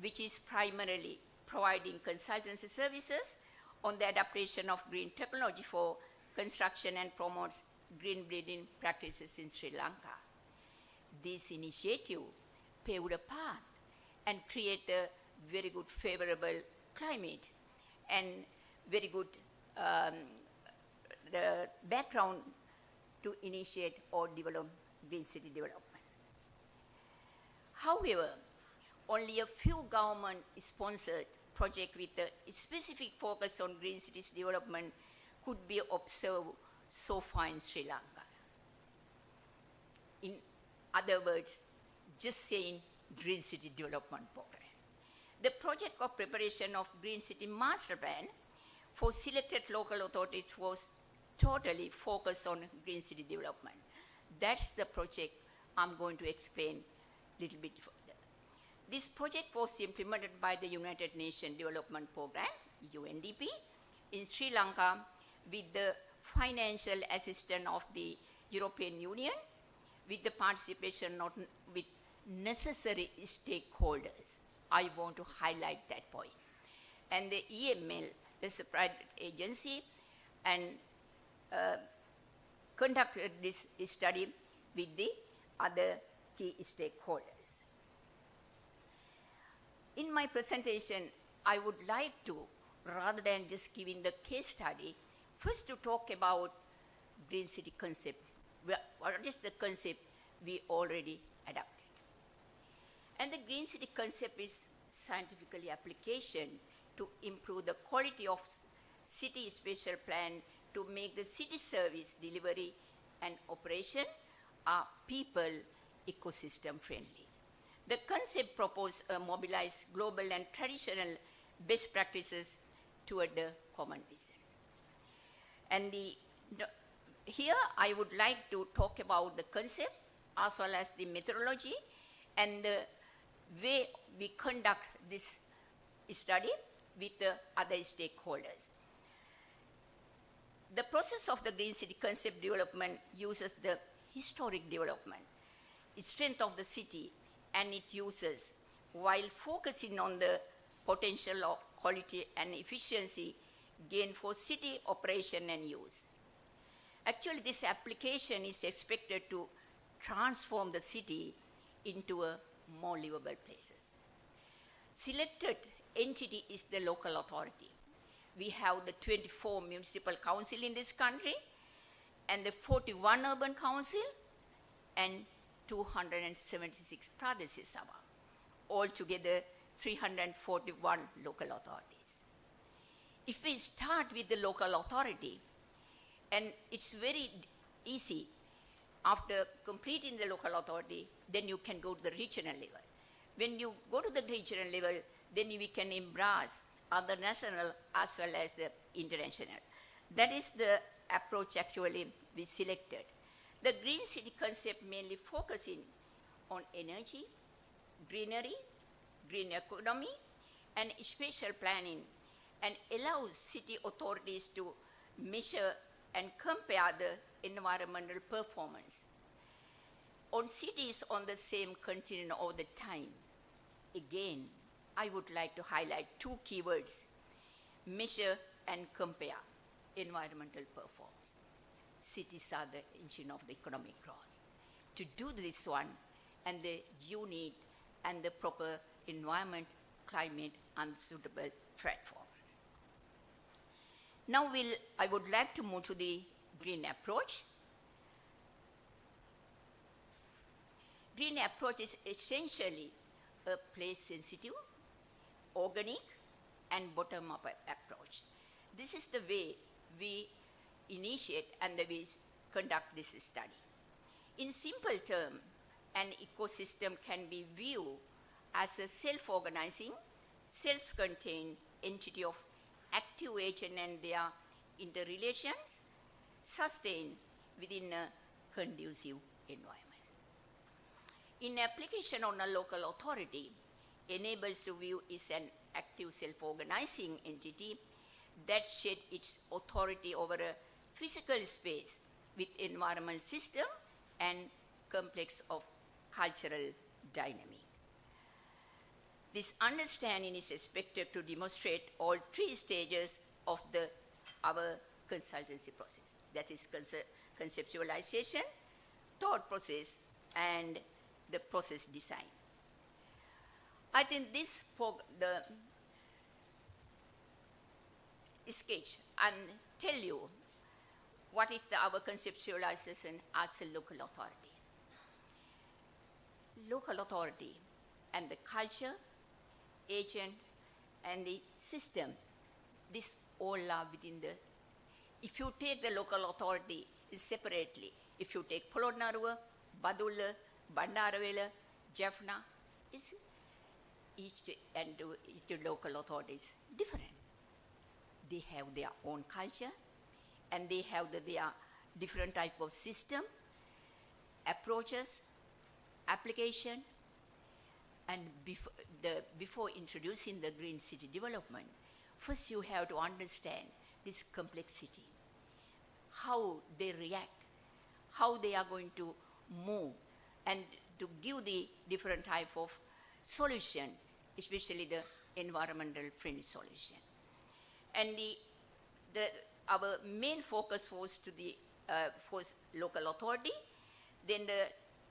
which is primarily providing consultancy services on the adaptation of green technology for construction and promotes green building practices in Sri Lanka. This initiative paved a path and create a very good favorable climate and very good the background to initiate or develop green city development. However, only a few government-sponsored projects with a specific focus on green cities development could be observed so far in Sri Lanka. In other words, just saying Green City Development Program. The project of preparation of Green City Master Plan for selected local authorities was totally focused on green city development. That's the project I'm going to explain a little bit further. This project was implemented by the United Nations Development Program, UNDP, in Sri Lanka with the financial assistance of the European Union, with the participation of with necessary stakeholders. I want to highlight that point. And the EML, the private agency, and conducted this study with the other key stakeholders. In my presentation, I would like to, rather than just giving the case study, first to talk about green city concept. What is the concept we already adopted? And the green city concept is scientifically application to improve the quality of city spatial plan to make the city service delivery and operation are people ecosystem friendly. The concept proposed mobilize global and traditional best practices toward the common vision. And here I would like to talk about the concept as well as the methodology and the way we conduct this study with the other stakeholders. The process of the green city concept development uses the historic development, strength of the city, and it uses, while focusing on the potential of quality and efficiency gained for city operation and use. Actually, this application is expected to transform the city into a more livable places. Selected entity is the local authority. We have the 24 municipal council in this country, and the 41 urban council, and 276 Pradesh Sabha. Altogether, 341 local authorities. If we start with the local authority, and it's very easy, after completing the local authority, then you can go to the regional level. When you go to the regional level, then we can embrace other national as well as the international. That is the approach actually we selected. The green city concept mainly focusing on energy, greenery, green economy, and spatial planning, and allows city authorities to measure and compare the environmental performance on cities on the same continuum all the time. Again, I would like to highlight two keywords: measure and compare environmental performance. Cities are the engine of the economic growth. To do this one, and you need and the proper environment, climate, and suitable platform. Now I would like to move to the green approach. Green approach is essentially a place-sensitive, organic, and bottom-up approach. This is the way we initiate and we conduct this study. In simple terms, an ecosystem can be viewed as a self-organizing, self-contained entity of active agent and their interrelations sustained within a conducive environment. In application on a local authority, enables to view is an active self-organizing entity that shed its authority over a physical space with environmental system and complex of cultural dynamic. This understanding is expected to demonstrate all three stages of our consultancy process. That is conceptualization, thought process, and the process design. I think this the sketch and tell you what is our conceptualization as a local authority. Local authority and the culture, agent, and the system, this all are within the, if you take the local authority separately, if you take Polonnaruwa, Badulla, Bandarawela, Jaffna, each local authority is different. They have their own culture, and they have their different type of system, approaches, application, and before introducing the green city development, first you have to understand this complexity, how they react, how they are going to move, and to give the different type of solution, especially the environmental friendly solution. And our main focus was to the first local authority. Then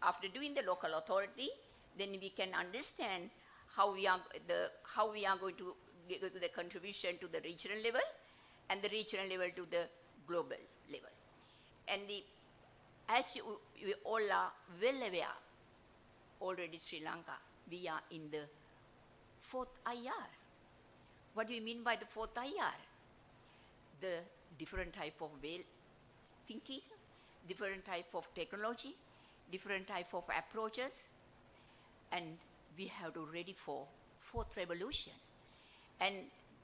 after doing the local authority, then we can understand how we are going to give the contribution to the regional level, and the regional level to the global level. And as you all are well aware, already Sri Lanka, we are in the 4th IR. What do you mean by the 4th IR? The different type of thinking, different type of technology, different type of approaches, and we have to ready for 4th revolution. And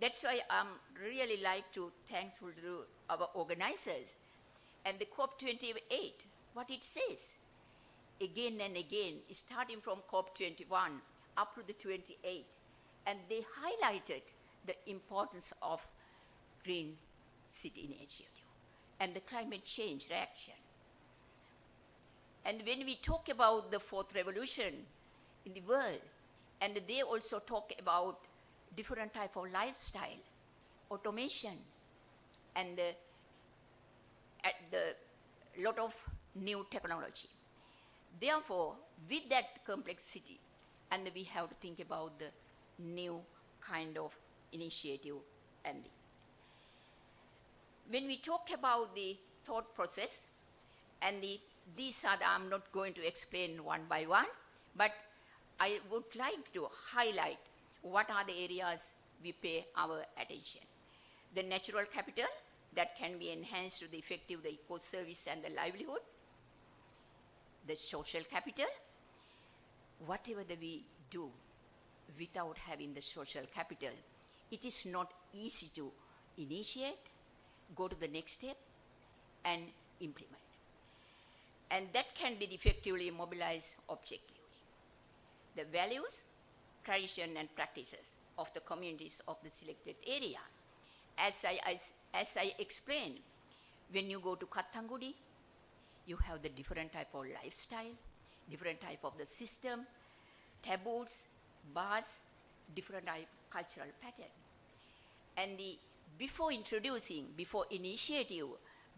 that's why I'm really like to thankful to our organizers. And the COP28, what it says, again and again, starting from COP21 up to the 28, and they highlighted the importance of green city initiative and the climate change reaction. And when we talk about the 4th revolution in the world, and they also talk about different type of lifestyle, automation, and the lot of new technology. Therefore, with that complexity, and we have to think about the new kind of initiative. And when we talk about the thought process, and these are I'm not going to explain one by one, but I would like to highlight what are the areas we pay our attention. The natural capital that can be enhanced to the effective the eco-service and the livelihood. The social capital, whatever that we do without having the social capital, it is not easy to initiate, go to the next step, and implement. And that can be effectively mobilized objectively. The values, tradition, and practices of the communities of the selected area. As I explained, when you go to Kathangudi, you have the different type of lifestyle, different type of the system, taboos, bars, different type cultural pattern. And before initiative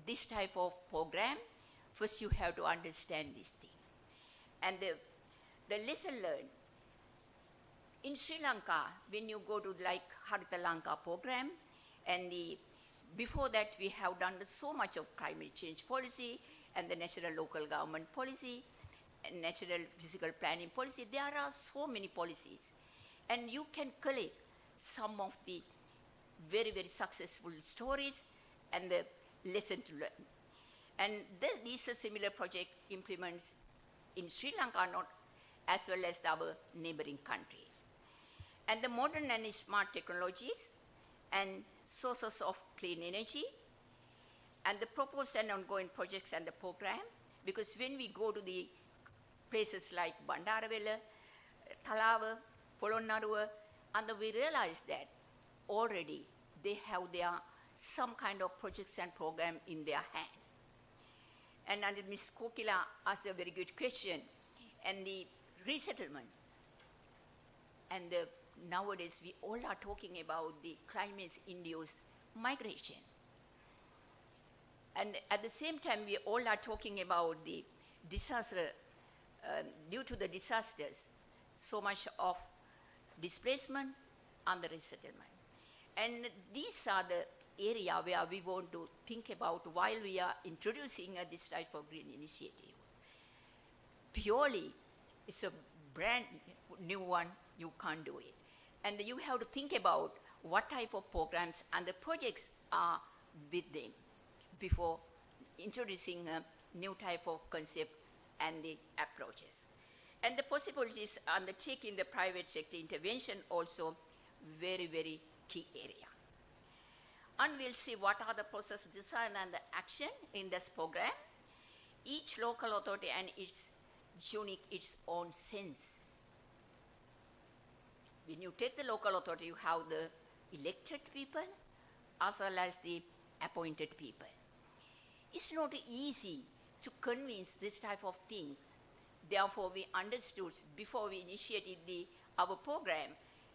this type of program, first you have to understand this thing. And the lesson learned, in Sri Lanka, when you go to like Harita Lanka program, and before that we have done so much of climate change policy, and the national local government policy, and natural physical planning policy. There are so many policies. And you can collect some of the very, very successful stories and the lesson to learn. And these are similar project implements in Sri Lanka, not as well as our neighboring country. And the modern and smart technologies and sources of clean energy, and the proposed and ongoing projects and the program, because when we go to the places like Bandarawela, Talawa, Polonnaruwa, and we realize that already they have some kind of projects and program in their hand. And Ms. Kokila asked a very good question, and the resettlement. And nowadays we all are talking about the climate-induced migration. And at the same time, we all are talking about the disaster, due to the disasters, so much of displacement and the resettlement. And these are the area where we want to think about while we are introducing this type of green initiative. Purely, it's a brand new one, you can't do it. And you have to think about what type of programs and the projects are with them before introducing a new type of concept and the approaches. And the possibilities undertaking the private sector intervention also very, very key area. And we'll see what are the process design and the action in this program. Each local authority and its unique, its own sense. When you take the local authority, you have the elected people as well as the appointed people. It's not easy to convince this type of thing. Therefore, we understood before we initiated our program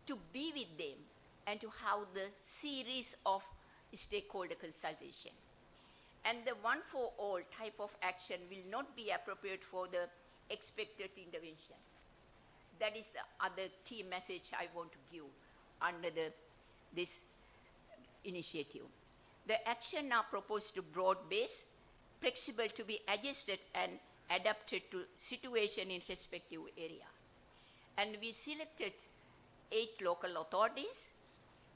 to be with them and to have the series of stakeholder consultation. And the one-for-all type of action will not be appropriate for the expected intervention. That is the other key message I want to give under this initiative. The action are proposed to broad-based, flexible to be adjusted and adapted to situation in respective area. And we selected 8 local authorities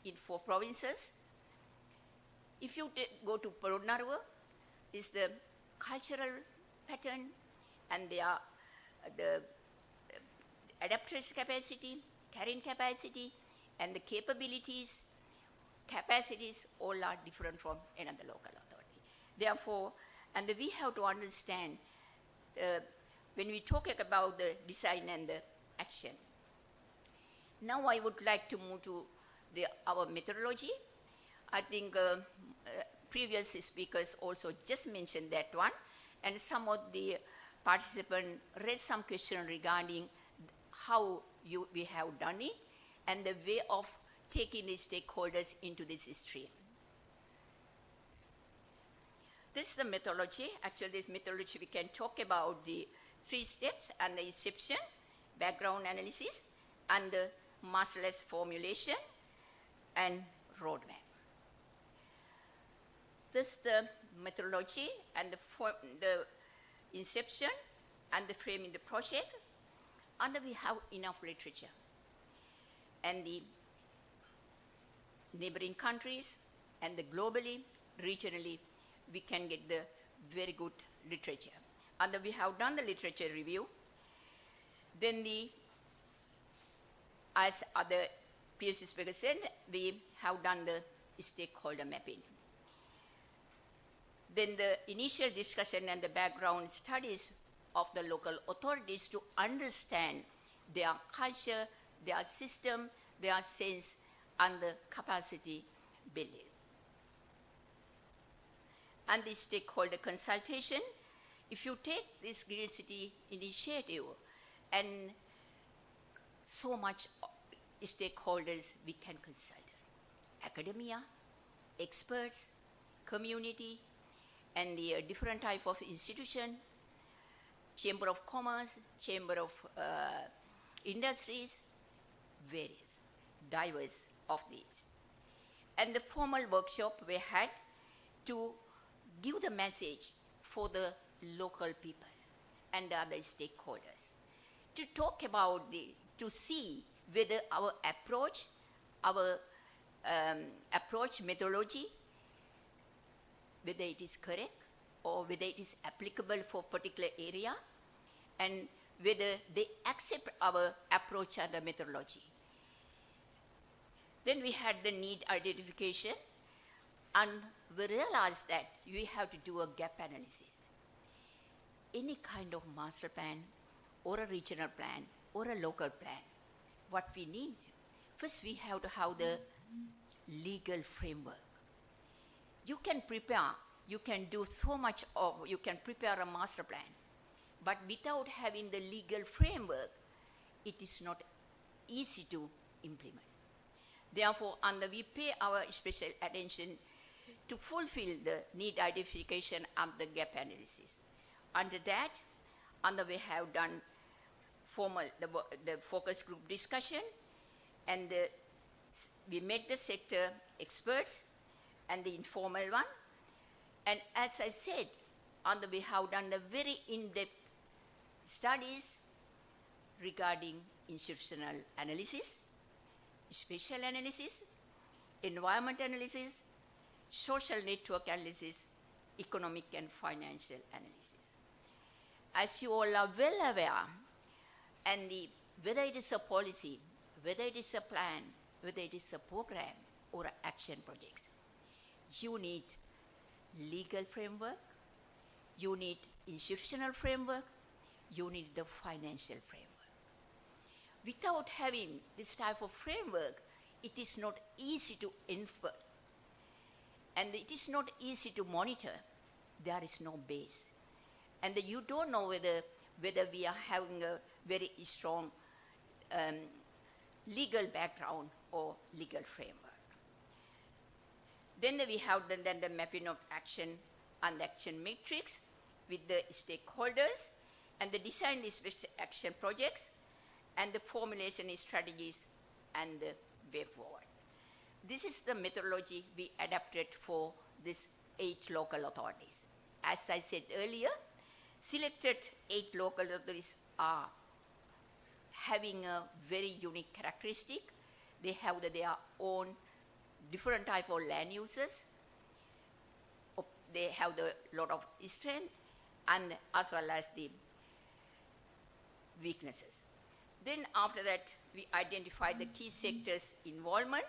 in 4 provinces. If you go to Polonnaruwa, is the cultural pattern and the adaptation capacity, carrying capacity, and the capabilities, capacities all are different from another local authority. Therefore, and we have to understand when we talk about the design and the action. Now I would like to move to our methodology. I think previous speakers also just mentioned that one, and some of the participants raised some question regarding how we have done it and the way of taking the stakeholders into this stream. this is the methodology. Actually, this methodology we can talk about the 3 steps and the inception, background analysis, and the masterless formulation and roadmap. This is the methodology and the inception and the framing the project. And we have enough literature. And the neighboring countries and the globally, regionally, we can get the very good literature. And we have done the literature review. Then as other previous speakers said, we have done the stakeholder mapping. Then the initial discussion and the background studies of the local authorities to understand their culture, their system, their sense, and the capacity building. And the stakeholder consultation, if you take this Green City initiative and so much stakeholders we can consult, academia, experts, community, and the different type of institution, Chamber of Commerce, Chamber of Industries, various, diverse of these. And the formal workshop we had to give the message for the local people and the other stakeholders to talk about to see whether our approach methodology, whether it is correct or whether it is applicable for particular area, and whether they accept our approach and the methodology. Then we had the need identification, and we realized that we have to do a gap analysis. Any kind of master plan or a regional plan or a local plan, what we need, first we have to have the legal framework. You can prepare, you can do so much of, you can prepare a master plan, but without having the legal framework, it is not easy to implement. Therefore, we pay our special attention to fulfill the need identification and the gap analysis. Under that, we have done formal, the focus group discussion, and we met the sector experts and the informal one. And as I said, we have done the very in-depth studies regarding institutional analysis, spatial analysis, environment analysis, social network analysis, economic and financial analysis. As you all are well aware, and whether it is a policy, whether it is a plan, whether it is a program or action projects, you need legal framework, you need institutional framework, you need the financial framework. Without having this type of framework, it is not easy to infer, and it is not easy to monitor. There is no base. And you don't know whether we are having a very strong legal background or legal framework. Then we have the mapping of action and the action matrix with the stakeholders, and the design the specific action projects, and the formulation strategies and the way forward. This is the methodology we adapted for these 8 local authorities. As I said earlier, selected 8 local authorities are having a very unique characteristic. They have their own different type of land uses. They have the lot of strength and as well as the weaknesses. Then after that, we identify the key sectors involvement.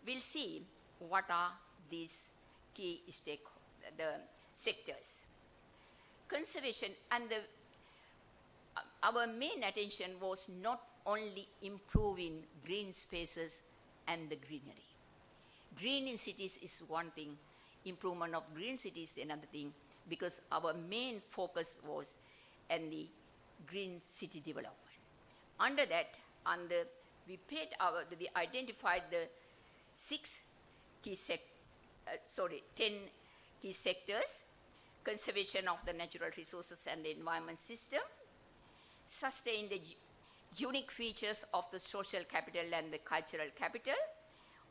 We'll see what are these key sectors. Conservation, and our main attention was not only improving green spaces and the greenery. Green in cities is one thing, improvement of green cities is another thing, because our main focus was in the green city development. Under that, we identified the 10 key sectors conservation of the natural resources and the environment system, sustain the unique features of the social capital and the cultural capital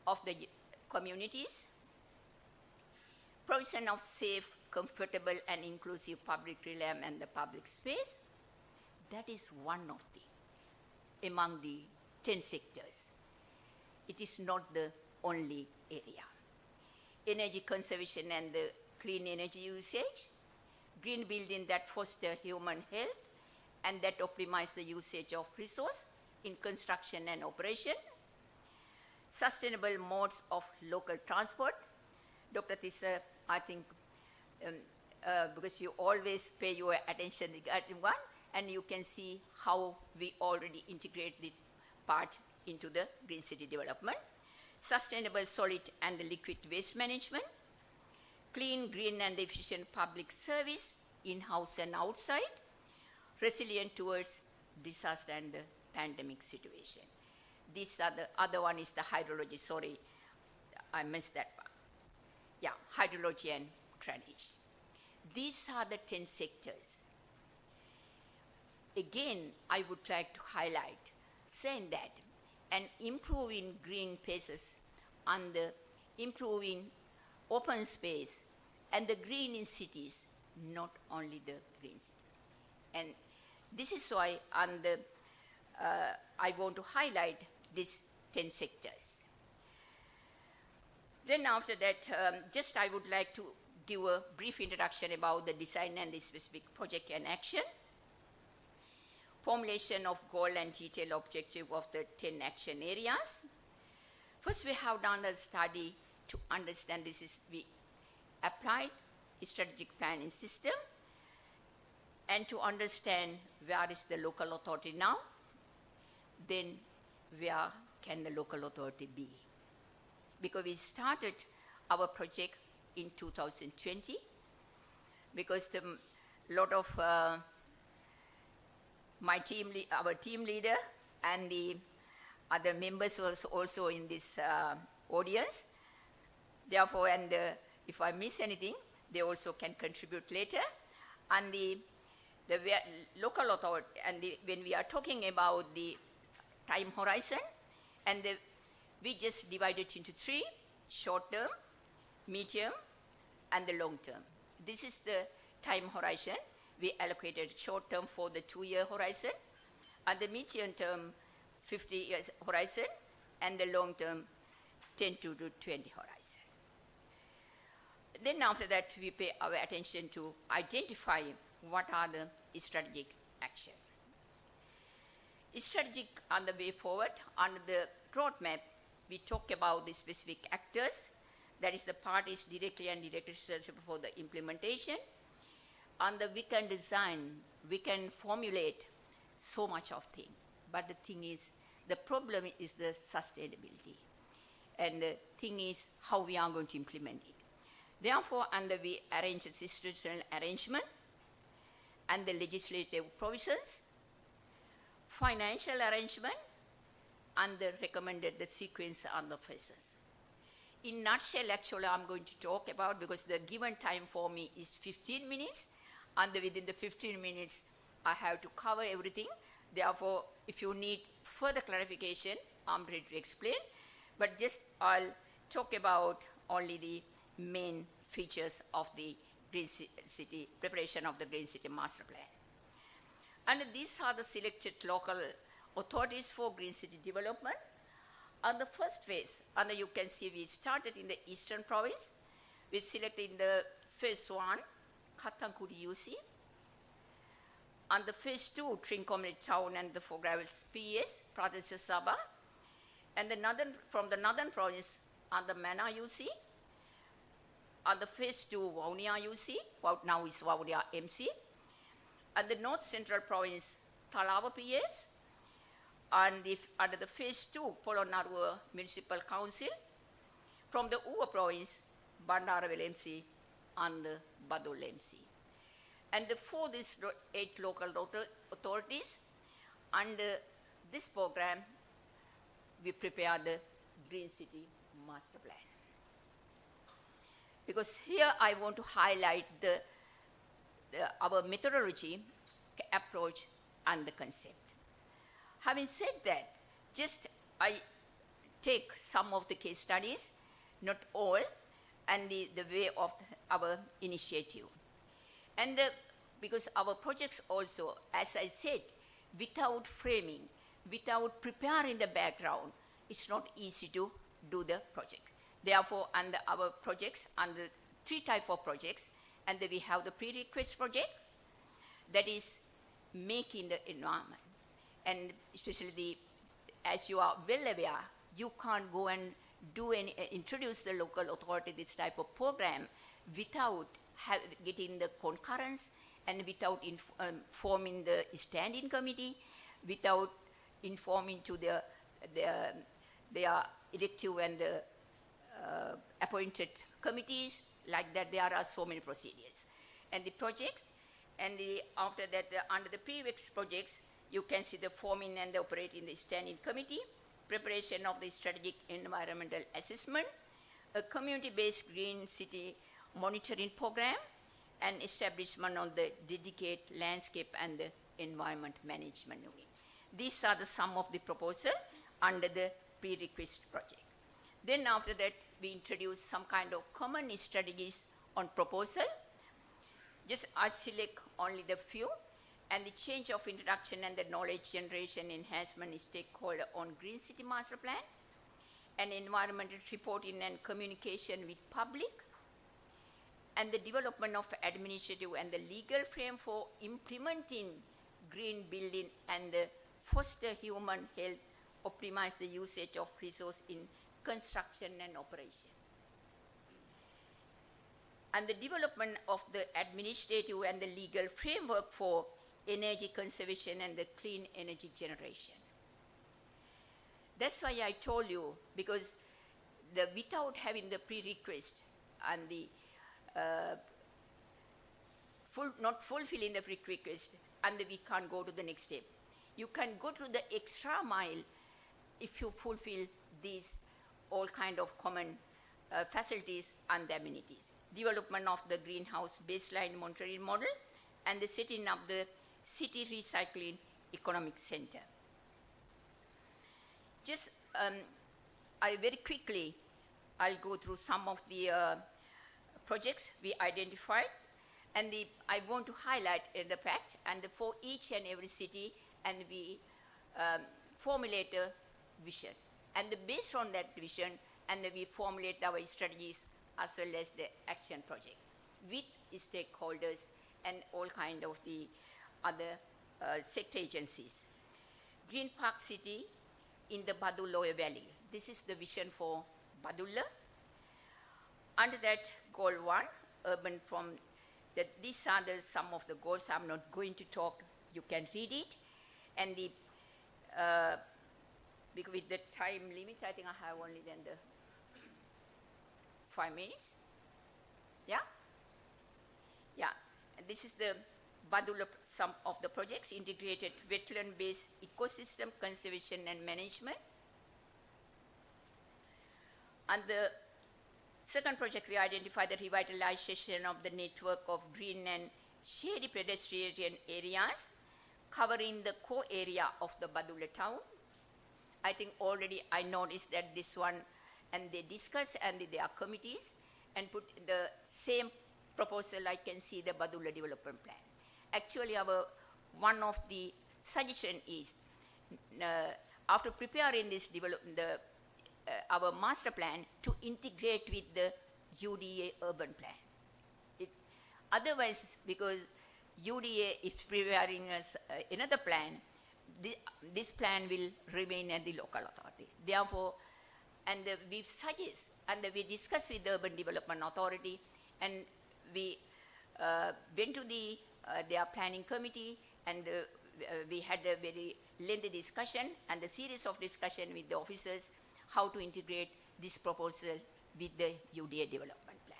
of the communities, provision of safe, comfortable and inclusive public realm and the public space. That is one of the, among the 10 sectors. It is not the only area. Energy conservation and the clean energy usage, green building that foster human health and that optimize the usage of resource in construction and operation, sustainable modes of local transport. Dr. Tissa, I think, because you always pay your attention regarding one, and you can see how we already integrate the part into the green city development. Sustainable solid and liquid waste management, clean, green and efficient public service, in-house and outside, resilient towards disaster and the pandemic situation. These are the other one is the hydrology, sorry, I missed that part. Yeah, hydrology and drainage. These are the 10 sectors. Again, I would like to highlight, saying that and improving green places and the improving open space and the green in cities, not only the green city. And this is why I want to highlight these 10 sectors. Then after that, just I would like to give a brief introduction about the design and the specific project and action, formulation of goal and detailed objective of the 10 action areas. First, we have done a study to understand this is, we applied a strategic planning system and to understand where is the local authority now, then where can the local authority be? Because we started our project in 2020, because the lot of our team leader and the other members was also in this audience. Therefore, and if I miss anything, they also can contribute later. And the local authority, and when we are talking about the time horizon, and we just divide it into 3, short term, medium, and the long term. This is the time horizon. We allocated short term for the 2-year horizon, and the medium term 50 years horizon, and the long term 10 to 20 horizon. Then after that, we pay our attention to identify what are the strategic action. Strategic on the way forward, under the roadmap, we talk about the specific actors, that is the parties directly and indirectly responsible for the implementation. And we can design, we can formulate so much of things. But the thing is, the problem is the sustainability. And the thing is how we are going to implement it. Therefore, under we arrange a institutional arrangement and the legislative provisions, financial arrangement, and the recommended the sequence and the phases. In nutshell, actually, I'm going to talk about, because the given time for me is 15 minutes, and within the 15 minutes, I have to cover everything. Therefore, if you need further clarification, I'm ready to explain. But just I'll talk about only the main features of the Green City, preparation of the Green City Master Plan. And these are the selected local authorities for Green City development. On the first phase, and you can see we started in the Eastern Province. We selected in the phase 1, Kathankudi UC. On the phase 2, Trincomalee Town and the Fourgravels PS, Pradesh Sabha. And from the Northern Province, on the Mana UC. On the phase 2, Vaunia UC, now is Vaunia MC. And the North Central Province, Talava PS. And under the phase 2, Polonnaruwa Municipal Council. From the Uva Province, Bandaravel MC and the Badul MC. And for these 8 local authorities, under this program, we prepare the Green City Master Plan. Because here I want to highlight the our methodology, approach, and the concept. Having said that, just I take some of the case studies, not all, and the way of our initiative. And because our projects also, as I said, without framing, without preparing the background, it's not easy to do the project. Therefore, under our projects, under 3 types of projects, and then we have the pre-request project, that is making the environment. And especially as you are well aware, you can't go and do any, introduce the local authority this type of program without getting the concurrence and without forming the standing committee, without informing to their elective and the appointed committees. Like that, there are so many procedures. And the projects, and after that, under the previous projects, you can see the forming and operating the standing committee, preparation of the strategic environmental assessment, a community-based green city monitoring program, and establishment of the dedicated landscape and the environment management unit. These are some of the proposals under the pre-request project. Then after that, we introduce some kind of common strategies on proposal. Just I select only the few, and the change of introduction and the knowledge generation enhancement is stakeholder on Green City Master Plan, and environmental reporting and communication with public, and the development of administrative and the legal frame for implementing green building and foster human health, optimize the usage of resource in construction and operation. And the development of the administrative and the legal framework for energy conservation and the clean energy generation. That's why I told you, because without having the prerequisite and the not fulfilling the prerequisite, and we can't go to the next step. You can go to the extra mile if you fulfill these all kind of common facilities and the amenities. Development of the greenhouse baseline monitoring model and the setting up the city recycling economic center. Just I very quickly, I'll go through some of the projects we identified, and I want to highlight the fact, and for each and every city, and we formulate a vision. And based on that vision, and we formulate our strategies as well as the action project with stakeholders and all kind of the other sector agencies. Green Park City in the Badulla Valley. This is the vision for Badulla. Under that, goal 1, urban from these are some of the goals. I'm not going to talk, you can read it. And because with the time limit, I think I have only then the 5 minutes. Yeah? Yeah. And this is the Badulla, some of the projects, integrated wetland-based ecosystem conservation and management. And the second project, we identified the revitalization of the network of green and shady pedestrian areas covering the core area of the Badulla town. I think already I noticed that this one, and they discuss and there are committees and put the same proposal. I can see the Badulla development plan. Actually, one of the suggestion is after preparing this our master plan to integrate with the UDA urban plan. Otherwise, because UDA is preparing us another plan, this plan will remain at the local authority. Therefore, and we suggest and we discuss with the Urban Development Authority, and we went to their planning committee, and we had a very lengthy discussion and a series of discussion with the officers how to integrate this proposal with the UDA development plan.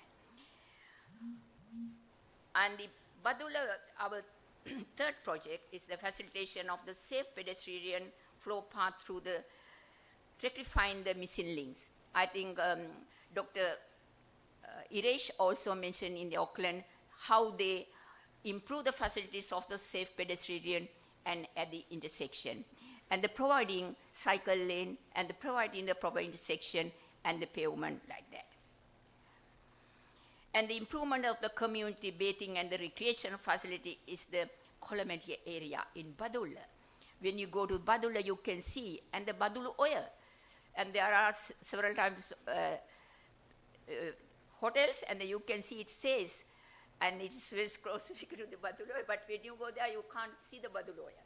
And the Badulla, our third project, is the facilitation of the safe pedestrian flow path through the rectifying the missing links. I think Dr. Iresh also mentioned in the Auckland how they improve the facilities of the safe pedestrian and at the intersection, and the providing cycle lane and the providing the proper intersection and the pavement like that. And the improvement of the community bathing and the recreational facility is the Kolometia area in Badulla. When you go to Badulla, you can see, and the Badulu Oya, and there are several times hotels, and you can see it says, and it's very specific to the Badulu Oya, but when you go there, you can't see the Badulu Oya.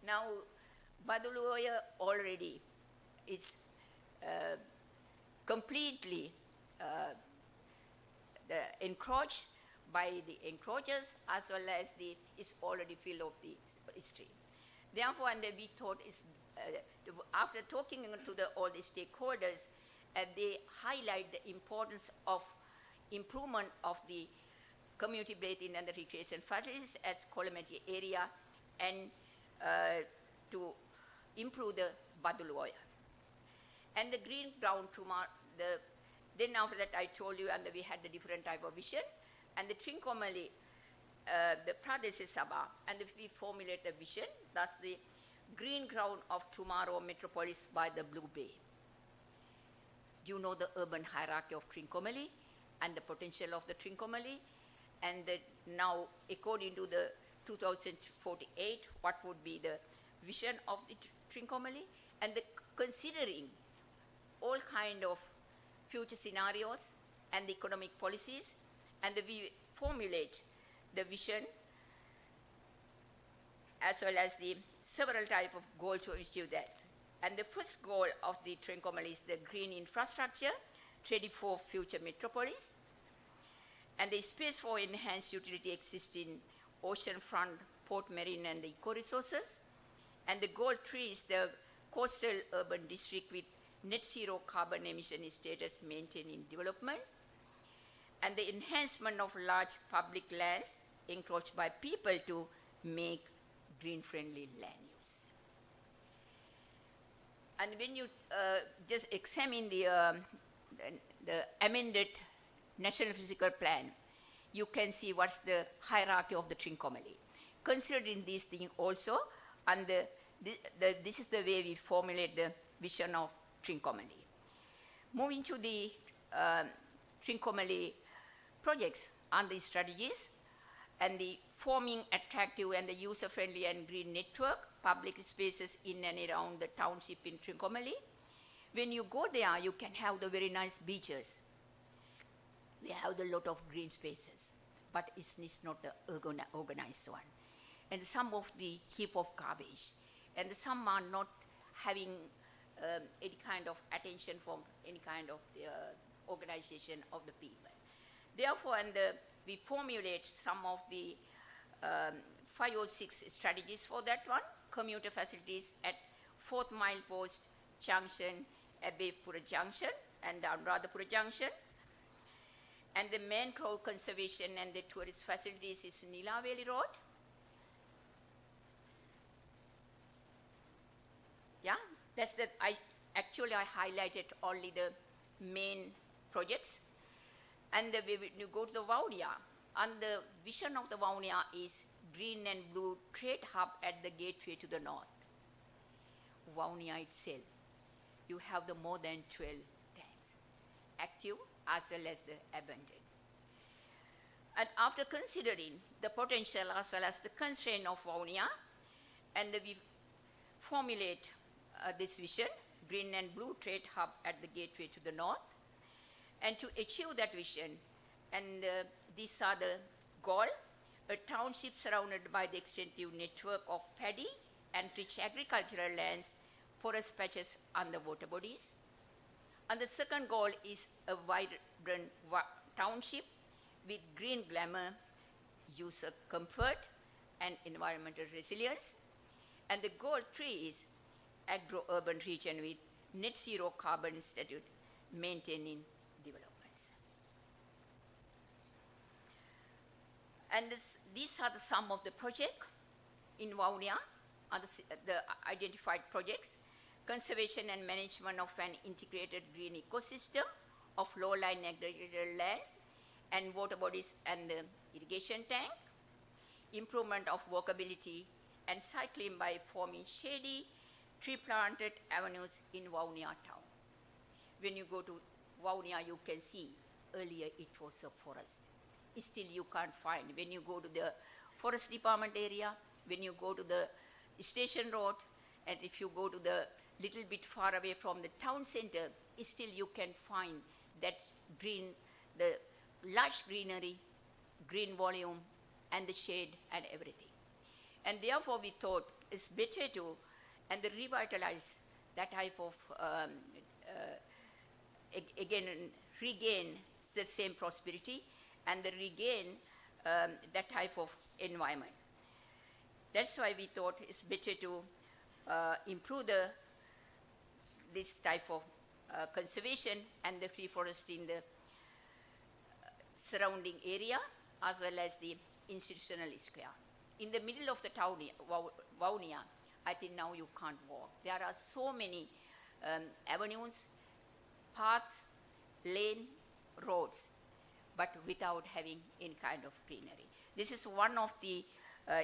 Now, Badulu Oya already is completely encroached by the encroachers, as well as it's already filled of the stream. Therefore, and we thought after talking to all the stakeholders, they highlight the importance of improvement of the community bathing and the recreation facilities at Kolometia area, and to improve the Badulu Oya. And the green ground tomorrow, then after that I told you, and we had the different type of vision, and the Trincomalee, the Pradesh Sabha, and we formulate a vision, that's the green ground of tomorrow metropolis by the Blue Bay. You know the urban hierarchy of Trincomalee and the potential of the Trincomalee, and now according to the 2048, what would be the vision of the Trincomalee, and considering all kind of future scenarios and the economic policies, and we formulate the vision as well as the several type of goals to achieve this. And the first goal of the Trincomalee is the green infrastructure, ready for future metropolis, and the space for enhanced utility existing oceanfront, port marine, and the eco-resources. And the goal 3 is the coastal urban district with net zero carbon emission status maintained in developments, and the enhancement of large public lands encroached by people to make green-friendly land use. And when you just examine the amended National Physical Plan, you can see what's the hierarchy of the Trincomalee. Considering these things also, and this is the way we formulate the vision of Trincomalee. Moving to the Trincomalee projects and the strategies, and the forming attractive and the user-friendly and green network, public spaces in and around the township in Trincomalee. When you go there, you can have the very nice beaches. They have a lot of green spaces, but it's not the organized one. And some of the heap of garbage, and some are not having any kind of attention from any kind of organization of the people. Therefore, we formulate some of the 5 or 6 strategies for that one. Commuter facilities at 4th Milepost Junction, Abeypura Junction, and Anuradhapura Junction. And the mangrove conservation and the tourist facilities is Nilaveli Road. Yeah, that's the, I highlighted only the main projects. And when you go to the Vaunia, and the vision of the Vaunia is green and blue trade hub at the gateway to the north. Vaunia itself, you have the more than 12 tanks, active as well as the abandoned. And after considering the potential as well as the constraint of Vaunia, and we formulate this vision, green and blue trade hub at the gateway to the north. And to achieve that vision, and these are the goal, a township surrounded by the extensive network of paddy and rich agricultural lands, forest patches and the water bodies. And the second goal is a vibrant township with green glamour, user comfort, and environmental resilience. And the goal 3 is agro-urban region with net zero carbon statute maintaining developments. And these are the sum of the project in Vaunia, and the identified projects: conservation and management of an integrated green ecosystem of low-lying agricultural lands and water bodies and the irrigation tank, improvement of walkability and cycling by forming shady, tree-planted avenues in Vaunia town. When you go to Vaunia, you can see earlier it was a forest. Still you can't find. When you go to the forest department area, when you go to the station road, and if you go to the little bit far away from the town center, still you can find that green, the lush greenery, green volume, and the shade and everything. And therefore we thought it's better to and revitalize that type of, again, regain the same prosperity and regain that type of environment. That's why we thought it's better to improve this type of conservation and the free forest in the surrounding area as well as the institutional square. In the middle of the town, Vaunia, I think now you can't walk. There are so many avenues, paths, lane, roads, but without having any kind of greenery. This is one of the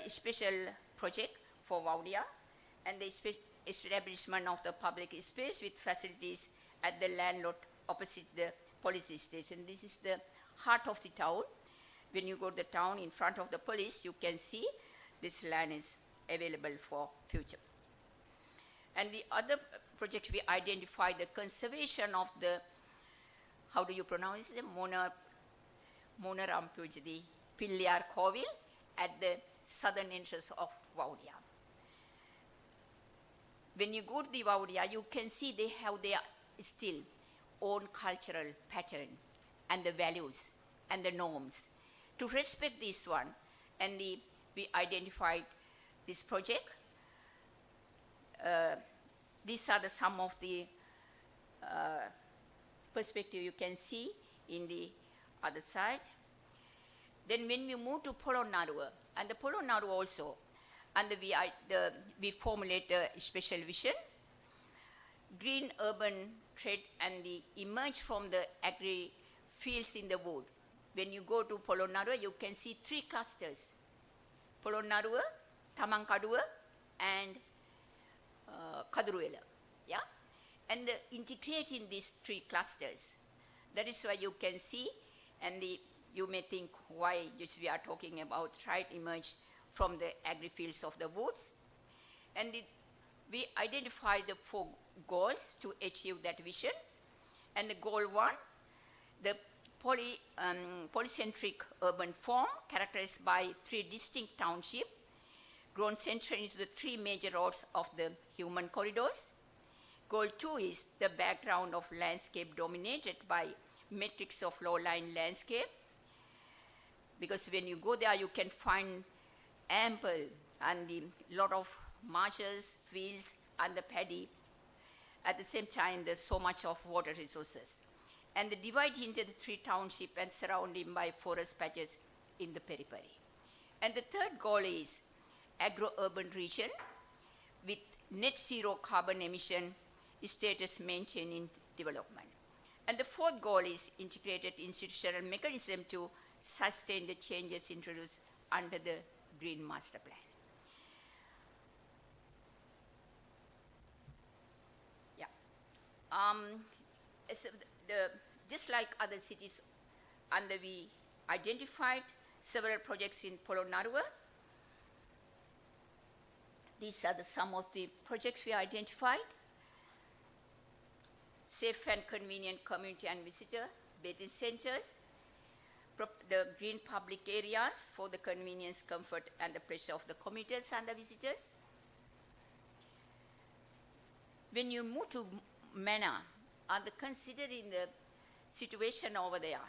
special project for Vaunia, and the establishment of the public space with facilities at the landlord opposite the police station. This is the heart of the town. When you go to the town in front of the police, you can see this land is available for future. And the other project we identified the conservation of the, how do you pronounce it, Monarampujadi Pillar Kovil at the southern entrance of Vaunia. When you go to the Vaunia, you can see they have their still own cultural pattern and the values and the norms. To respect this one, and we identified this project. These are some of the perspective you can see in the other side. Then when we move to Polonnaruwa, and the Polonnaruwa also, and we formulate a special vision, green urban trade and emerge from the agri fields in the woods. When you go to Polonnaruwa, you can see 3 clusters, Polonnaruwa, Tamankaduwa, and Kaduruwela, yeah? And integrating these 3 clusters, that is why you can see, and you may think why we are talking about try to emerge from the agri fields of the woods. And we identified the 4 goals to achieve that vision. And the goal 1, the polycentric urban form characterized by 3 distinct townships, grown central into the 3 major roads of the human corridors. Goal 2 is the background of landscape dominated by matrix of low-lying landscape, because when you go there, you can find ample and a lot of marshes, fields, and the paddy. At the same time, there's so much of water resources. And the divide into the 3 townships and surrounded by forest patches in the periphery. And the third goal is agro-urban region with net zero carbon emission status maintained in development. And the fourth goal is integrated institutional mechanism to sustain the changes introduced under the Green Master Plan. Yeah. Just like other cities, and we identified several projects in Polonnaruwa. These are some of the projects we identified. Safe and convenient community and visitor bathing centers, the green public areas for the convenience, comfort, and the pleasure of the commuters and the visitors. When you move to Mena, and considering the situation over there,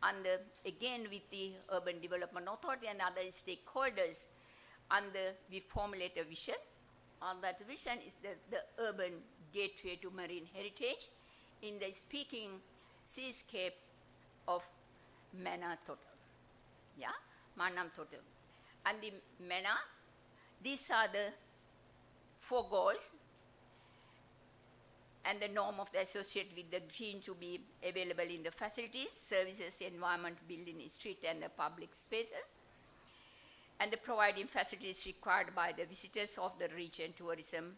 and again with the Urban Development Authority and other stakeholders, and we formulate a vision. And that vision is the urban gateway to marine heritage in the speaking seascape of Mena Total. Yeah, Manam Total. And the Mena, these are the 4 goals and the norm of the associate with the green to be available in the facilities, services, environment, building, street, and the public spaces. and the providing facilities required by the visitors of the region tourism.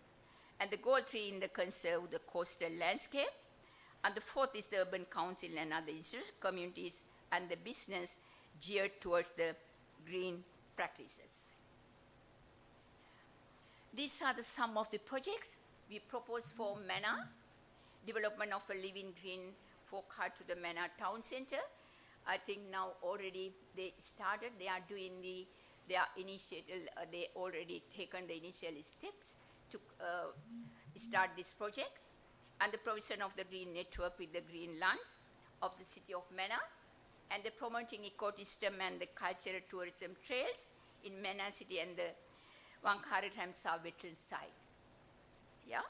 And the goal 3 in the conserve the coastal landscape. And the 4th is the urban council and other institutions, communities, and the business geared towards the green practices. These are some of the projects we propose for Mannar, development of a living green forecast to the Mannar town center. I think now already they started, they are doing they already taken the initial steps to start this project, and the provision of the green network with the green lands of the city of Mannar, and the promoting ecosystem and the cultural tourism trails in Mannar city and the Wangkari Ramsar wetland site. Yeah.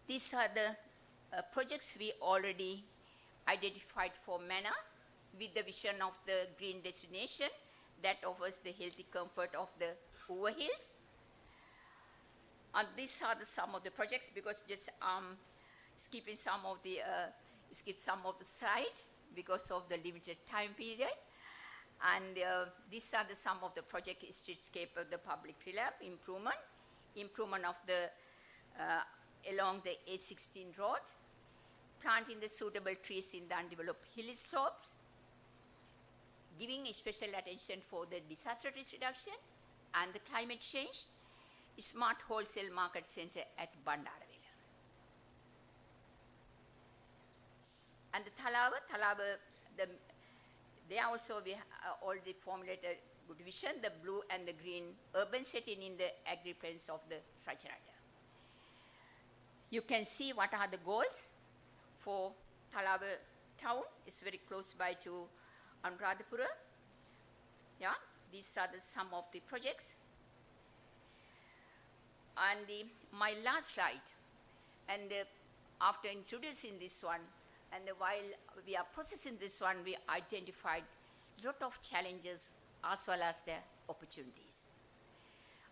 These are the projects we already identified for Mannar with the vision of the green destination that offers the healthy comfort of the Uva Hills. And these are some of the projects, because just skipping some of the slide because of the limited time period. And these are some of the project streetscape of the public relief improvement of the along the A16 road, planting the suitable trees in the undeveloped hill slopes, giving special attention for the disaster risk reduction and the climate change, smart wholesale market center at Bandaravilla. And the Thalava, there also we already formulated good vision, the blue and the green urban setting in the agri-plains of the Rajarata. You can see what are the goals for Thalava town. It's very close by to Anuradhapura. Yeah, these are some of the projects. And my last slide, and after introducing this one, and while we are processing this one, we identified a lot of challenges as well as the opportunities.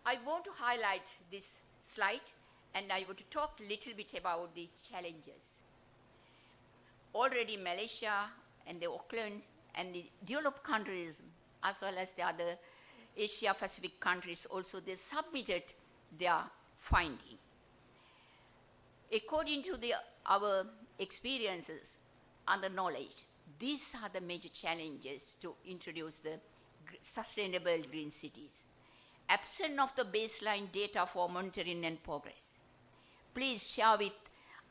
I want to highlight this slide, and I want to talk a little bit about the challenges. Already Malaysia and the Auckland and the developed countries, as well as the other Asia Pacific countries also, they submitted their finding. According to our experiences and the knowledge, these are the major challenges to introduce the sustainable green cities. Absent of the baseline data for monitoring and progress. Please share with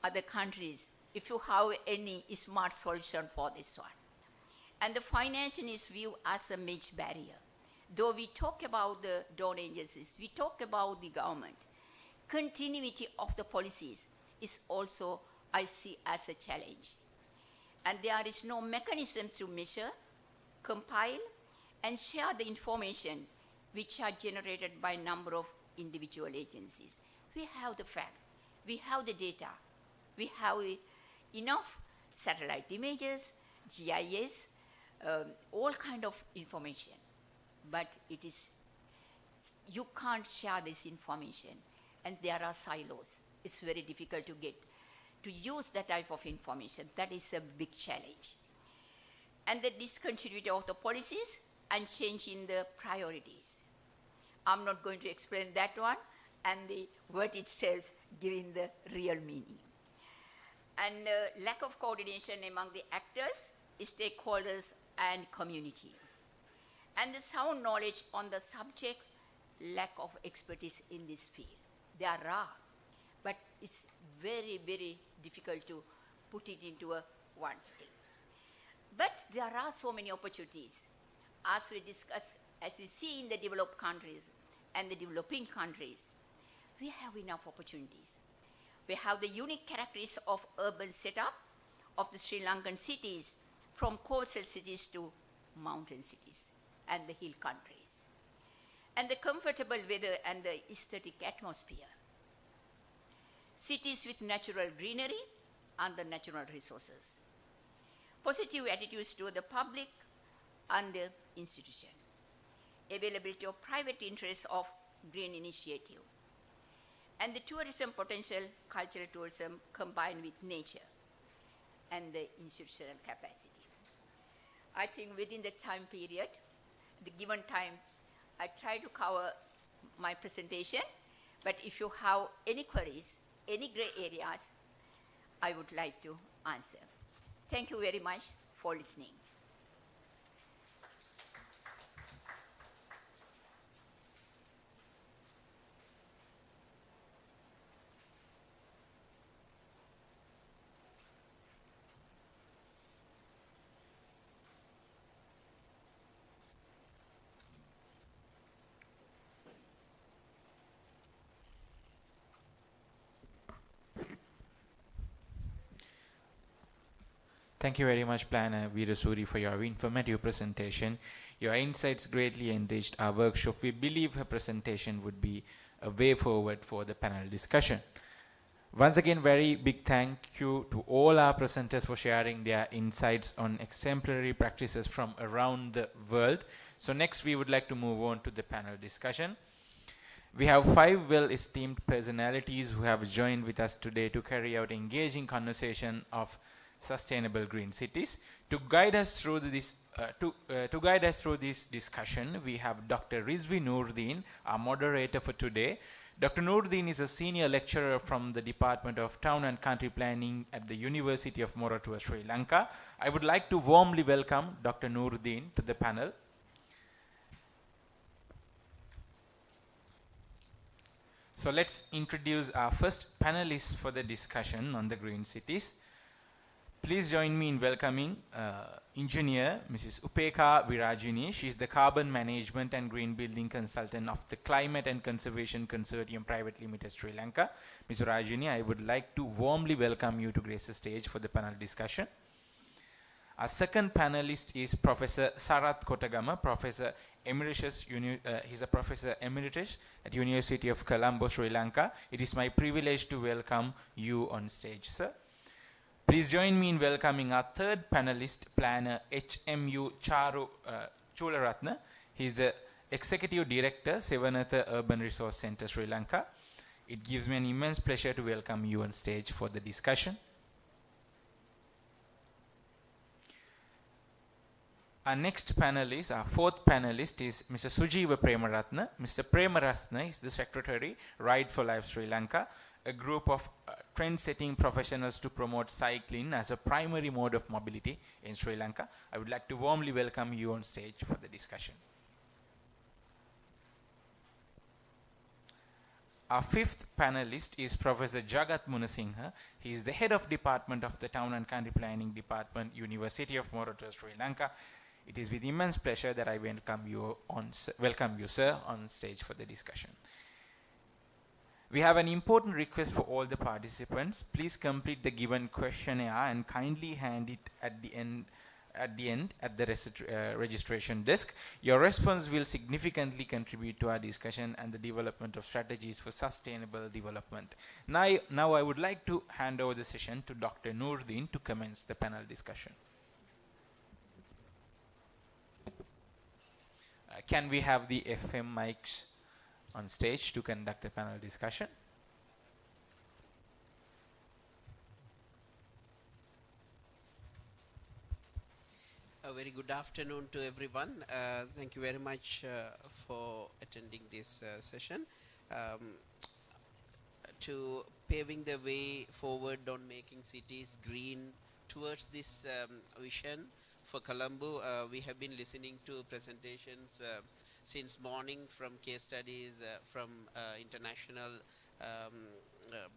other countries if you have any smart solution for this one. And the financing is viewed as a major barrier. Though we talk about the donor agencies, we talk about the government, continuity of the policies is also, I see, as a challenge. And there is no mechanism to measure, compile, and share the information which are generated by a number of individual agencies. We have the fact, we have the data, we have enough satellite images, GIS, all kind of information. But you can't share this information, and there are silos. It's very difficult to use that type of information. That is a big challenge. And the discontinuity of the policies and change in the priorities. I'm not going to explain that one, and the word itself giving the real meaning. And lack of coordination among the actors, stakeholders, and community. And the sound knowledge on the subject, lack of expertise in this field. There are, but it's very, very difficult to put it into one skill. But there are so many opportunities. As we discuss, as we see in the developed countries and the developing countries, we have enough opportunities. We have the unique characteristics of urban setup of the Sri Lankan cities, from coastal cities to mountain cities and the hill countries. And the comfortable weather and the aesthetic atmosphere. Cities with natural greenery and the natural resources. Positive attitudes to the public and the institution. Availability of private interests of green initiative. And the tourism potential, cultural tourism combined with nature and the institutional capacity. I think within the time period, the given time, I try to cover my presentation, but if you have any queries, any gray areas, I would like to answer. Thank you very much for listening. Thank you very much, Planner Veerasuri, for your informative presentation. Your insights greatly enriched our workshop. We believe her presentation would be a way forward for the panel discussion. Once again, very big thank you to all our presenters for sharing their insights on exemplary practices from around the world. So next, we would like to move on to the panel discussion. We have 5 well-esteemed personalities who have joined with us today to carry out engaging conversation of sustainable green cities. To guide us through this discussion, we have Dr. Rizvi Noordin, our moderator for today. Dr. Noordin is a senior lecturer from the Department of Town and Country Planning at the University of Moratuwa, Sri Lanka. I would like to warmly welcome Dr. Noordin to the panel. So let's introduce our first panelist for the discussion on the green cities. Please join me in welcoming engineer Mrs. Upeka Virajini. She is the Carbon Management and Green Building Consultant of the Climate and Conservation Consortium Private Limited, Sri Lanka. Ms. Virajini, I would like to warmly welcome you to grace the stage for the panel discussion. Our second panelist is Professor Sarath Kotagama, Professor Emeritus. He's a Professor Emeritus at University of Colombo, Sri Lanka. It is my privilege to welcome you on stage, sir. Please join me in welcoming our third panelist, Planner HMU Charu Chularatna. He is the Executive Director, Sevanatha Urban Resource Centre, Sri Lanka. It gives me an immense pleasure to welcome you on stage for the discussion. Our next panelist, our fourth panelist, is Mr. Sujiva Premaratna. Mr. Premaratna is the Secretary, Ride for Life Sri Lanka, a group of trend-setting professionals to promote cycling as a primary mode of mobility in Sri Lanka. I would like to warmly welcome you on stage for the discussion. Our fifth panelist is Professor Jagat Munasinghe. He is the head of Department of the Town and Country Planning Department, University of Moratuwa, Sri Lanka. It is with immense pleasure that I welcome you, sir, on stage for the discussion. We have an important request for all the participants. Please complete the given questionnaire and kindly hand it at the end at the registration desk. Your response will significantly contribute to our discussion and the development of strategies for sustainable development. Now I would like to hand over the session to Dr. Noordin to commence the panel discussion. Can we have the FM mics on stage to conduct the panel discussion? A very good afternoon to everyone. Thank you very much for attending this session. To paving the way forward on making cities green towards this vision for Colombo, we have been listening to presentations since morning from case studies from international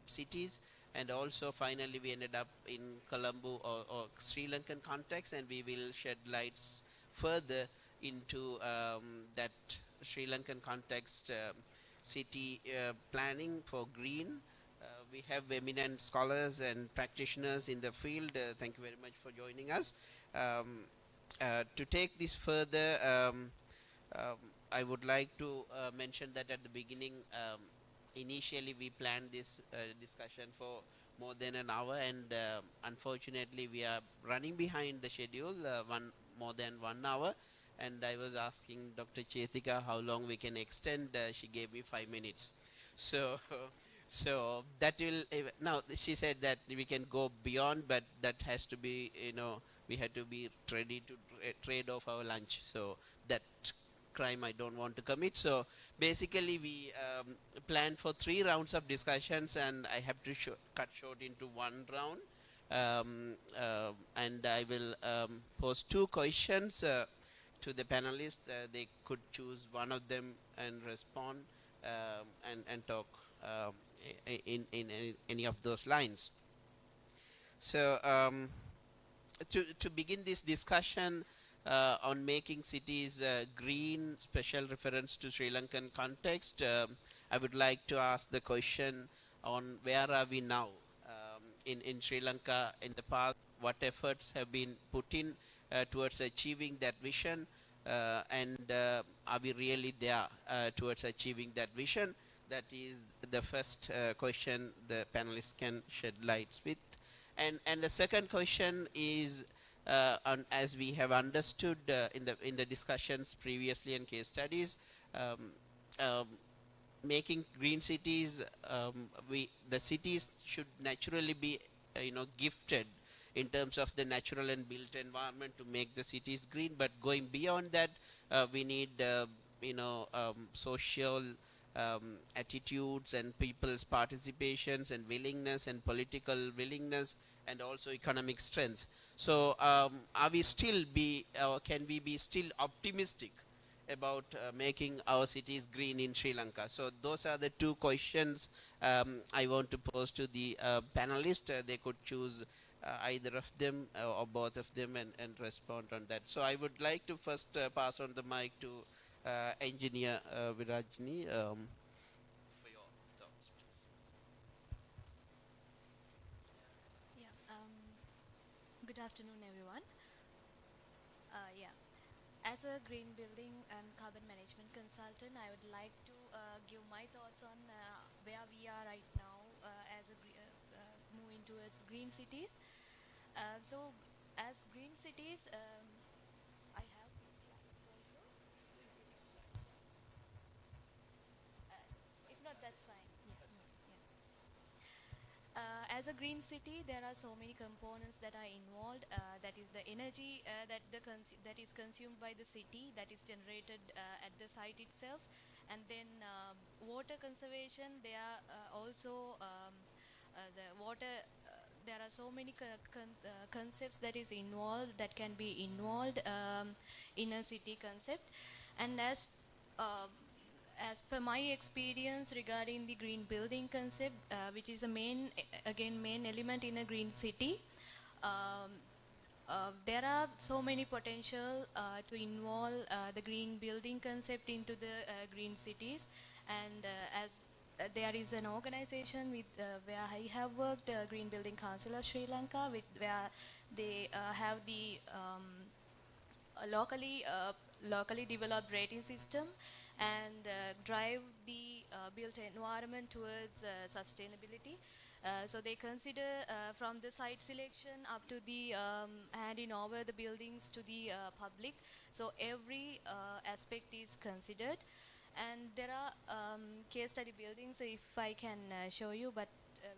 cities, and also finally we ended up in Colombo or Sri Lankan context, and we will shed lights further into that Sri Lankan context city planning for green. We have eminent scholars and practitioners in the field. Thank you very much for joining us. To take this further, I would like to mention that at the beginning, initially we planned this discussion for more than an hour, and unfortunately we are running behind the schedule, more than 1 hour, and I was asking Dr. Chetika how long we can extend. She gave me 5 minutes. So that will, now she said that we can go beyond, but that has to be, we had to be ready to trade off our lunch. So that crime I don't want to commit. So basically we planned for 3 rounds of discussions, and I have to cut short into 1 round. And I will pose 2 questions to the panelists. They could choose one of them and respond and talk in any of those lines. So to begin this discussion on making cities green, special reference to Sri Lankan context, I would like to ask the question on where are we now in Sri Lanka in the past, what efforts have been put in towards achieving that vision, and are we really there towards achieving that vision? That is the first question the panelists can shed lights with. And the second question is, as we have understood in the discussions previously and case studies, making green cities, the cities should naturally be gifted in terms of the natural and built environment to make the cities green. But going beyond that, we need social attitudes and people's participations and willingness and political willingness and also economic strength. So are we still can we be still optimistic about making our cities green in Sri Lanka? So those are the 2 questions I want to pose to the panelists. They could choose either of them or both of them and respond on that. So I would like to first pass on the mic to Engineer Virajini for your thoughts, please. Yeah. Good afternoon, everyone. Yeah. As a green building and carbon management consultant, I would like to give my thoughts on where we are right now as a moving towards green cities. So, as green cities, I have also. If not, that's fine. As a green city, there are so many components that are involved. That is the energy that is consumed by the city, that is generated at the site itself, and then water conservation. There are also the water. There are so many concepts that is involved, that can be involved in a city concept, and as per my experience regarding the green building concept, which is a main element in a green city, there are so many potential to involve the green building concept into the green cities, and as there is an organization with where I have worked, Green Building Council of Sri Lanka, where they have the locally developed rating system and drive the built environment towards sustainability. So they consider from the site selection up to the handing over the buildings to the public. So every aspect is considered. And there are case study buildings, if I can show you, but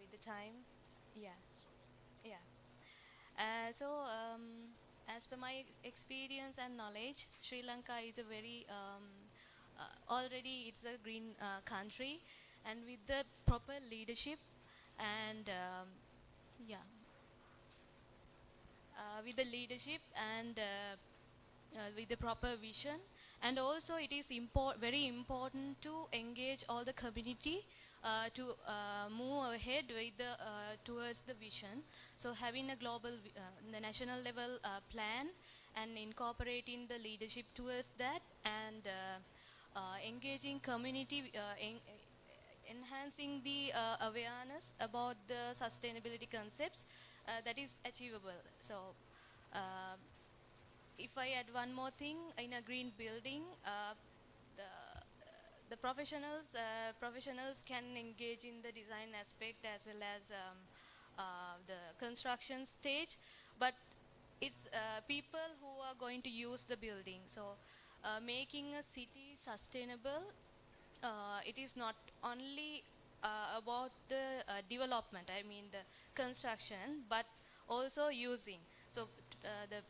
with the time, yeah. So as per my experience and knowledge, Sri Lanka is a very already it's a green country, and with the proper leadership and with the leadership and with the proper vision, and also it is very important to engage all the community to move ahead with the towards the vision. So having a global the national level plan and incorporating the leadership towards that, and engaging community, enhancing the awareness about the sustainability concepts, that is achievable. So if I add one more thing, in a green building, the professionals can engage in the design aspect as well as the construction stage, but it's people who are going to use the building. So making a city sustainable, it is not only about the development, I mean the construction, but also using. So the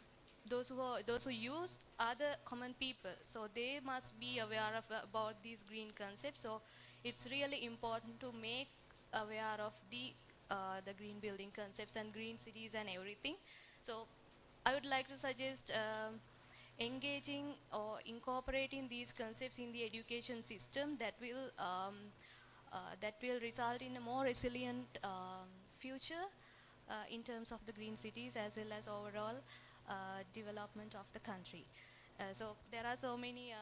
those who use are the common people, so they must be aware of about these green concepts. So it's really important to make aware of the green building concepts and green cities and everything. So I would like to suggest engaging or incorporating these concepts in the education system that will result in a more resilient future in terms of the green cities as well as overall development of the country. So there are so many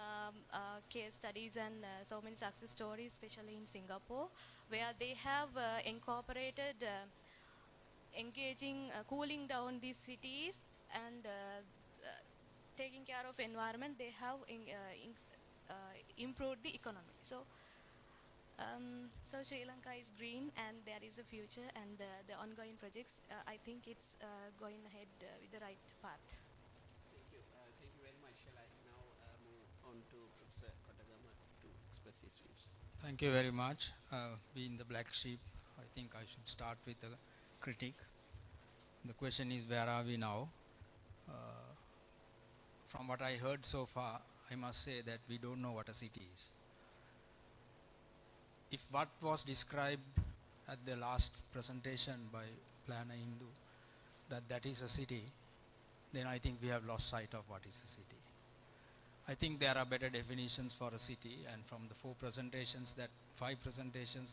case studies and so many success stories, especially in Singapore, where they have incorporated engaging, cooling down these cities and taking care of environment. They have improved the economy. So Sri Lanka is green and there is a future, and the ongoing projects, I think it's going ahead with the right path. Thank you. Thank you very much. Shall I now move on to Professor Kotagama to express his views? Thank you very much. Being the black sheep, I think I should start with a critique. The question is, where are we now? From what I heard so far, I must say that we don't know what a city is. If what was described at the last presentation by Planner Hindu, that is a city, then I think we have lost sight of what is a city. I think there are better definitions for a city, and from the 5 presentations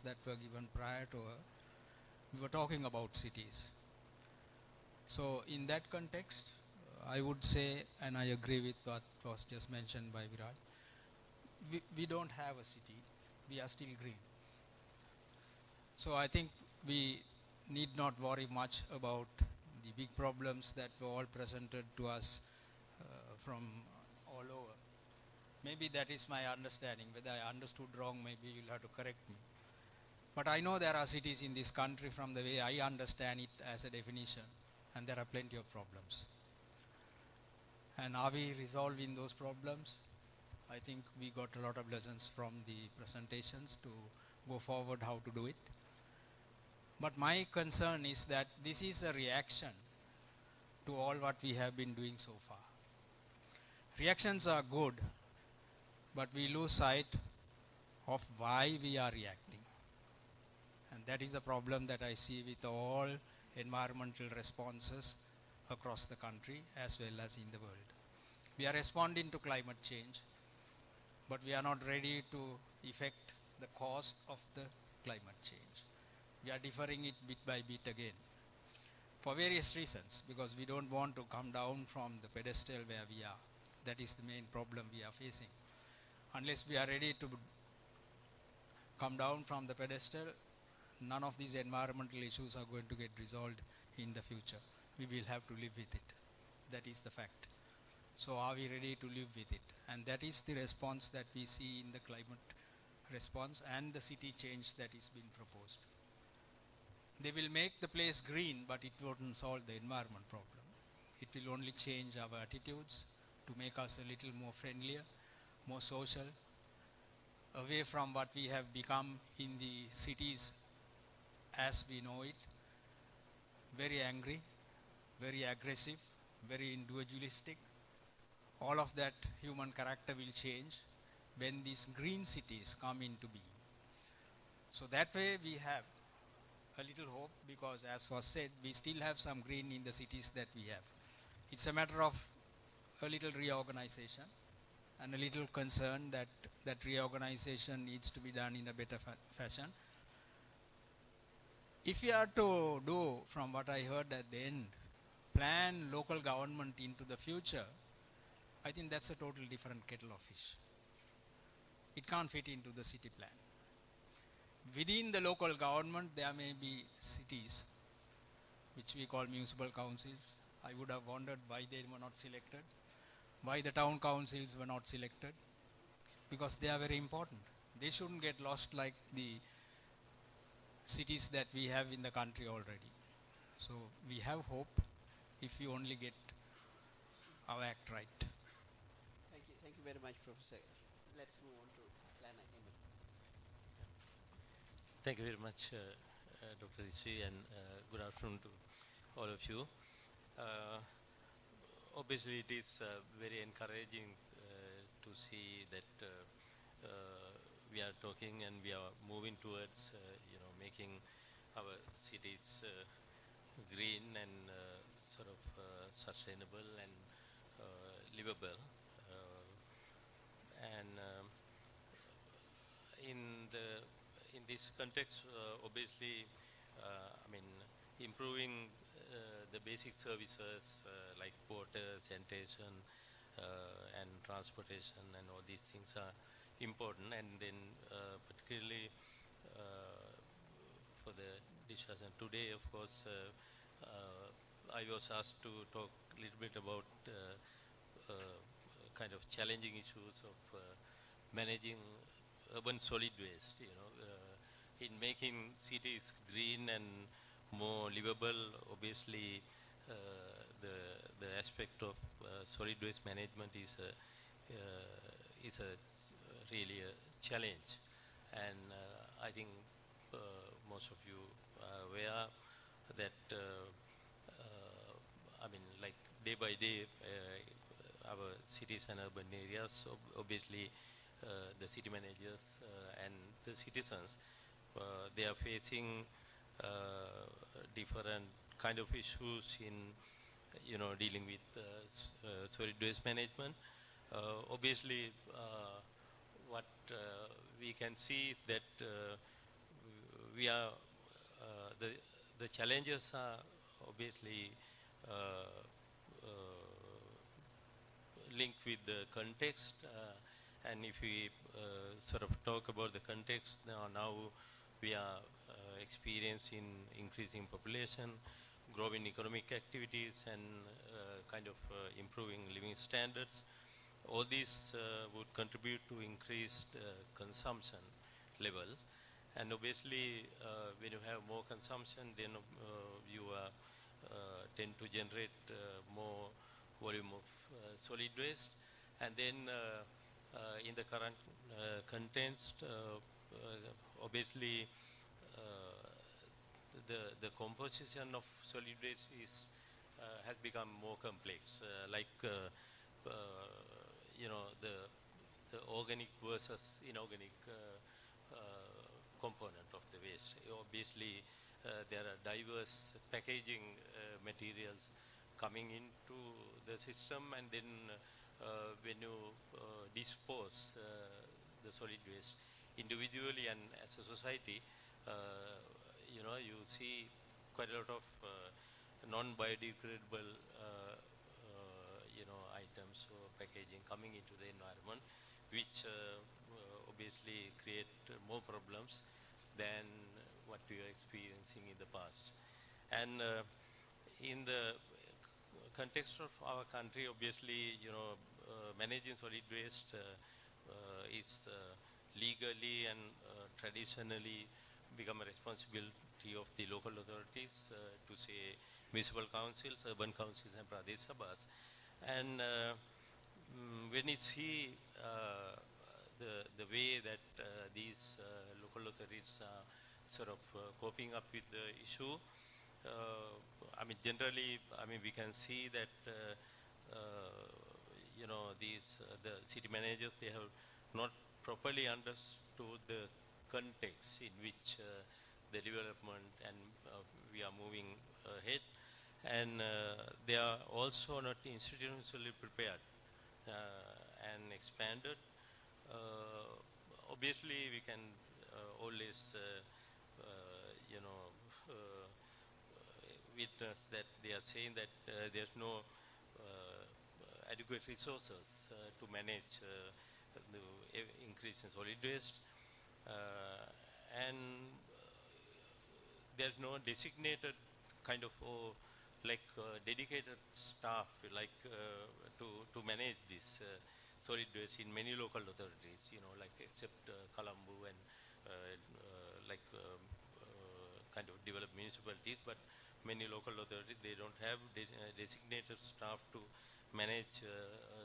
that were given prior to her, we were talking about cities. So in that context, I would say, and I agree with what was just mentioned by Viraj, we don't have a city, we are still green. So I think we need not worry much about the big problems that were all presented to us from all over. Maybe that is my understanding. Whether I understood wrong, maybe you'll have to correct me. But I know there are cities in this country from the way I understand it as a definition, and there are plenty of problems. And are we resolving those problems? I think we got a lot of lessons from the presentations to go forward how to do it. But my concern is that this is a reaction to all what we have been doing so far. Reactions are good, but we lose sight of why we are reacting. And that is the problem that I see with all environmental responses across the country as well as in the world. We are responding to climate change, but we are not ready to effect the cause of the climate change. We are deferring it bit by bit again for various reasons, because we don't want to come down from the pedestal where we are. That is the main problem we are facing. Unless we are ready to come down from the pedestal, none of these environmental issues are going to get resolved in the future. We will have to live with it. That is the fact. So are we ready to live with it? And that is the response that we see in the climate response and the city change that is being proposed. They will make the place green, but it won't solve the environment problem. It will only change our attitudes to make us a little more friendlier, more social, away from what we have become in the cities as we know it. Very angry, very aggressive, very individualistic. All of that human character will change when these green cities come into being. So that way we have a little hope, because as was said, we still have some green in the cities that we have. It's a matter of a little reorganization and a little concern that that reorganization needs to be done in a better fashion. If we are to do, from what I heard at the end, plan local government into the future, I think that's a totally different kettle of fish. It can't fit into the city plan. Within the local government, there may be cities, which we call municipal councils. I would have wondered why they were not selected, why the town councils were not selected, because they are very important. They shouldn't get lost like the cities that we have in the country already. So we have hope if we only get our act right. Thank you very much, Professor. Let's move on to Planner Hemant. Thank you very much, Dr. Rishi, and good afternoon to all of you. obviously it is very encouraging to see that we are talking and we are moving towards, making our cities green and sort of sustainable and livable. And in this context, obviously, I mean, improving the basic services like water, sanitation, and transportation, and all these things are important. And then, particularly for the discussion today, of course, I was asked to talk a little bit about kind of challenging issues of managing urban solid waste, in making cities green and more livable. Obviously, the aspect of solid waste management is a really a challenge, and I think most of you are aware that I mean, like day by day, our cities and urban areas, obviously, the city managers and the citizens, they are facing different kind of issues in, dealing with solid waste management. Obviously, what we can see is that we are the challenges are obviously linked with the context, and if we sort of talk about the context, now we are experiencing increasing population, growing economic activities, and kind of improving living standards. All these would contribute to increased consumption levels, and obviously when you have more consumption, then you tend to generate more volume of solid waste. And then in the current context, obviously the composition of solid waste is has become more complex, the organic versus inorganic component of the waste. Obviously, there are diverse packaging materials coming into the system, and then when you dispose the solid waste individually and as a society, you see quite a lot of non-biodegradable items or packaging coming into the environment, which obviously create more problems than what we are experiencing in the past. And in the context of our country, obviously, managing solid waste is legally and traditionally become a responsibility of the local authorities, to say municipal councils, urban councils, and Pradesh Sabhas. And when you see the way that these local authorities are sort of coping up with the issue, I mean, generally, I mean, we can see that the city managers, they have not properly understood the context in which the development and we are moving ahead, and they are also not institutionally prepared and expanded. Obviously, we can always witness that they are saying that there's no adequate resources to manage the increase in solid waste, and there's no designated kind of dedicated staff to manage this solid waste in many local authorities, except Colombo and kind of developed municipalities, but many local authorities, they don't have designated staff to manage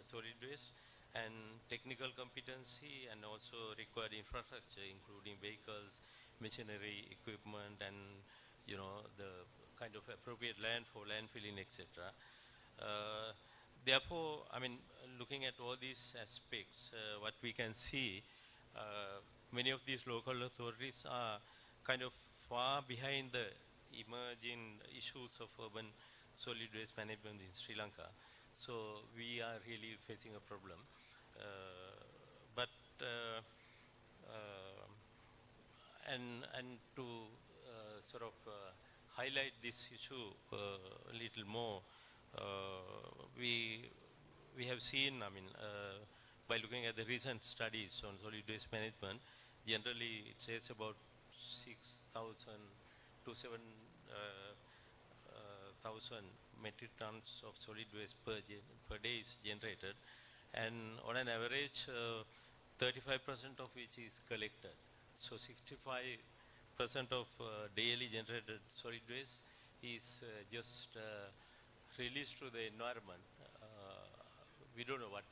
solid waste, and technical competency and also required infrastructure, including vehicles, machinery, equipment, and the kind of appropriate land for landfilling, etc. therefore, I mean, looking at all these aspects, what we can see, many of these local authorities are kind of far behind the emerging issues of urban solid waste management in Sri Lanka. So we are really facing a problem. But and to sort of highlight this issue a little more, we have seen, I mean, by looking at the recent studies on solid waste management, generally it says about 6,000 to 7,000 metric tons of solid waste per day is generated, and on an average, 35% of which is collected. So 65% of daily generated solid waste is just released to the environment. We don't know what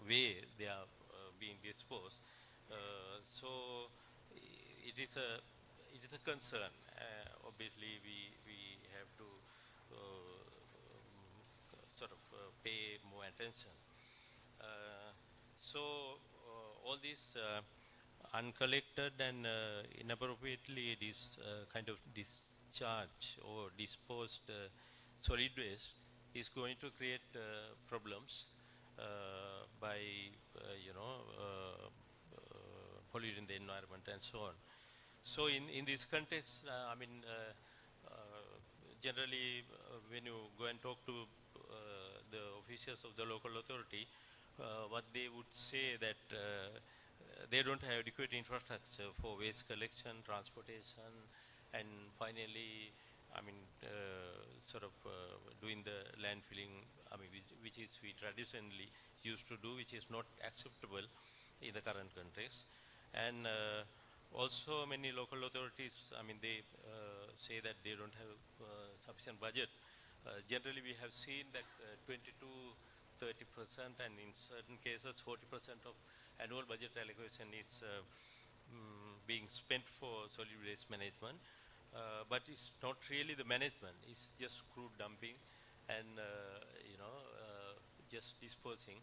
way they are being disposed. So it is a concern. Obviously, we have to sort of pay more attention. So all these uncollected and inappropriately this kind of discharge or disposed solid waste is going to create problems by polluting the environment and so on. So in this context, I mean, generally when you go and talk to the officials of the local authority, what they would say that they don't have adequate infrastructure for waste collection, transportation, and finally, I mean, sort of doing the landfilling, I mean, which is we traditionally used to do, which is not acceptable in the current context. And also many local authorities, I mean, they say that they don't have sufficient budget. Generally, we have seen that 20 to 30%, and in certain cases 40% of annual budget allocation is being spent for solid waste management. But it's not really the management, it's just crude dumping and just disposing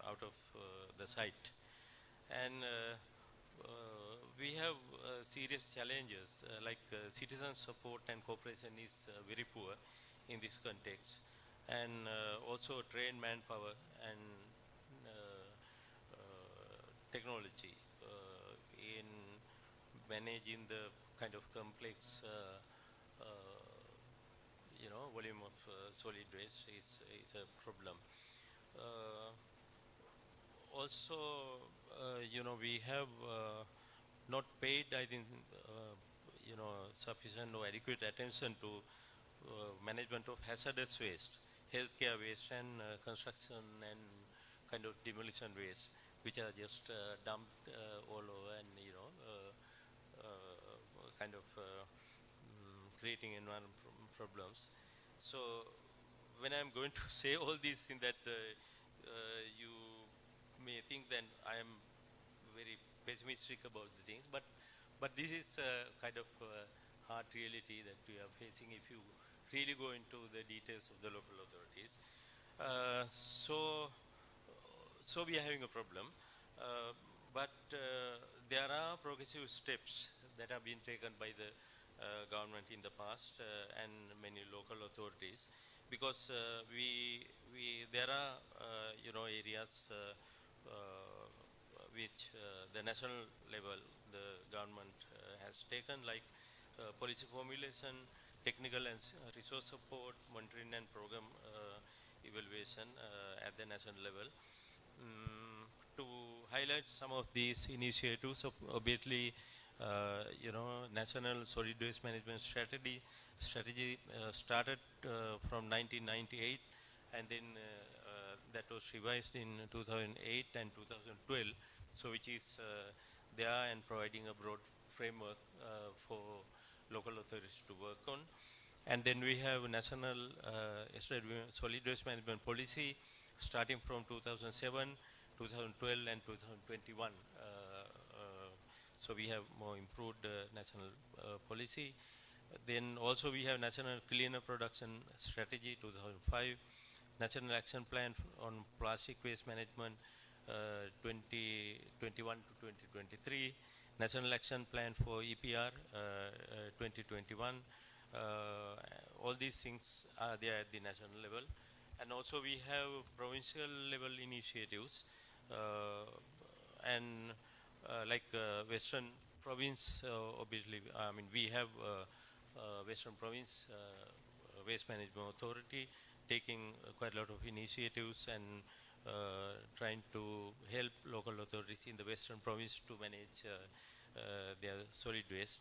out of the site. And we have serious challenges like citizen support and cooperation is very poor in this context, and also trained manpower and technology in managing the kind of complex volume of solid waste is a problem. Also, we have not paid, I think, sufficient or adequate attention to management of hazardous waste, healthcare waste, and construction and kind of demolition waste, which are just dumped all over and kind of creating environmental problems. So when I'm going to say all these things, that you may think that I am very pessimistic about the things, but this is kind of hard reality that we are facing if you really go into the details of the local authorities. So we are having a problem, but there are progressive steps that have been taken by the government in the past and many local authorities, because there are areas which the national level the government has taken, like policy formulation, technical and resource support, monitoring and program evaluation at the national level. To highlight some of these initiatives, obviously, National Solid Waste Management Strategy started from 1998, and then that was revised in 2008 and 2012. So which is there and providing a broad framework for local authorities to work on. And then we have National Solid Waste Management Policy starting from 2007, 2012 and 2021. So we have more improved national policy. Then also we have National Cleaner Production Strategy 2005, National Action Plan on Plastic Waste Management 2021 to 2023, National Action Plan for EPR 2021. All these things are there at the national level. And also we have provincial level initiatives and like Western Province, obviously, I mean, we have Western Province Waste Management Authority taking quite a lot of initiatives and trying to help local authorities in the Western Province to manage their solid waste.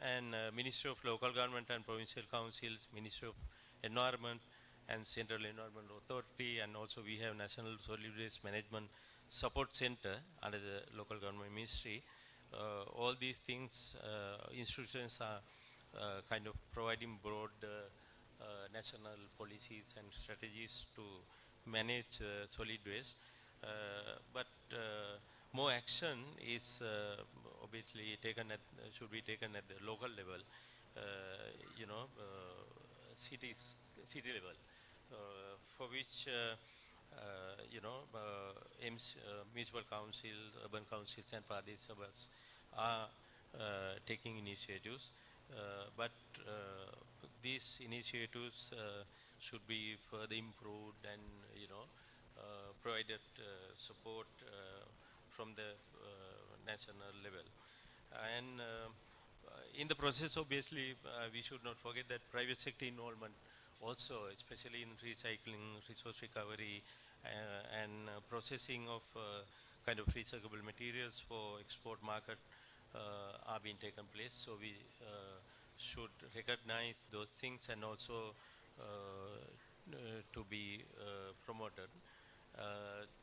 And Ministry of Local Government and Provincial Councils, Ministry of Environment and Central Environment Authority, and also we have National Solid Waste Management Support Center under the Local Government Ministry. All these things, institutions are kind of providing broad national policies and strategies to manage solid waste. But more action is obviously taken at, should be taken at the local level, you know, city level, for which you know, municipal council, urban councils and Pradesh Sabhas are taking initiatives, but these initiatives should be further improved and, you know, provided support from the national level. And in the process, obviously, we should not forget that private sector involvement also, especially in recycling, resource recovery, and processing of kind of recyclable materials for export market are being taken place. So we should recognize those things and also to be promoted.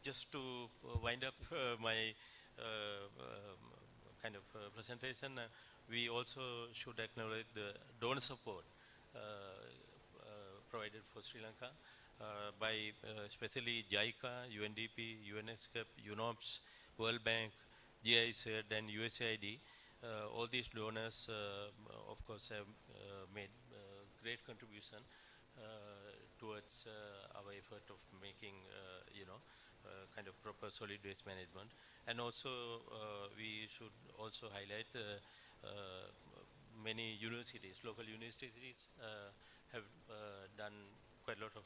Just to wind up my kind of presentation, we also should acknowledge the donor support provided for Sri Lanka by especially JICA, UNDP, UNESCAP, UNOPS, World Bank, GIZ and USAID. All these donors, of course, have made great contribution towards our effort of making, you know, kind of proper solid waste management. And also, we should also highlight many universities, local universities have done quite a lot of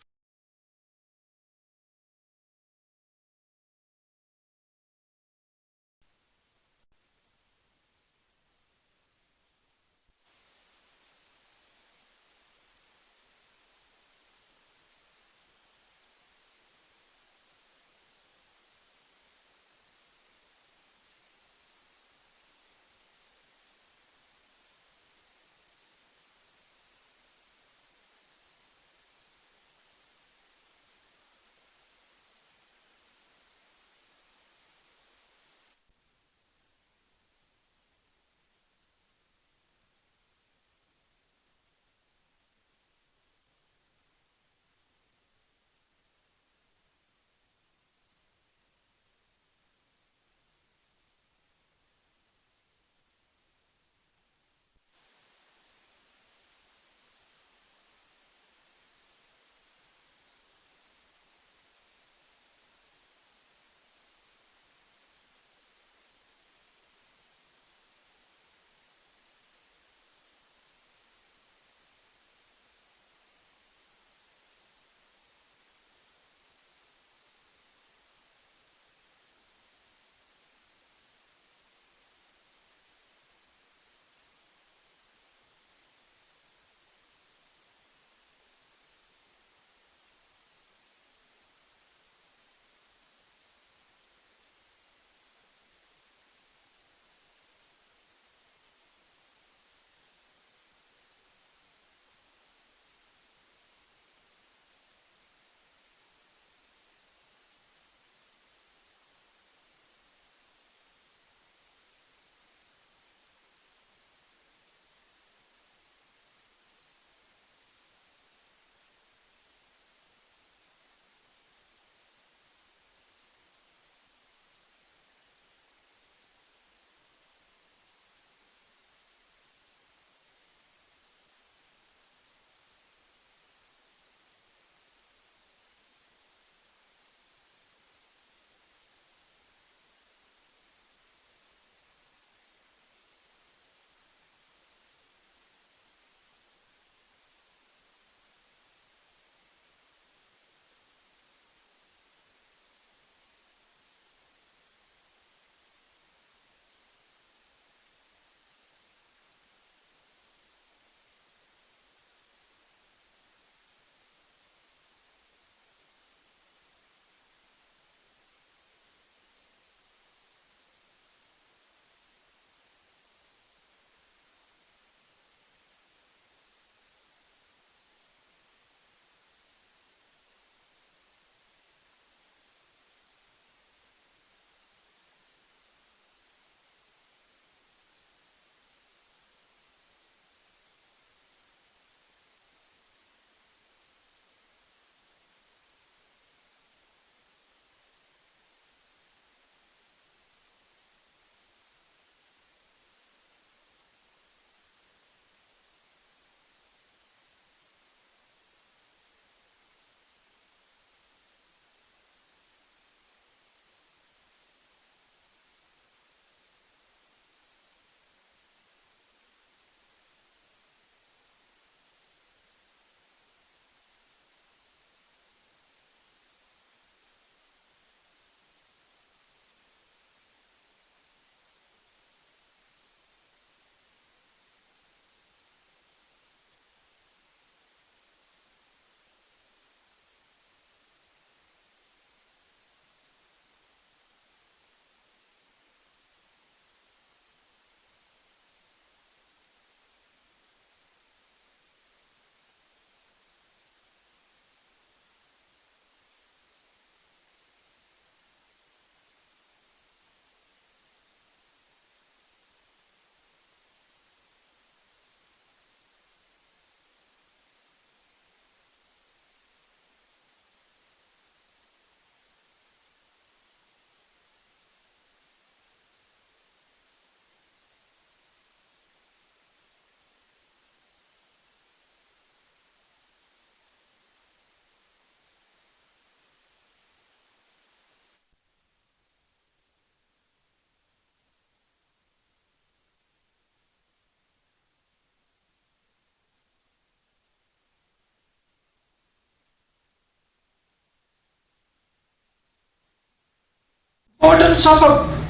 importance of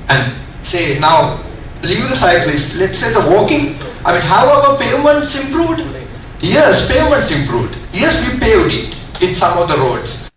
and say now, leave the cyclist, let's say the walking, I mean, have our pavements improved? Yes, pavements improved. Yes, we paved it in some of the roads.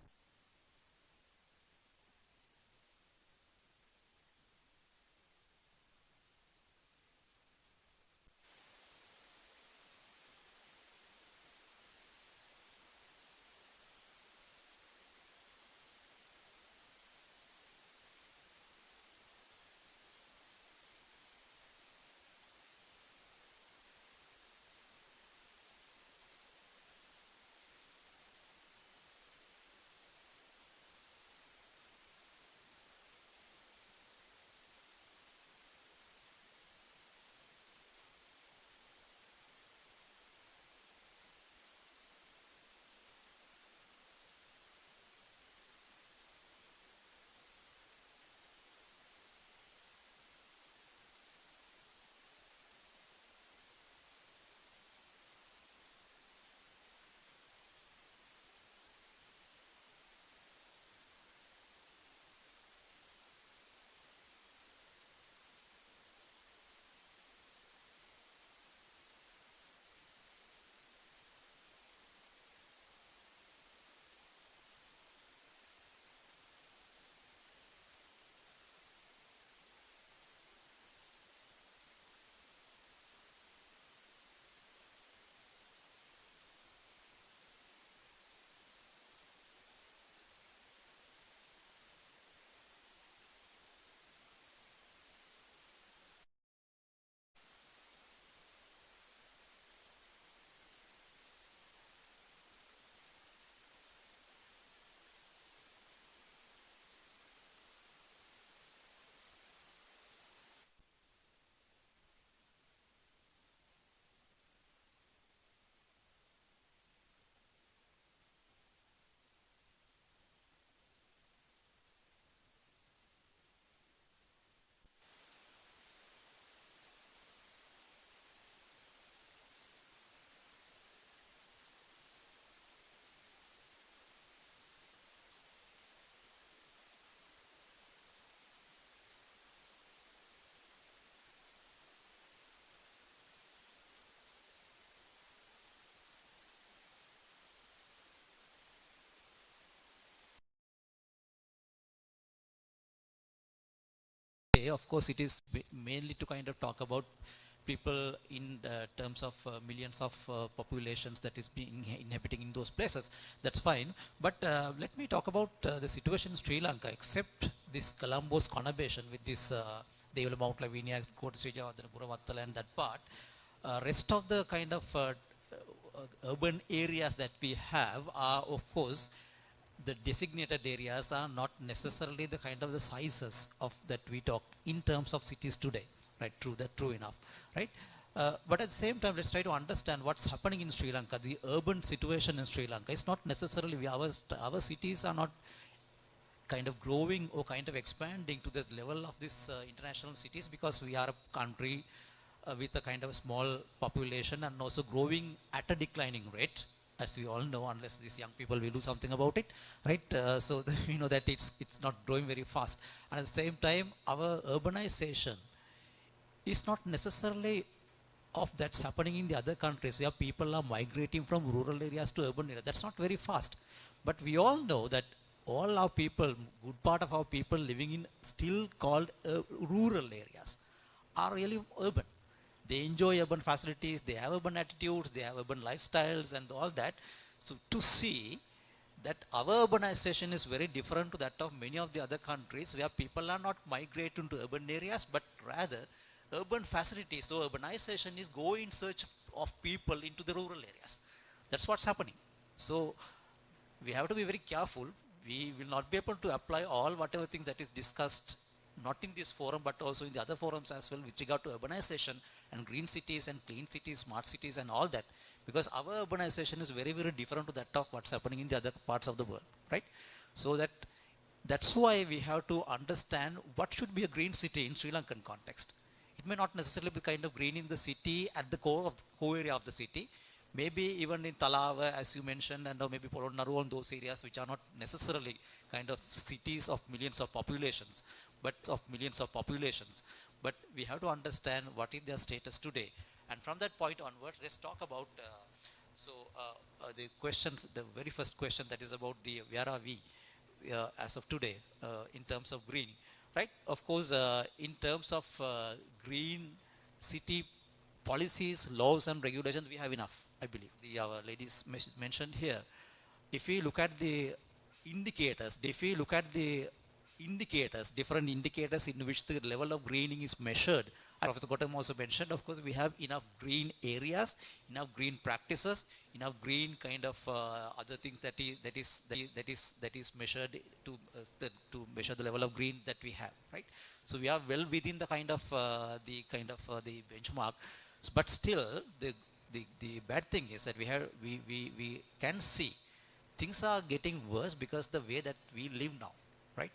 Of course, it is mainly to kind of talk about people in terms of millions of populations that is being inhabiting in those places. That's fine. But let me talk about the situation in Sri Lanka. Except this Colombo's conurbation with this Devula Mount Lavinia, Kota Sri Javadana, Puravattala and that part, rest of the kind of urban areas that we have are, of course, the designated areas are not necessarily the kind of the sizes of that we talk in terms of cities today, right? True enough, right? But at the same time, let's try to understand what's happening in Sri Lanka. The urban situation in Sri Lanka is not necessarily, our cities are not kind of growing or kind of expanding to the level of these international cities, because we are a country with a kind of a small population and also growing at a declining rate, as we all know, unless these young people will do something about it, right? So we know that it's not growing very fast. And at the same time, our urbanization is not necessarily of that's happening in the other countries where people are migrating from rural areas to urban areas. That's not very fast. But we all know that all our people, good part of our people living in still called rural areas are really urban. They enjoy urban facilities, they have urban attitudes, they have urban lifestyles and all that. So to see that our urbanization is very different to that of many of the other countries where people are not migrating to urban areas, but rather urban facilities. So urbanization is go in search of people into the rural areas. That's what's happening. So we have to be very careful. We will not be able to apply all whatever thing that is discussed, not in this forum, but also in the other forums as well, with regard to urbanization and green cities and clean cities, smart cities and all that, because our urbanization is very, very different to that of what's happening in the other parts of the world, right? So that's why we have to understand what should be a green city in Sri Lankan context. It may not necessarily be kind of green in the city at the core area of the city. Maybe even in Talava, as you mentioned, and maybe Polonnaru and those areas which are not necessarily kind of cities of millions of populations. but of millions of populations. But we have to understand what is their status today. And from that point onwards, let's talk about the question, the very first question, that is about the where are we as of today in terms of green, right? Of course, in terms of green city policies, laws and regulations, we have enough, I believe. Our ladies mentioned here. If we look at the indicators, different indicators in which the level of greening is measured, Professor Gautam also mentioned, of course, we have enough green areas, enough green practices, enough green kind of other things that is measured to measure the level of green that we have, right? So we are well within the kind of the benchmark, but still the bad thing is that we can see things are getting worse because the way that we live now, right?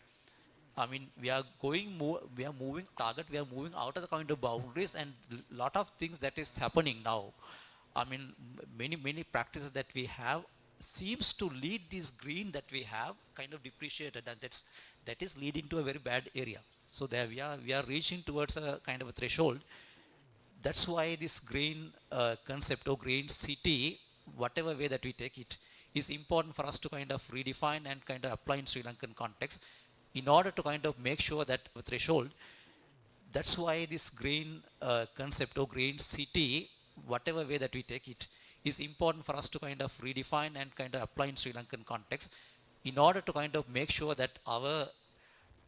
I mean, we are moving out of the kind of boundaries, and lot of things that is happening now. I mean, many practices that we have seems to lead this green that we have kind of depreciated, and that is leading to a very bad area. So there we are reaching towards a kind of a threshold. That's why this green concept of green city, whatever way that we take it, is important for us to kind of redefine and kind of apply in Sri Lankan context, in order to kind of make sure that the threshold, that's why this green concept of green city, whatever way that we take it, is important for us to kind of redefine and kind of apply in Sri Lankan context, in order to kind of make sure that our,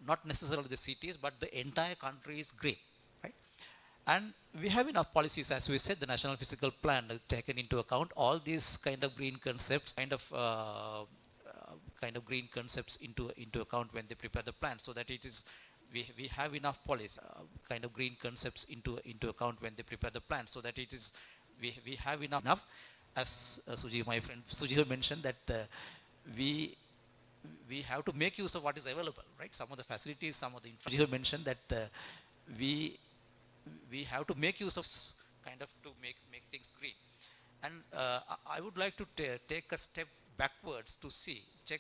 not necessarily the cities, but the entire country is green, right? And we have enough policies, as we said, the National Physical Plan taken into account all these kind of green concepts, kind of green concepts into account when they prepare the plan, so that it is we have enough policy kind of green concepts into account when they prepare the plan, so that it is we have enough. As my friend Suji mentioned, that we have to make use of what is available, right? Some of the facilities, some of the infrastructure mentioned that we have to make use of kind of to make things green. And I would like to take a step backwards to check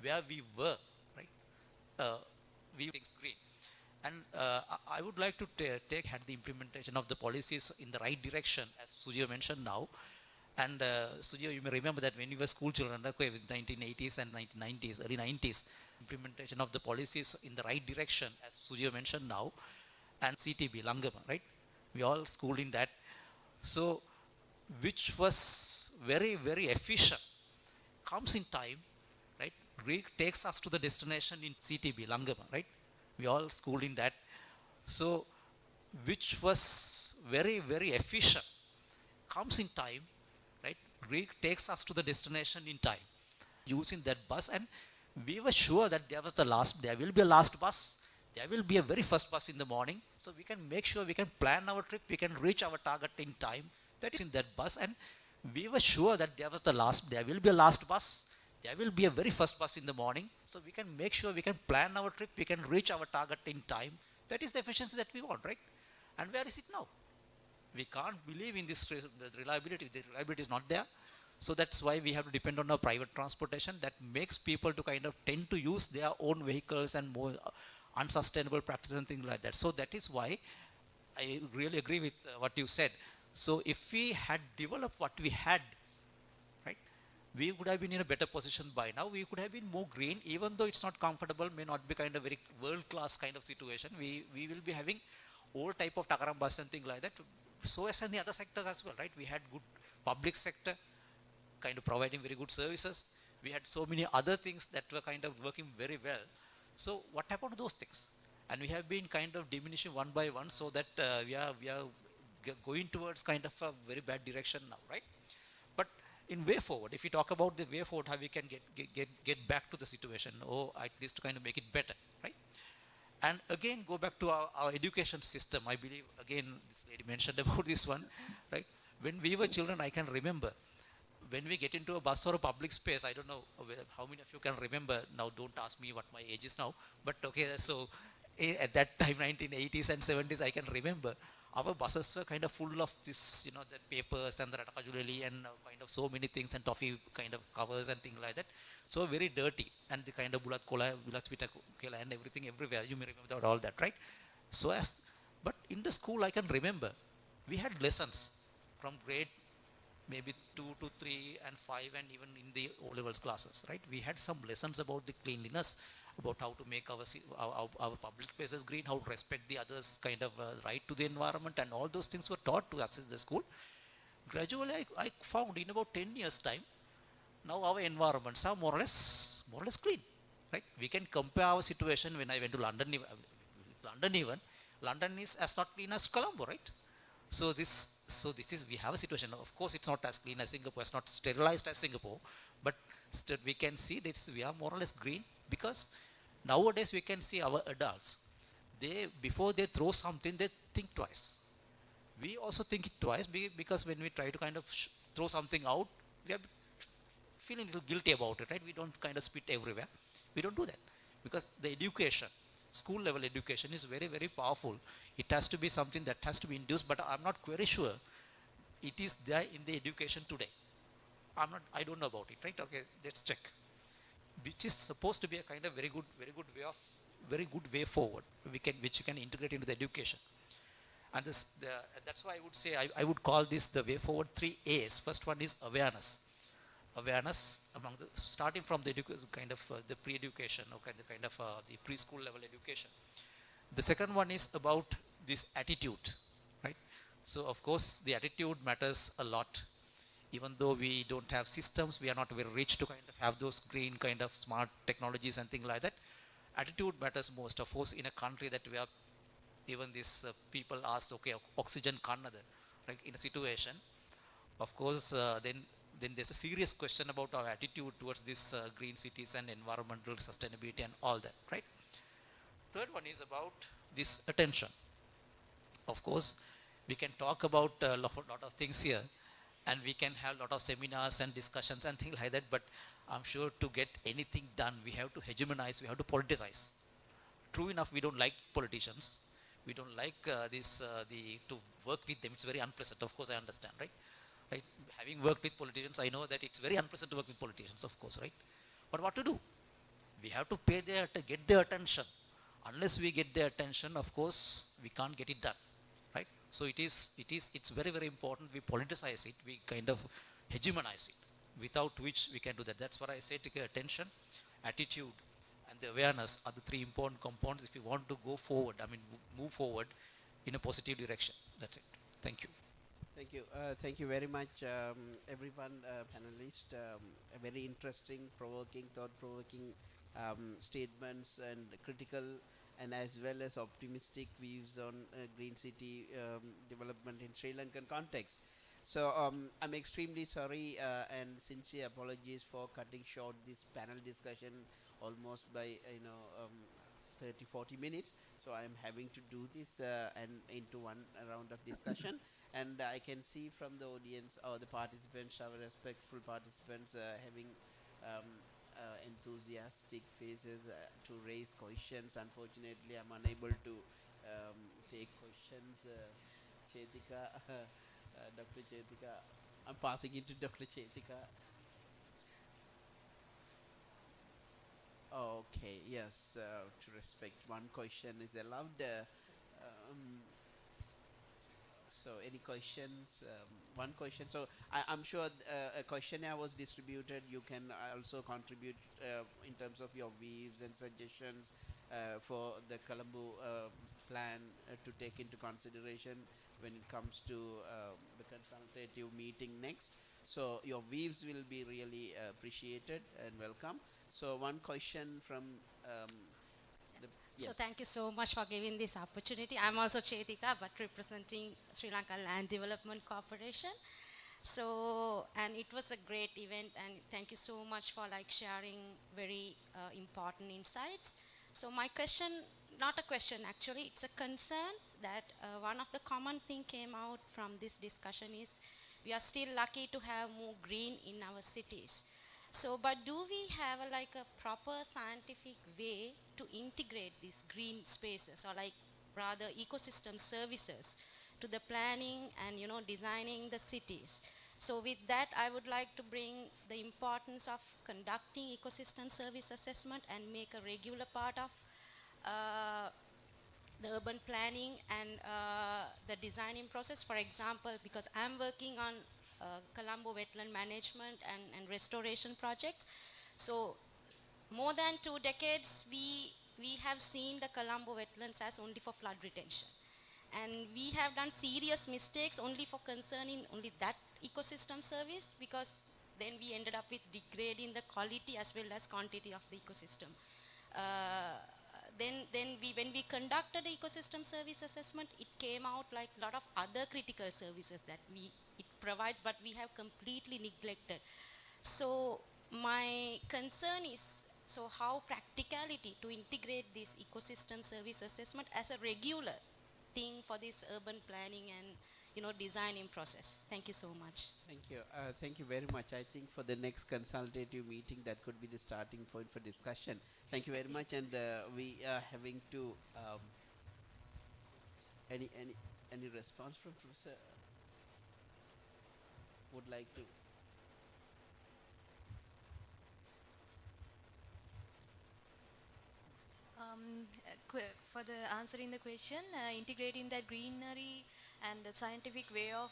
where we were, right? We things green. And I would like to had the implementation of the policies in the right direction, as Sujio mentioned now. And Sujio, you may remember that when we were school children, in the 1980s and 1990s, early 90s, implementation of the policies in the right direction, as Sujio mentioned now, and CTB, Langama, right? We all schooled in that. So, which was very, very efficient, comes in time, right? Takes us to the destination in CTB, Langama, right? We all schooled in that. So, which was very, very efficient, comes in time, right? Takes us to the destination in time, using that bus. And we were sure that there will be a last bus. There will be a very first bus in the morning. So we can make sure we can plan our trip, we can reach our target in time. That is in that bus. And we were sure that there will be a last bus. There will be a very first bus in the morning. So we can make sure we can plan our trip, we can reach our target in time. That is the efficiency that we want, right? And where is it now? We can't believe in this reliability. The reliability is not there. So that's why we have to depend on our private transportation. That makes people to kind of tend to use their own vehicles and more unsustainable practices and things like that. So that is why I really agree with what you said. So if we had developed what we had, right, we would have been in a better position by now. We could have been more green, even though it's not comfortable, may not be kind of very world-class kind of situation. We will be having all type of Takaram bus and things like that. So as in the other sectors as well, right? We had good public sector, kind of providing very good services. We had so many other things that were kind of working very well. So what happened to those things? And we have been kind of diminishing one by one, so that we are going towards kind of a very bad direction now, right? But in way forward, if we talk about the way forward, how we can get back to the situation, or at least to kind of make it better, right? And again, go back to our education system. I believe, again, this lady mentioned about this one, right? When we were children, I can remember, when we get into a bus or a public space, I don't know how many of you can remember, now don't ask me what my age is now, but okay, so at that time, 1980s and 70s, I can remember our buses were kind of full of this, the papers and the ratakajuleli and kind of so many things and toffee kind of covers and things like that. So very dirty, and the kind of bulat kola, bulat vita kola and everything everywhere. You may remember all that, right? But in the school I can remember, we had lessons from grade maybe 2 to 3 and 5 and even in the O-levels classes, right? We had some lessons about the cleanliness, about how to make our public places green, how to respect the others' kind of right to the environment, and all those things were taught to us in the school. Gradually, I found in about 10 years' time, now our environments are more or less clean, right? We can compare our situation when I went to London even. London is as not clean as Colombo, right? So this is, we have a situation. Of course, it's not as clean as Singapore, it's not sterilized as Singapore, but still we can see that we are more or less green, because nowadays we can see our adults, before they throw something, they think twice. We also think it twice, because when we try to kind of throw something out, we are feeling a little guilty about it, right? We don't kind of spit everywhere. We don't do that, because the education, school level education, is very, very powerful. It has to be something that has to be induced, but I'm not very sure it is there in the education today. I don't know about it, right? Okay, let's check. Which is supposed to be a kind of very good way forward, which you can integrate into the education. And that's why I would say, I would call this the way forward 3 A's. First one is awareness. Awareness starting from the kind of the pre-education, okay, the kind of the preschool level education. The second one is about this attitude, right? So of course the attitude matters a lot. Even though we don't have systems, we are not very rich to kind of have those green kind of smart technologies and things like that. Attitude matters most. Of course, in a country that we are, even these people ask, okay, oxygen kannada, right? In a situation, of course, then there's a serious question about our attitude towards these green cities and environmental sustainability and all that, right? Third one is about this attention. Of course, we can talk about a lot of things here, and we can have a lot of seminars and discussions and things like that, but I'm sure to get anything done, we have to hegemonize, we have to politicize. True enough, we don't like politicians. We don't like to work with them. It's very unpleasant. Of course, I understand, right? Right? Having worked with politicians, I know that it's very unpleasant to work with politicians, of course, right? But what to do? We have to get their attention. Unless we get their attention, of course, we can't get it done, right? So it's very, very important. We politicize it. We kind of hegemonize it, without which we can do that. That's what I say, to get attention, attitude, and the awareness are the 3 important components if you want to go forward, move forward in a positive direction. That's it. Thank you. Thank you. Thank you very much, everyone, panelists. A very interesting, provoking, thought-provoking statements and critical and as well as optimistic views on green city development in Sri Lankan context. So I'm extremely sorry and sincere apologies for cutting short this panel discussion almost by 30-40 minutes. So I'm having to do this and into one round of discussion. And I can see from the audience or the participants, our respectful participants, having enthusiastic faces to raise questions. Unfortunately, I'm unable to take questions. Chetika, Dr. Chetika, I'm passing it to Dr. Chetika. Okay, yes, to respect, one question is allowed. So any questions? One question. So I'm sure a questionnaire was distributed. You can also contribute in terms of your views and suggestions for the Colombo plan to take into consideration when it comes to the consultative meeting next. So your views will be really appreciated and welcome. So one question from So thank you so much for giving this opportunity. I'm also Chetika, but representing Sri Lanka Land Development Corporation. So, and it was a great event, and thank you so much for sharing very important insights. So my question, not a question actually, it's a concern that one of the common thing came out from this discussion is we are still lucky to have more green in our cities. So, but do we have a proper scientific way to integrate these green spaces or rather ecosystem services to the planning and designing the cities. So with that, I would like to bring the importance of conducting ecosystem service assessment and make a regular part of the urban planning and the designing process. For example, because I'm working on Colombo wetland management and restoration projects. So more than 2 decades, we have seen the Colombo wetlands as only for flood retention. And we have done serious mistakes only for concerning only that ecosystem service, because then we ended up with degrading the quality as well as quantity of the ecosystem. When we conducted the ecosystem service assessment, it came out like a lot of other critical services that it provides, but we have completely neglected. So my concern is, so how practicality to integrate this ecosystem service assessment as a regular thing for this urban planning and designing process. Thank you so much. Thank you. Thank you very much. I think for the next consultative meeting, that could be the starting point for discussion. Thank you very much. And we are having to any response from Professor? Would like to. For the answering the question, integrating that greenery and the scientific way of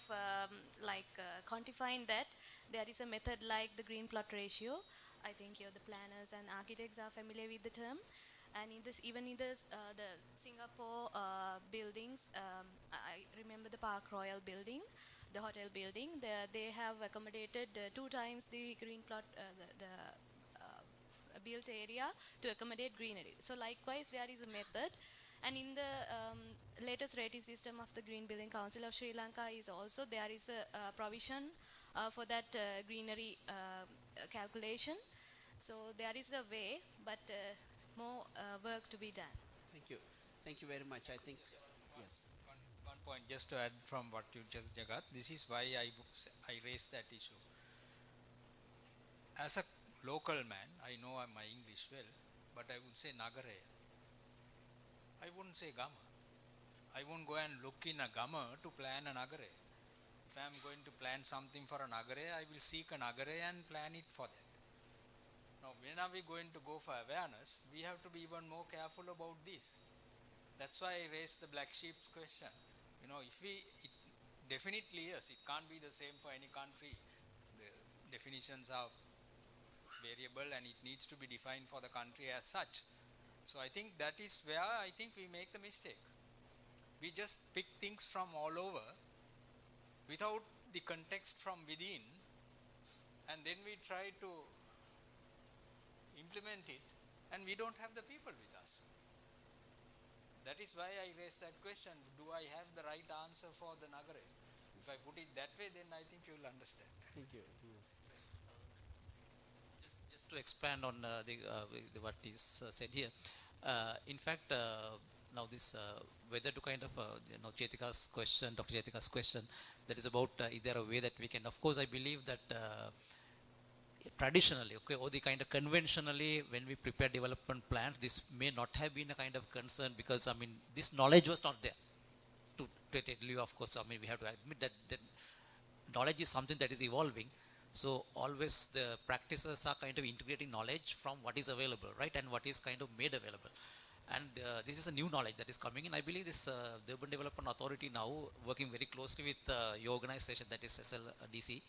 quantifying that, there is a method like the green plot ratio. I think the planners and architects are familiar with the term. And in this, even in the Singapore buildings, I remember the Park Royal building, the hotel building. They have accommodated 2 times the green plot, the built area to accommodate greenery. So likewise, there is a method. And in the latest rating system of the Green Building Council of Sri Lanka is also, there is a provision for that greenery calculation. So there is a way, but more work to be done. Thank you. Thank you very much. I think, yes. One point just to add from what you just, Jagat, this is why I raised that issue. As a local man, I know my English well, but I would say Nagare. I wouldn't say Gama. I won't go and look in a Gama to plan a Nagare. If I am going to plan something for a Nagare, I will seek a Nagare and plan it for that. Now, when are we going to go for awareness? We have to be even more careful about this. That's why I raised the black sheep question. Definitely yes, it can't be the same for any country. The definitions are variable and it needs to be defined for the country as such. So I think that is where I think we make the mistake. We just pick things from all over without the context from within, and then we try to implement it and we don't have the people with us. That is why I raised that question. Do I have the right answer for the Nagare? If I put it that way, then I think you will understand. Thank you. Yes. To expand on what is said here, in fact, now this whether to kind of Chetika's question, Dr. Chetika's question, that is about is there a way that we can? Of course, I believe that traditionally, or the kind of conventionally, when we prepare development plans, this may not have been a kind of concern, because this knowledge was not there. To tell you, of course, we have to admit that knowledge is something that is evolving. So always the practices are kind of integrating knowledge from what is available, right, and what is kind of made available. And this is a new knowledge that is coming in. I believe this the Urban Development Authority now working very closely with your organization, that is SLDC,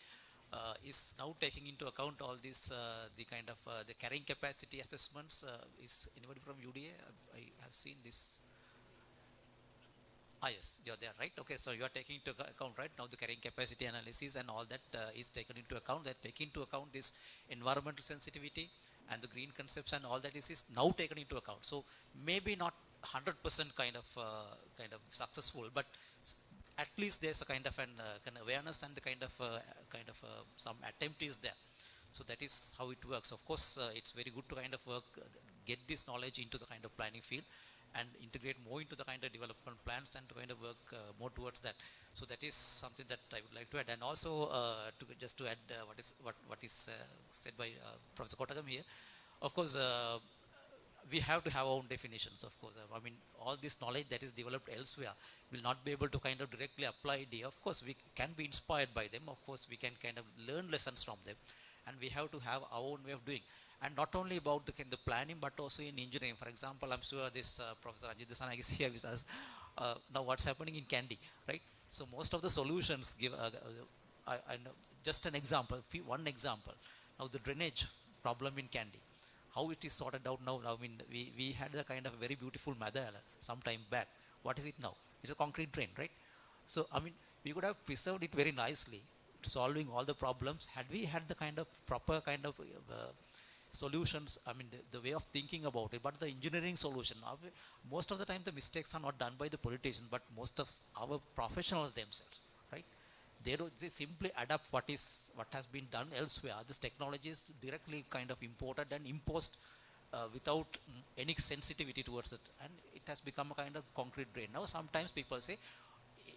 is now taking into account all this, the kind of the carrying capacity assessments. Is anybody from UDA? I have seen this. Yes, you're there, right? Okay, so you are taking into account right now the carrying capacity analysis and all that is taken into account. That take into account this environmental sensitivity and the green concepts and all that is now taken into account. So maybe not 100% kind of successful, but at least there's a kind of an awareness and the kind of some attempt is there. So that is how it works. Of course, it's very good to kind of work, get this knowledge into the kind of planning field, and integrate more into the kind of development plans and to kind of work more towards that. So that is something that I would like to add. And also to add what is said by Professor Kottagam here. Of course, we have to have our own definitions, of course. I mean, all this knowledge that is developed elsewhere will not be able to kind of directly apply it here. Of course, we can be inspired by them. Of course, we can kind of learn lessons from them. And we have to have our own way of doing. And not only about the planning, but also in engineering. For example, I'm sure this Professor Ajit Desanagi is here with us. Now, what's happening in Kandy, right? So most of the solutions give, I know, just an example, one example. Now, the drainage problem in Kandy, how it is sorted out now. I mean, we had a kind of very beautiful Madala some time back. What is it now? It's a concrete drain, right? So, I mean, we could have preserved it very nicely, solving all the problems. Had we had the kind of proper kind of solutions, I mean, the way of thinking about it, but the engineering solution, most of the time the mistakes are not done by the politicians, but most of our professionals themselves, right? They simply adapt what has been done elsewhere. This technology is directly kind of imported and imposed without any sensitivity towards it, and it has become a kind of concrete drain. Now, sometimes people say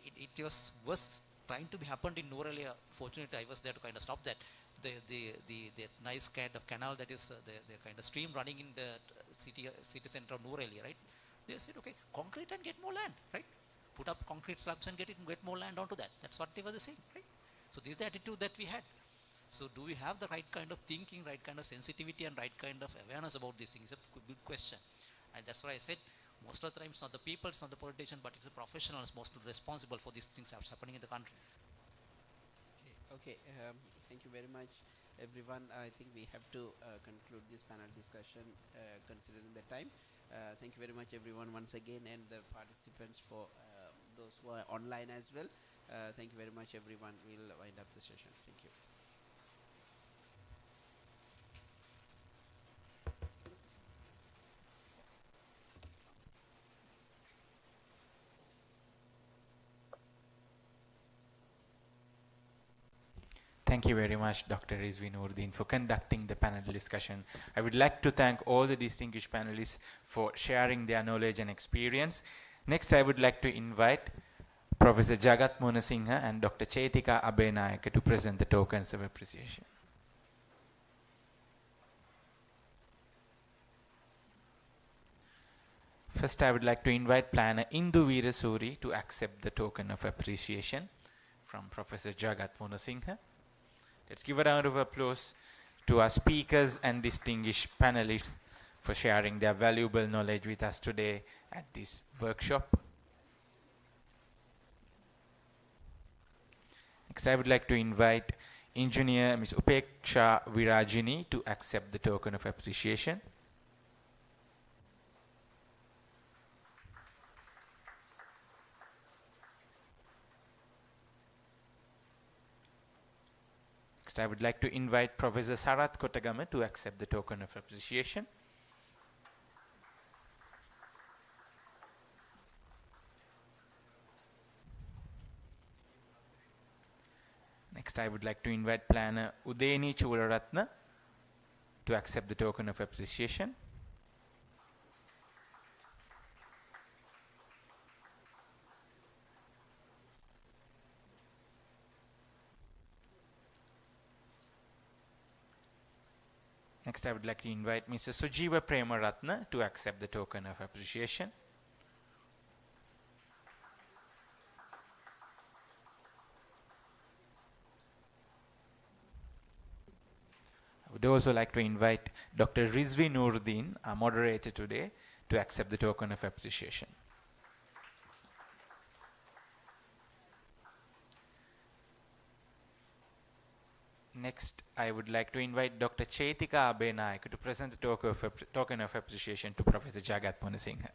it was trying to be happened in Norelia. Fortunately, I was there to kind of stop that. The nice kind of canal that is the kind of stream running in the city center of Norelia, right? They said, okay, concrete and get more land, right? Put up concrete slabs and get more land onto that. That's what they were saying, right? So this is the attitude that we had. So do we have the right kind of thinking, right kind of sensitivity, and right kind of awareness about these things? It's a big question. And that's why I said, most of the time it's not the people, it's not the politician, but it's the professionals most responsible for these things that's happening in the country. Okay, thank you very much, everyone. I think we have to conclude this panel discussion considering the time. Thank you very much, everyone, once again, and the participants for those who are online as well. Thank you very much, everyone. We'll wind up the session. Thank you. Thank you very much, Dr. Rizvi Noordin, for conducting the panel discussion. I would like to thank all the distinguished panelists for sharing their knowledge and experience. Next, I would like to invite Professor Jagat Monasinghe and Dr. Chetika Abenayaka to present the tokens of appreciation. First, I would like to invite Planner Indu Veerasuri to accept the token of appreciation from Professor Jagat Monasinghe. Let's give a round of applause to our speakers and distinguished panelists for sharing their valuable knowledge with us today at this workshop. Next, I would like to invite Engineer Ms. Upeksha Virajini to accept the token of appreciation. Next, I would like to invite Professor Sarath Kotagama to accept the token of appreciation. Next, I would like to invite Planner Udeni Chularatna to accept the token of appreciation. Next, I would like to invite Mr. Sujiva Premaratna to accept the token of appreciation. I would also like to invite Dr. Rizvi Noordin, our moderator today, to accept the token of appreciation. Next, I would like to invite Dr. Chetika Abenayaka to present the token of appreciation to Professor Jagat Monasinghe.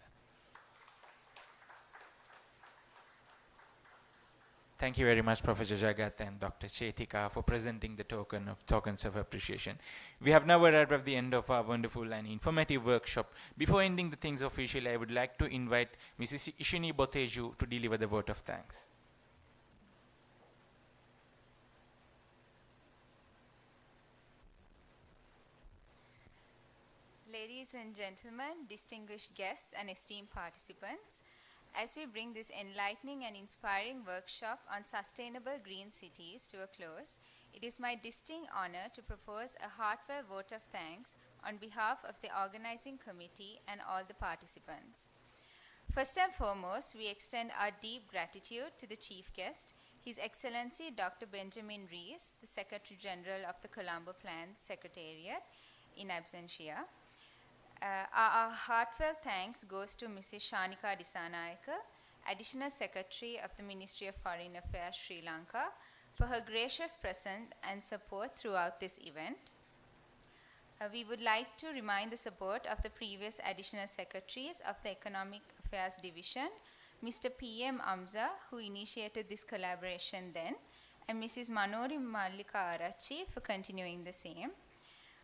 Thank you very much, Professor Jagat and Dr. Chetika, for presenting the tokens of appreciation. We have now arrived at the end of our wonderful and informative workshop. Before ending the things officially, I would like to invite Mrs. Ishini Boteju to deliver the vote of thanks. Ladies and gentlemen, distinguished guests and esteemed participants, as we bring this enlightening and inspiring workshop on sustainable green cities to a close, It is my distinct honor to propose a heartfelt vote of thanks on behalf of the organizing committee and all the participants. First and foremost, we extend our deep gratitude to the chief guest, His Excellency Dr. Benjamin Rees, the Secretary General of the Colombo Plan Secretariat in absentia. Our heartfelt thanks goes to Mrs. Shanika Disanayake, Additional Secretary of the Ministry of Foreign Affairs, Sri Lanka, for her gracious presence and support throughout this event. We would like to remind the support of the previous Additional Secretaries of the Economic Affairs Division, Mr. P.M. Amza, who initiated this collaboration then, and Mrs. Manori Mallika Arachi for continuing the same.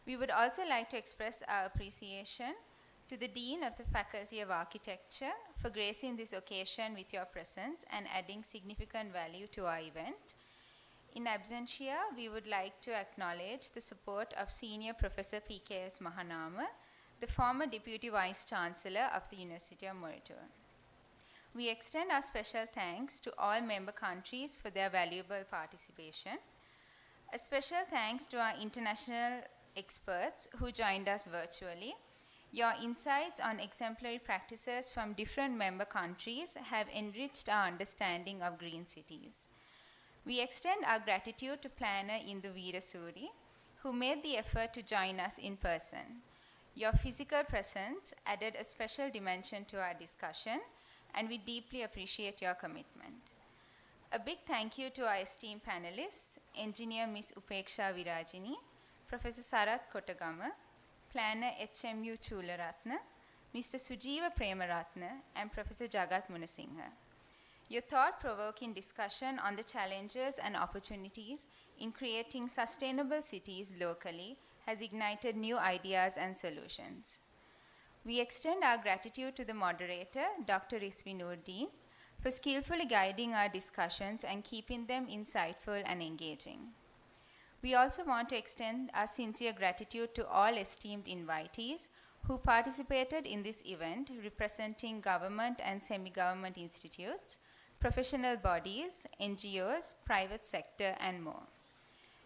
We would also like to express our appreciation to the Dean of the Faculty of Architecture for gracing this occasion with your presence and adding significant value to our event. In absentia, we would like to acknowledge the support of Senior Professor P.K.S. Mahanama, the former Deputy Vice Chancellor of the University of Muratoa. We extend our special thanks to all member countries for their valuable participation. A special thanks to our international experts who joined us virtually. Your insights on exemplary practices from different member countries have enriched our understanding of green cities. We extend our gratitude to planner Indu Veerasuri, who made the effort to join us in person. Your physical presence added a special dimension to our discussion, and we deeply appreciate your commitment. A big thank you to our esteemed panelists, Engineer Ms. Upeksha Virajini, Professor Sarath Kotagama, Planner HMU Chularatna, Mr. Sujeeva Premaratna, and Professor Jagat Munasinghe. Your thought-provoking discussion on the challenges and opportunities in creating sustainable cities locally has ignited new ideas and solutions. We extend our gratitude to the moderator, Dr. Rizvi Noordin, for skillfully guiding our discussions and keeping them insightful and engaging. We also want to extend our sincere gratitude to all esteemed invitees who participated in this event representing government and semi-government institutes, professional bodies, NGOs, private sector, and more.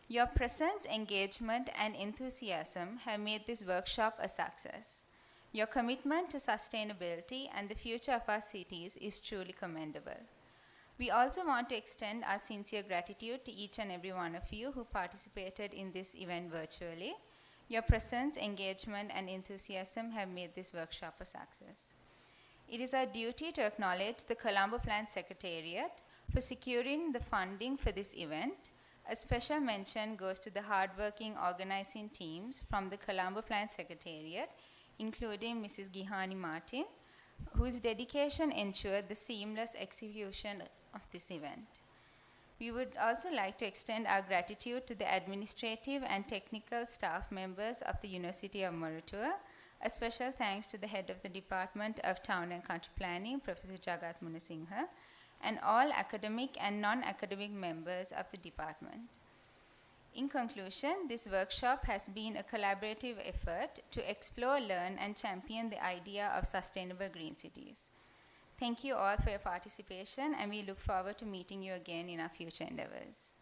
Your presence, engagement, and enthusiasm have made this workshop a success. Your commitment to sustainability and the future of our cities is truly commendable. We also want to extend our sincere gratitude to each and every one of you who participated in this event virtually. Your presence, engagement, and enthusiasm have made this workshop a success. It is our duty to acknowledge the Colombo Plan Secretariat for securing the funding for this event. A special mention goes to the hardworking organizing teams from the Colombo Plan Secretariat, including Mrs. Gihani Martin, whose dedication ensured the seamless execution of this event. We would also like to extend our gratitude to the administrative and technical staff members of the University of Muratoa. A special thanks to the head of the Department of Town and Country Planning, Professor Jagat Munasinghe, and all academic and non-academic members of the department. In conclusion, this workshop has been a collaborative effort to explore, learn, and champion the idea of sustainable green cities. Thank you all for your participation, and we look forward to meeting you again in our future endeavors.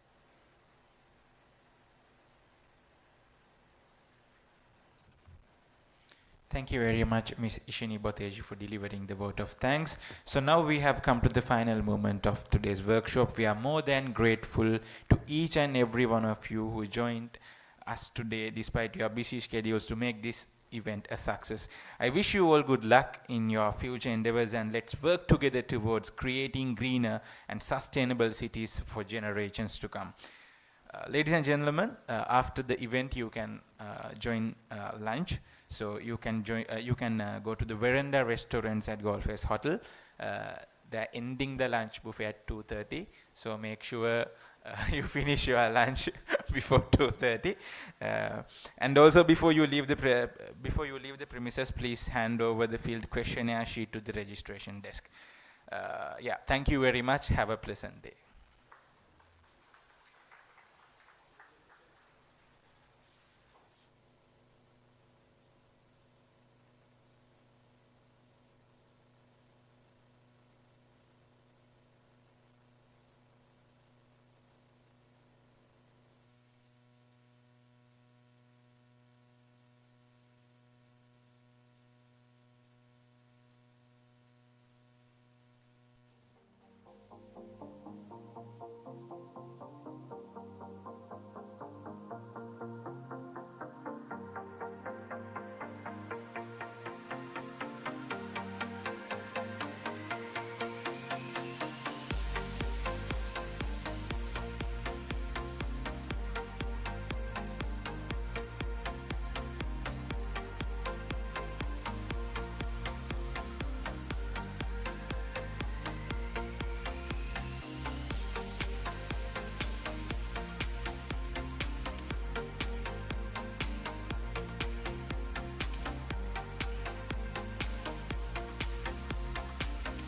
Thank you very much, Ms. Ishini Boteji, for delivering the vote of thanks. So now we have come to the final moment of today's workshop. We are more than grateful to each and every one of you who joined us today, despite your busy schedules, to make this event a success. I wish you all good luck in your future endeavors, and let's work together towards creating greener and sustainable cities for generations to come. Ladies and gentlemen, after the event, you can join lunch. So you can join. You can go to the Veranda Restaurants at Golf West Hotel. They're ending the lunch buffet at 2:30. So make sure you finish your lunch before 2:30. And also before you leave the premises, please hand over the field questionnaire sheet to the registration desk. Yeah. Thank you very much. Have a pleasant day.